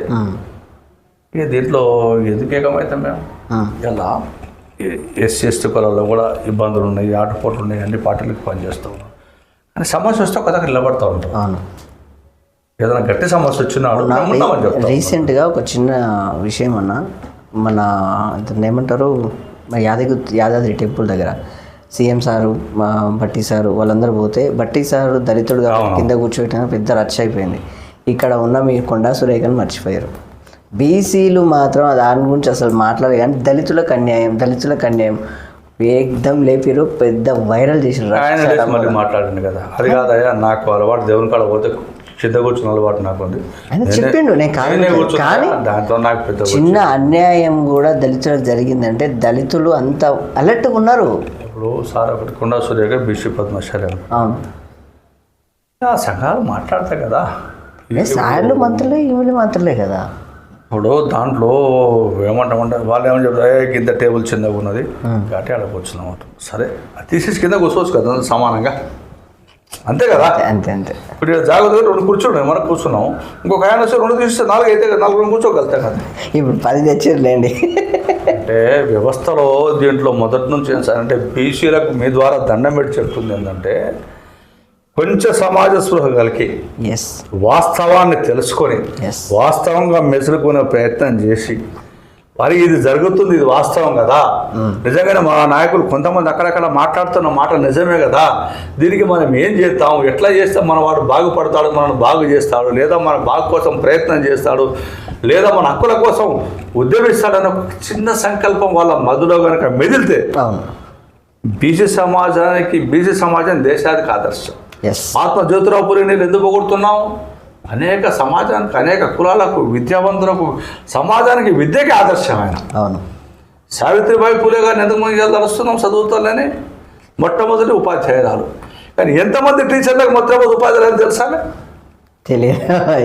ఇక దీంట్లో ఎందుకు ఏకమైతే మేము ఇలా ఎస్సీ కులాల్లో కూడా ఇబ్బందులు ఉన్నాయి, ఆటపోట్లు ఉన్నాయి, అన్ని పార్టీలకు పనిచేస్తూ ఉన్నాం. కానీ సమస్య వస్తే ఒక దగ్గర నిలబడుతూ ఉంటాం. ఏదైనా గట్టి సమస్య వచ్చినా రీసెంట్గా ఒక చిన్న విషయం అన్న, మన ఏమంటారు యాదాద్రి టెంపుల్ దగ్గర సీఎం సారు బట్టి సారు వాళ్ళందరూ పోతే బట్టి సారు దళితుడుగా కింద కూర్చోబెట్టిన పెద్ద రచ్చ అయిపోయింది. ఇక్కడ ఉన్న మీ కొండా సురేఖను మర్చిపోయారు. బీసీలు మాత్రం దాని గురించి అసలు మాట్లాడలేదు కానీ దళితులకు అన్యాయం ఏకదం లేపిరు, పెద్ద వైరల్ చేసిరు. మాట్లాడింది కదా, అది కాదయ్యా నాకు అలవాటు దేవుని కాడ పోతే కింద కూర్చున్న అలవాటు నాకు ఉంది చెప్పిండు. నేను కానీ దాంట్లో నాకు పెద్ద చిన్న అన్యాయం కూడా దళితులకు జరిగిందంటే దళితులు అంత అలర్ట్గా ఉన్నారు. ఇప్పుడు సార్ ఒకటి కొండా సురేఖ బీసీ పద్మశాలి అవును ఆ సంఘాలు మాట్లాడతాయి కదా, సార్లు మంత్రులే ఈమెలు మంత్రులే కదా. ఇప్పుడు దాంట్లో ఏమంటామంటే వాళ్ళు ఏమని చెప్తారు, కింద టేబుల్ చిన్నగా ఉన్నది కాబట్టి అక్కడ కూర్చున్నాం. సరే అది తీసేసి కింద కూర్చోవచ్చు కదా సమానంగా, అంతే కదా. అంతే ఇప్పుడు జాగ్రత్తగా 2 కూర్చోండి, మనం కూర్చున్నాం, ఇంకొక ఆయన వచ్చి 2 తీస్తే 4 అయితే 4 కూర్చోగలుగుతాం కదా. ఇప్పుడు 10 తెచ్చిర్లేండి. అంటే వ్యవస్థలో దీంట్లో మొదటి నుంచి ఏం సార్ అంటే బీసీలకు మీ ద్వారా దండం పెట్టి చెప్తుంది ఏంటంటే కొంచెం సమాజ స్పృహ కలిగి వాస్తవాన్ని తెలుసుకొని వాస్తవంగా మెసులుకునే ప్రయత్నం చేసి మరి ఇది జరుగుతుంది, ఇది వాస్తవం కదా, నిజంగానే మా నాయకులు కొంతమంది అక్కడక్కడ మాట్లాడుతున్న మాట నిజమే కదా, దీనికి మనం ఏం చేస్తాం, ఎట్లా చేస్తాం, మన వాడు బాగుపడతాడు, మనల్ని బాగు చేస్తాడు, లేదా మన బాగు కోసం ప్రయత్నం చేస్తాడు, లేదా మన హక్కుల కోసం ఉద్యమిస్తాడన్న చిన్న సంకల్పం వాళ్ళ మధ్యలో కనుక మెదిలితే బీసీ సమాజం దేశానికి ఆదర్శం. మహాత్మా జ్యోతిరావు పూలేని ఎందుకు పొగుడుతున్నాం? అనేక సమాజానికి, అనేక కులాలకు, విద్యావంతులకు, సమాజానికి విద్యకి ఆదర్శమైన సావిత్రిబాయి పూలే గారిని ఎంతమంది తలుస్తున్నాం చదువుతాలని మొట్టమొదటి ఉపాధ్యాయురాలు. కానీ ఎంతమంది టీచర్లకు మొట్టమొదటి ఉపాధ్యాయులు తెలుసా? తెలియదు.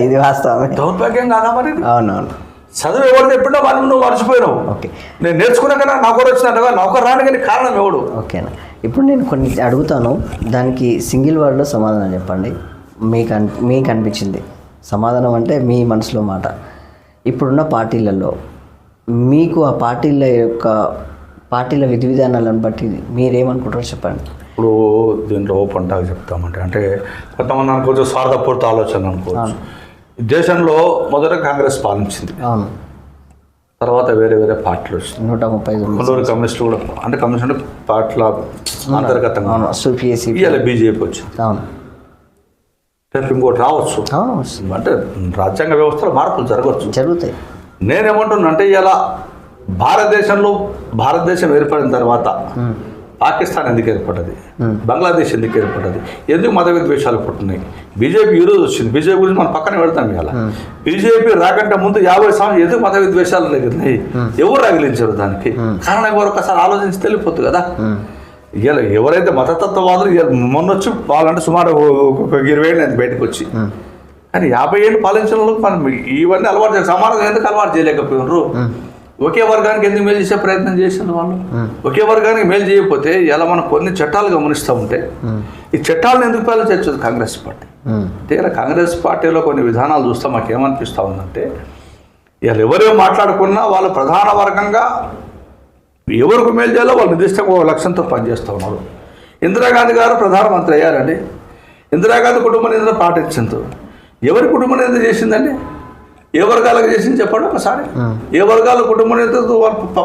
ఇది వాస్తవమే, దౌర్భాగ్యం కాదా మరి? అవునవును. చదువు ఎవరు చెప్పిండో వాళ్ళు నువ్వు మర్చిపోయినావు. ఓకే, నేను నేర్చుకున్నాక నౌకరు వచ్చినట్టుగా నౌకరు రానికి కారణం ఎవడు? ఓకేనా. ఇప్పుడు నేను కొన్ని అడుగుతాను, దానికి సింగిల్ వర్డ్లో సమాధానం చెప్పండి. మీకు అనిపించింది సమాధానం అంటే మీ మనసులో మాట. ఇప్పుడున్న పార్టీలలో మీకు ఆ పార్టీల విధి విధానాలను బట్టి మీరేమనుకుంటారో చెప్పండి. ఇప్పుడు దీంట్లో ఓపెన్గా చెప్తామంటే అంటే కొంతమంది అనుకోవచ్చు స్వార్థపూరిత ఆలోచన అనుకోవచ్చు. దేశంలో మొదట కాంగ్రెస్ పాలించింది, అవును, తర్వాత వేరే వేరే పార్టీలు వచ్చింది. 135 కొందరు కమ్యూనిస్టులు కూడా అంటే కమ్యూనిస్ట్ అంటే పార్టీల అంతర్గతంగా ఇవాళ బీజేపీ వచ్చింది. అవును, రేపు ఇంకోటి రావచ్చు. అంటే రాజ్యాంగ వ్యవస్థలో మార్పులు జరుగుతాయి. నేనేమంటున్నా అంటే ఇలా భారతదేశం ఏర్పడిన తర్వాత పాకిస్తాన్ ఎందుకు ఏర్పడ్డది, బంగ్లాదేశ్ ఎందుకు ఏర్పడ్డది, ఎందుకు మత విద్వేషాలు పుట్టినాయి? బీజేపీ ఈరోజు వచ్చింది, బీజేపీ గురించి మనం పక్కన పెడతాం. ఇలా బీజేపీ రాకంటే ముందు 50 సంవత్సరాలు ఎందుకు మత విద్వేషాలు రగిలినాయి, ఎవరు రగిలించారు? దానికి కారణం ఎవరు ఒకసారి ఆలోచించి తెలియపోతుంది కదా. ఇలా ఎవరైతే మతతత్వవాదులు మొన్నొచ్చి వాళ్ళంటే సుమారు ఒక 20 ఏళ్ళు బయటకు వచ్చి, కానీ 50 ఏళ్ళు పాలించిన వాళ్ళకి మనం ఇవన్నీ అలవాటు చేయాలి. సమానం ఎందుకు అలవాటు చేయలేకపోయినారు? ఒకే వర్గానికి ఎందుకు మేలు చేసే ప్రయత్నం చేసింది వాళ్ళు? ఒకే వర్గానికి మేలు చేయకపోతే ఇలా మనం కొన్ని చట్టాలు గమనిస్తూ ఉంటే ఈ చట్టాలను ఎందుకు పాలించవచ్చు కాంగ్రెస్ పార్టీ? అంటే ఇలా కాంగ్రెస్ పార్టీలో కొన్ని విధానాలు చూస్తే మాకేమనిపిస్తూ ఉందంటే ఇలా ఎవరేమో మాట్లాడుకున్నా వాళ్ళు ప్రధాన వర్గంగా ఎవరికి మేలు చేయాలో వాళ్ళు నిర్దిష్టంగా ఒక లక్ష్యంతో పనిచేస్తూ ఉన్నారు. ఇందిరాగాంధీ గారు ప్రధానమంత్రి అయ్యారండి. ఇందిరాగాంధీ కుటుంబ నియంత్రణ పాటించదు. ఎవరి కుటుంబ నియంత్రణ చేసిందండి? ఏ వర్గాలకు చేసింది చెప్పండి ఒకసారి. ఏ వర్గాల కుటుంబ నియంత్రణ వాళ్ళు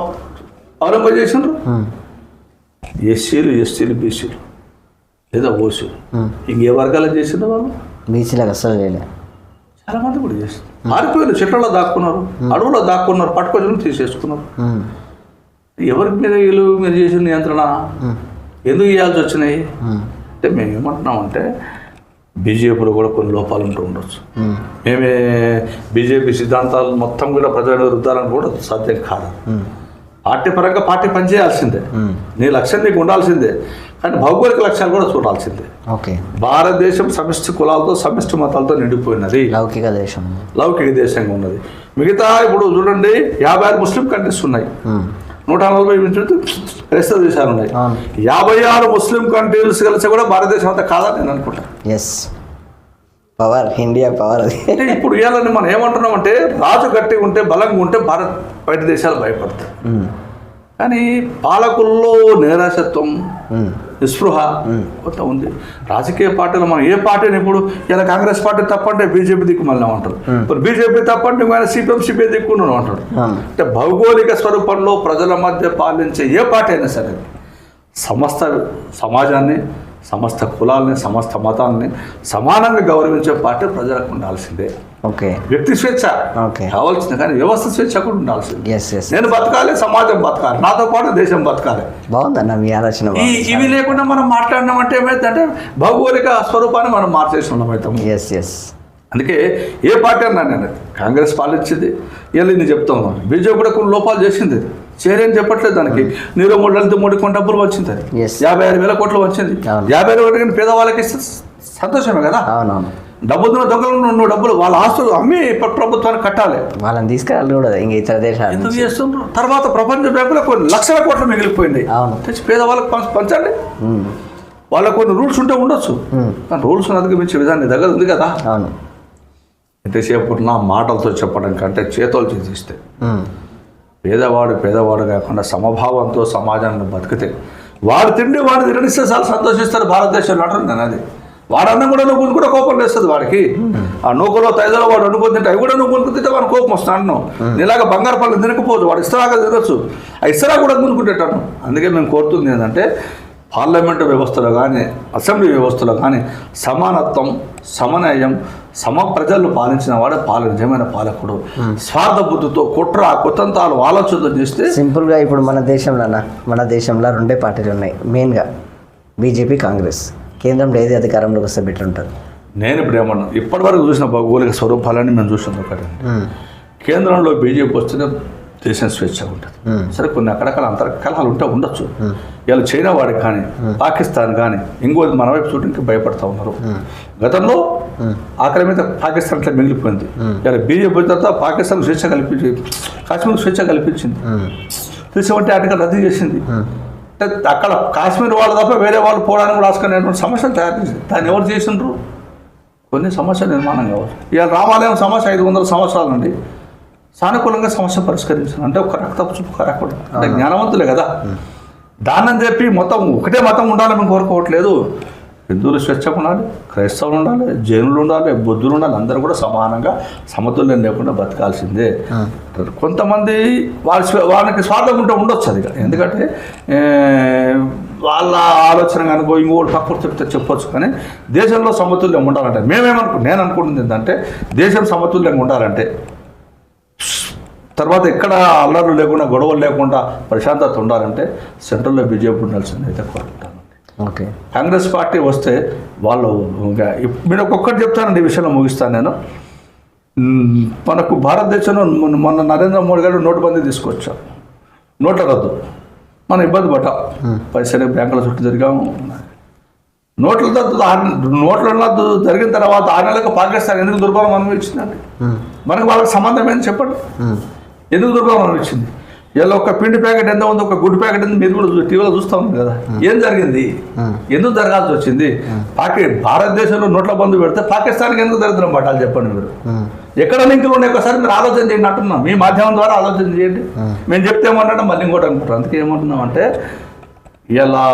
అవలంబించేసిండ్రు? ఎస్సీలు, ఎస్టీలు, బీసీలు లేదా ఓసీలు. ఇంకే వర్గాలకు చేసిండ్రు వాళ్ళు? బీసీలకు అసలు చేయలేదు. చాలా మంది కూడా చేసింది. మారిపోయారు, చెట్లలో దాక్కున్నారు, అడవులో దాక్కున్నారు, పట్టుకొని తీసేసుకున్నారు. ఎవరికి మీద వీళ్ళు మీరు చేసిన నియంత్రణ ఎందుకు చేయాల్సి వచ్చినాయి అంటే మేము ఏమంటున్నామంటే బీజేపీలో కూడా కొన్ని లోపాలు ఉంటూ ఉండొచ్చు. మేమే బీజేపీ సిద్ధాంతాలు మొత్తం కూడా ప్రజలను రుద్దాలని కూడా సాధ్యం కాదు. పార్టీ పరంగా పార్టీ పనిచేయాల్సిందే, నీ లక్ష్యం నీకు ఉండాల్సిందే, కానీ భౌగోళిక లక్ష్యాలు కూడా చూడాల్సిందే. ఓకే, భారతదేశం సమిష్టి కులాలతో సమిష్టి మతాలతో నిండిపోయినది, లౌకిక దేశంగా ఉన్నది. మిగతా ఇప్పుడు చూడండి 56 ముస్లిం కంట్రీస్ ఉన్నాయి, 140 క్రైస్తవ దేశాలు ఉన్నాయి. 56 ముస్లిం కంట్రీస్ కలిసి కూడా భారతదేశం అంతా కాదని నేను అనుకుంటాను. Power, India power. అది ఇప్పుడు ఇవ్వాలని మనం ఏమంటున్నామంటే రాజు గట్టిగా ఉంటే బలంగా ఉంటే బయట దేశాలు భయపడతాయి. కానీ పాలకుల్లో నిరాశత్వం, నిస్పృహ కొంత ఉంది. రాజకీయ పార్టీలు మనం ఏ పార్టీని ఇప్పుడు ఇలా కాంగ్రెస్ పార్టీ తప్పంటే బీజేపీ దిక్కు మళ్ళీ అంటారు, ఇప్పుడు బీజేపీ తప్పంటే ఆయన సిపిఎం సిపిఐ దిక్కున్నాను అంటారు. అంటే భౌగోళిక స్వరూపంలో ప్రజల మధ్య పాలించే ఏ పార్టీ అయినా సరే సమస్త సమాజాన్ని, సమస్త కులాలని, సమస్త మతాలని సమానంగా గౌరవించే పార్టీ ప్రజలకు ఉండాల్సిందే. ఓకే, వ్యక్తి స్వేచ్ఛ కావాల్సిందే, కానీ వ్యవస్థ స్వేచ్ఛ కూడా ఉండాల్సిందే. నేను బతకాలి, సమాజం బతకాలి, నాతో పాటు దేశం బతకాలి. బాగుందన్న మీ ఆలోచన. ఇవి లేకుండా మనం మాట్లాడినామంటే ఏమైందంటే భౌగోళిక స్వరూపాన్ని మనం మార్చేసి ఉన్నామవుతాం. అందుకే ఏ పార్టీ అన్నా నేను కాంగ్రెస్ పాలించింది, ఇలా నేను చెప్తా ఉన్నాను. బీజేపీ కూడా కొన్ని లోపాలు చేసింది, చేరేని చెప్పట్లేదు. దానికి నీరు 3 కోట్ల డబ్బులు వచ్చింది, 56,000 కోట్లు వచ్చింది. 50,000 కోట్లు కానీ పేదవాళ్ళకి ఇస్తే సంతోషమే కదా. డబ్బులు దొంగలు నువ్వు డబ్బులు వాళ్ళ ఆస్తులు అమ్మి ప్రభుత్వానికి కట్టాలి, వాళ్ళని తీసుకెళ్ళాలి కూడా ఇంకా ఇతర దేశాలు ఎందుకు చేస్తున్నారు. తర్వాత ప్రపంచ బ్యాంకులో కొన్ని లక్షల కోట్లు మిగిలిపోయింది, తెచ్చి పేదవాళ్ళకి పంచండి. వాళ్ళకు కొన్ని రూల్స్ ఉంటే ఉండొచ్చు, కానీ రూల్స్ అధిగమించే విధానం దగ్గర ఉంది కదా. ఎంతసేపు నా మాటలతో చెప్పడం కంటే చేతులు చేసిస్తే పేదవాడు కాకుండా సమభావంతో సమాజాన్ని బతికితే వాడు తిండి వాడు తినడిస్తే చాలా సంతోషిస్తారు భారతదేశంలో అంటారు. నేను అది వాడన్నం కూడా నువ్వు కూడా కోపం వేస్తుంది వాడికి. ఆ నూకలో తైదలో వాడు వండుకొని తింటే అవి కూడా నువ్వు కొనుక్కుంటే వాడు కోపం వస్తుంది అంటున్నావు. నీలాగా బంగారు పళ్ళు తినకపోవచ్చు, వాడు ఇస్తరాగా తినొచ్చు, ఆ ఇస్తరా కూడా కొనుక్కుంటేటాను. అందుకే మేము కోరుతుంది ఏంటంటే పార్లమెంటు వ్యవస్థలో కానీ అసెంబ్లీ వ్యవస్థలో కానీ సమానత్వం, సమన్వయం, ప్రజలను పాలించిన వాడే నిజమైన పాలకుడు. స్వార్థ బుద్ధితో కుతంతాలు ఆలోచనలు చేస్తే సింపుల్గా ఇప్పుడు మన దేశంలో 2 పార్టీలు ఉన్నాయి మెయిన్గా, బీజేపీ, కాంగ్రెస్. కేంద్రంలో ఏది అధికారంలోకి వస్తే బెటర్ ఉంటుంది. నేను ఇప్పుడు ఏమన్నా ఇప్పటివరకు చూసిన భౌగోళిక స్వరూపాలని మేము చూసినాం. ఒకటి కేంద్రంలో బీజేపీ వస్తేనే దేశం స్వేచ్ఛగా ఉంటుంది. సరే కొన్ని అక్కడక్కడ అంతర్కలహాలు ఉండొచ్చు. ఇలా చైనా వాడికి కానీ, పాకిస్తాన్ కానీ ఇంకోటి మన వైపు చూడడానికి భయపడుతూ ఉన్నారు. గతంలో ఆఖరి మీద పాకిస్తాన్ అట్లా మిగిలిపోయింది. ఇలా బీజేపీ వచ్చిన తర్వాత పాకిస్తాన్ స్వేచ్ఛ కల్పించి కాశ్మీర్ స్వేచ్ఛ కల్పించింది. 370 ఆర్టికల్ రద్దు చేసింది. అంటే అక్కడ కాశ్మీర్ వాళ్ళు తప్ప వేరే వాళ్ళు పోవడానికి కూడా ఆస్కారమైనటువంటి సమస్యలు తయారు చేసింది. దాన్ని ఎవరు చేసిండ్రు? కొన్ని సమస్యలు నిర్మాణం కావచ్చు. ఇవాళ రామాలయం సమస్య 500 సంవత్సరాల నుండి సానుకూలంగా సమస్య పరిష్కరించాను. అంటే ఒక రక్తపు చుక్క కరగకూడదు. అంటే జ్ఞానవంతులే కదా. దానని చెప్పి మొత్తం ఒకటే మతం ఉండాలని మేము కోరుకోవట్లేదు. హిందువులు స్వేచ్ఛగా ఉండాలి, క్రైస్తవులు ఉండాలి, జైనులు ఉండాలి, బుద్ధులు ఉండాలి. అందరూ కూడా సమానంగా సమతుల్యం లేకుండా బతకాల్సిందే. కొంతమంది వాళ్ళకి స్వార్థం ఉంటే ఉండొచ్చు అది. ఎందుకంటే వాళ్ళ ఆలోచన కనుక ఇంకోటి పక్కకు చెప్తే చెప్పొచ్చు. కానీ దేశంలో సమతుల్యం ఉండాలంటే నేను అనుకుంటుంది ఏంటంటే దేశం సమతుల్యంగా ఉండాలంటే తర్వాత ఎక్కడ అల్లర్లు లేకుండా గొడవలు లేకుండా ప్రశాంతత ఉండాలంటే సెంట్రల్లో బీజేపీ ఉండాల్సింది అయితే కోరుకుంటాను. ఓకే, కాంగ్రెస్ పార్టీ వస్తే వాళ్ళు ఇంకా మీరు ఒక్కొక్కటి చెప్తానండి. ఈ విషయంలో ముగిస్తాను నేను. మనకు భారతదేశంలో మొన్న నరేంద్ర మోడీ గారు నోటుబందీ తీసుకొచ్చాం. నోట్ల రద్దు మనం ఇబ్బంది పడ్డాం. పైసలు బ్యాంకుల చుట్టూ తిరిగాము. నోట్ల రద్దు జరిగిన తర్వాత 6 నెలలకు పాకిస్తాన్ ఎందుకు దుర్భరం అనుభవించిందండి? మనకు వాళ్ళకి సంబంధం ఏంటి చెప్పండి? ఎందుకు దుర్భరం అనిపించింది? ఇలా ఒక పిండి ప్యాకెట్ ఎంత ఉంది, ఒక గుడ్డు ప్యాకెట్ ఎంత, మీరు కూడా టీవీలో చూస్తూ ఉన్నారు కదా. ఏం జరిగింది? ఎందుకు జరగాల్సి వచ్చింది? భారతదేశంలో నోట్ల బంధు పెడితే పాకిస్తాన్కి ఎందుకు దరిద్రం పట్టాలి చెప్పండి మీరు? ఎక్కడ లింకులు ఉన్నాయి ఒకసారి మీరు ఆలోచన చేయండి అంటున్నాం. మీ మాధ్యమం ద్వారా ఆలోచన చేయండి. మేము చెప్తే ఏమంటే మళ్ళీ ఇంకోటి అనుకుంటాం. అందుకే ఏమంటున్నాం అంటే ఇలా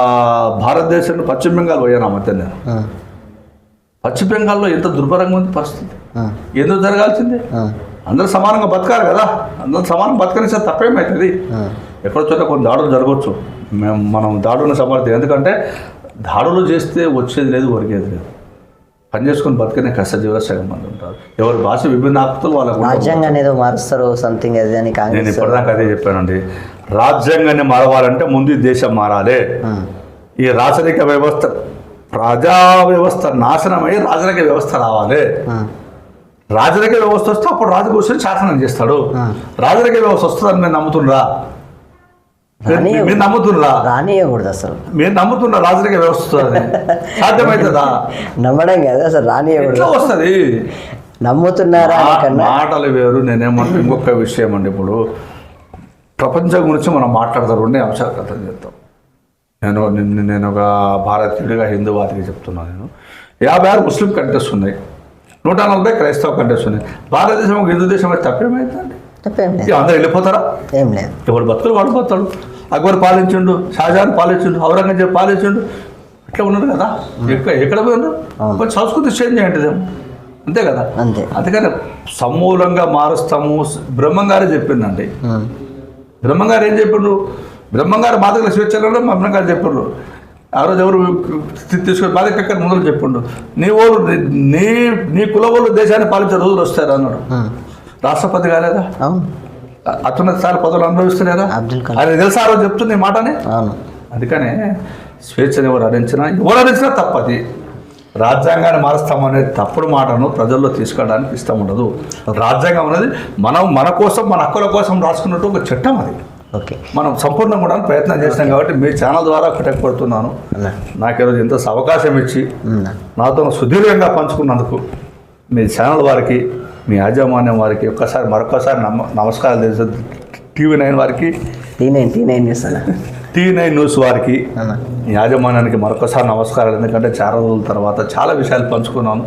భారతదేశంలో పశ్చిమ బెంగాల్ పోయాను ఆ మధ్య నేను. పశ్చిమ బెంగాల్లో ఎంత దుర్భరంగా ఉంది పరిస్థితి. ఎందుకు జరగాల్సిందే? అందరూ సమానంగా బతకాలి కదా. అందరూ సమానం బతకనిస్తే తప్పేమవుతుంది? ఎక్కడో చోట కొన్ని దాడులు జరగవచ్చు. మనం దాడులను సమర్థం. ఎందుకంటే దాడులు చేస్తే వచ్చేది లేదు, ఒరిగేది లేదు. పని చేసుకొని బతికనే కష్టజీవుల సగం మంది ఉంటారు. ఎవరి భాష విభిన్న ఆప్తులు వాళ్ళకు. రాజ్యాంగాన్ని ఏదో మారుస్తారు సంథింగ్ అది అని. నేను ఇప్పటిదాకా అదే చెప్పానండి. రాజ్యాంగాన్ని మారవాలంటే ముందు దేశం మారాలి. ఈ రాచరిక వ్యవస్థ ప్రజా వ్యవస్థ నాశనమై రాజరిక వ్యవస్థ రావాలి. రాజరిక వ్యవస్థ వస్తే అప్పుడు రాజు కూర్చొని శాసనం చేస్తాడు. రాజరిక వ్యవస్థ వస్తుందని మీరు నమ్ముతుండ్రా? మీరు నమ్ముతుండ్రా? రానియకూడదు అసలు. మీరు నమ్ముతుండ్రా రాజరిక వ్యవస్థ సాధ్యమవుతుందా? నమ్మడం కదా అసలు. రానియకూడదు. వస్తుంది. నమ్ముతున్నారా? మాటలు వేరు. నేనేమంటే ఇంకొక విషయం అండి. ఇప్పుడు ప్రపంచం గురించి మనం మాట్లాడతారు. 2 అంశాలు కథ చేద్దాం. నేను ఒక భారతీయుడిగా హిందూవాదిగా చెప్తున్నాను. నేను 56 ముస్లిం కంట్రీస్ ఉన్నాయి, 140 క్రైస్తవ కంట్రీస్ ఉన్నాయి. భారతదేశం ఒక హిందూ దేశం అయితే తప్పేమైందండి? అందరూ వెళ్ళిపోతారా? ఏం లేదు. ఎవరు బతుకులు వాడు పోతాడు. అక్బర్ పాలించిండు, షాజహాన్ పాలించిండు, ఔరంగజేబ్ పాలించిండు. ఇట్లా ఉన్నారు కదా. ఎక్కడ పోయినారు? కొంచెం సంస్కృతి చేంజ్ అయ్యేదేమో. అంతే కదా. అందుకని సమూలంగా మారుస్తాము. బ్రహ్మంగారే చెప్పిందండి. బ్రహ్మంగారు ఏం చెప్పిండ్రు? బ్రహ్మంగారు మాదకల స్వేచ్ఛలో బ్రహ్మంగారు చెప్పిండ్రు. ఆ రోజు ఎవరు తీసుకొని బాధకక్కర్ ముందు చెప్పిండు, నీ కుల వాళ్ళు దేశాన్ని పాలించే రోజులు వస్తారు అన్నాడు. రాష్ట్రపతి కాలేదా? అత్యున్నత స్థాయి పదవులు అనుభవిస్తలేదా? ఆయన తెలుసా ఆ రోజు చెప్తుంది ఈ మాటని. అందుకనే స్వేచ్ఛను ఎవరు హరించినా తప్పది. రాజ్యాంగాన్ని మారుస్తామనేది తప్పుడు మాటను ప్రజల్లో తీసుకెళ్ళడానికి ఇష్టం ఉండదు. రాజ్యాంగం అనేది మన కోసం, మన హక్కుల కోసం రాసుకున్నట్టు ఒక చట్టం అది. ఓకే, మనం సంపూర్ణంగా కూడా ప్రయత్నం చేస్తాం. కాబట్టి మీ ఛానల్ ద్వారా కట్టకపోతున్నాను. నాకు ఈరోజు ఎంతో అవకాశం ఇచ్చి నాతో సుదీర్ఘంగా పంచుకున్నందుకు మీ ఛానల్ వారికి, మీ యాజమాన్యం వారికి మరొకసారి నమస్కారాలు తెలుసు. TV9 వారికి, T9 న్యూస్ వారికి, యాజమాన్యానికి మరొకసారి నమస్కారాలు. ఎందుకంటే చాలా రోజుల తర్వాత చాలా విషయాలు పంచుకున్నాను.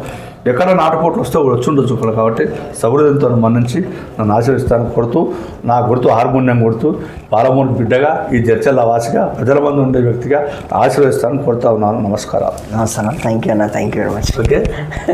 ఎక్కడ నాటుపోట్లు వస్తే వచ్చుండొచ్చు కాబట్టి సౌహృదంతో మన్నించి నన్ను ఆశీర్వదిస్తాను కొడుతూ, నా గుర్తు హార్మోనియం కొడుతూ, పాలమూరు బిడ్డగా, ఈ జడ్చర్ల వాసిగా, ప్రజల మంది ఉండే వ్యక్తిగా ఆశీర్వదిస్తాను కొడుతూ ఉన్నాను. నమస్కారాలు. థ్యాంక్ యూ అన్న. Thank you very much. Okay.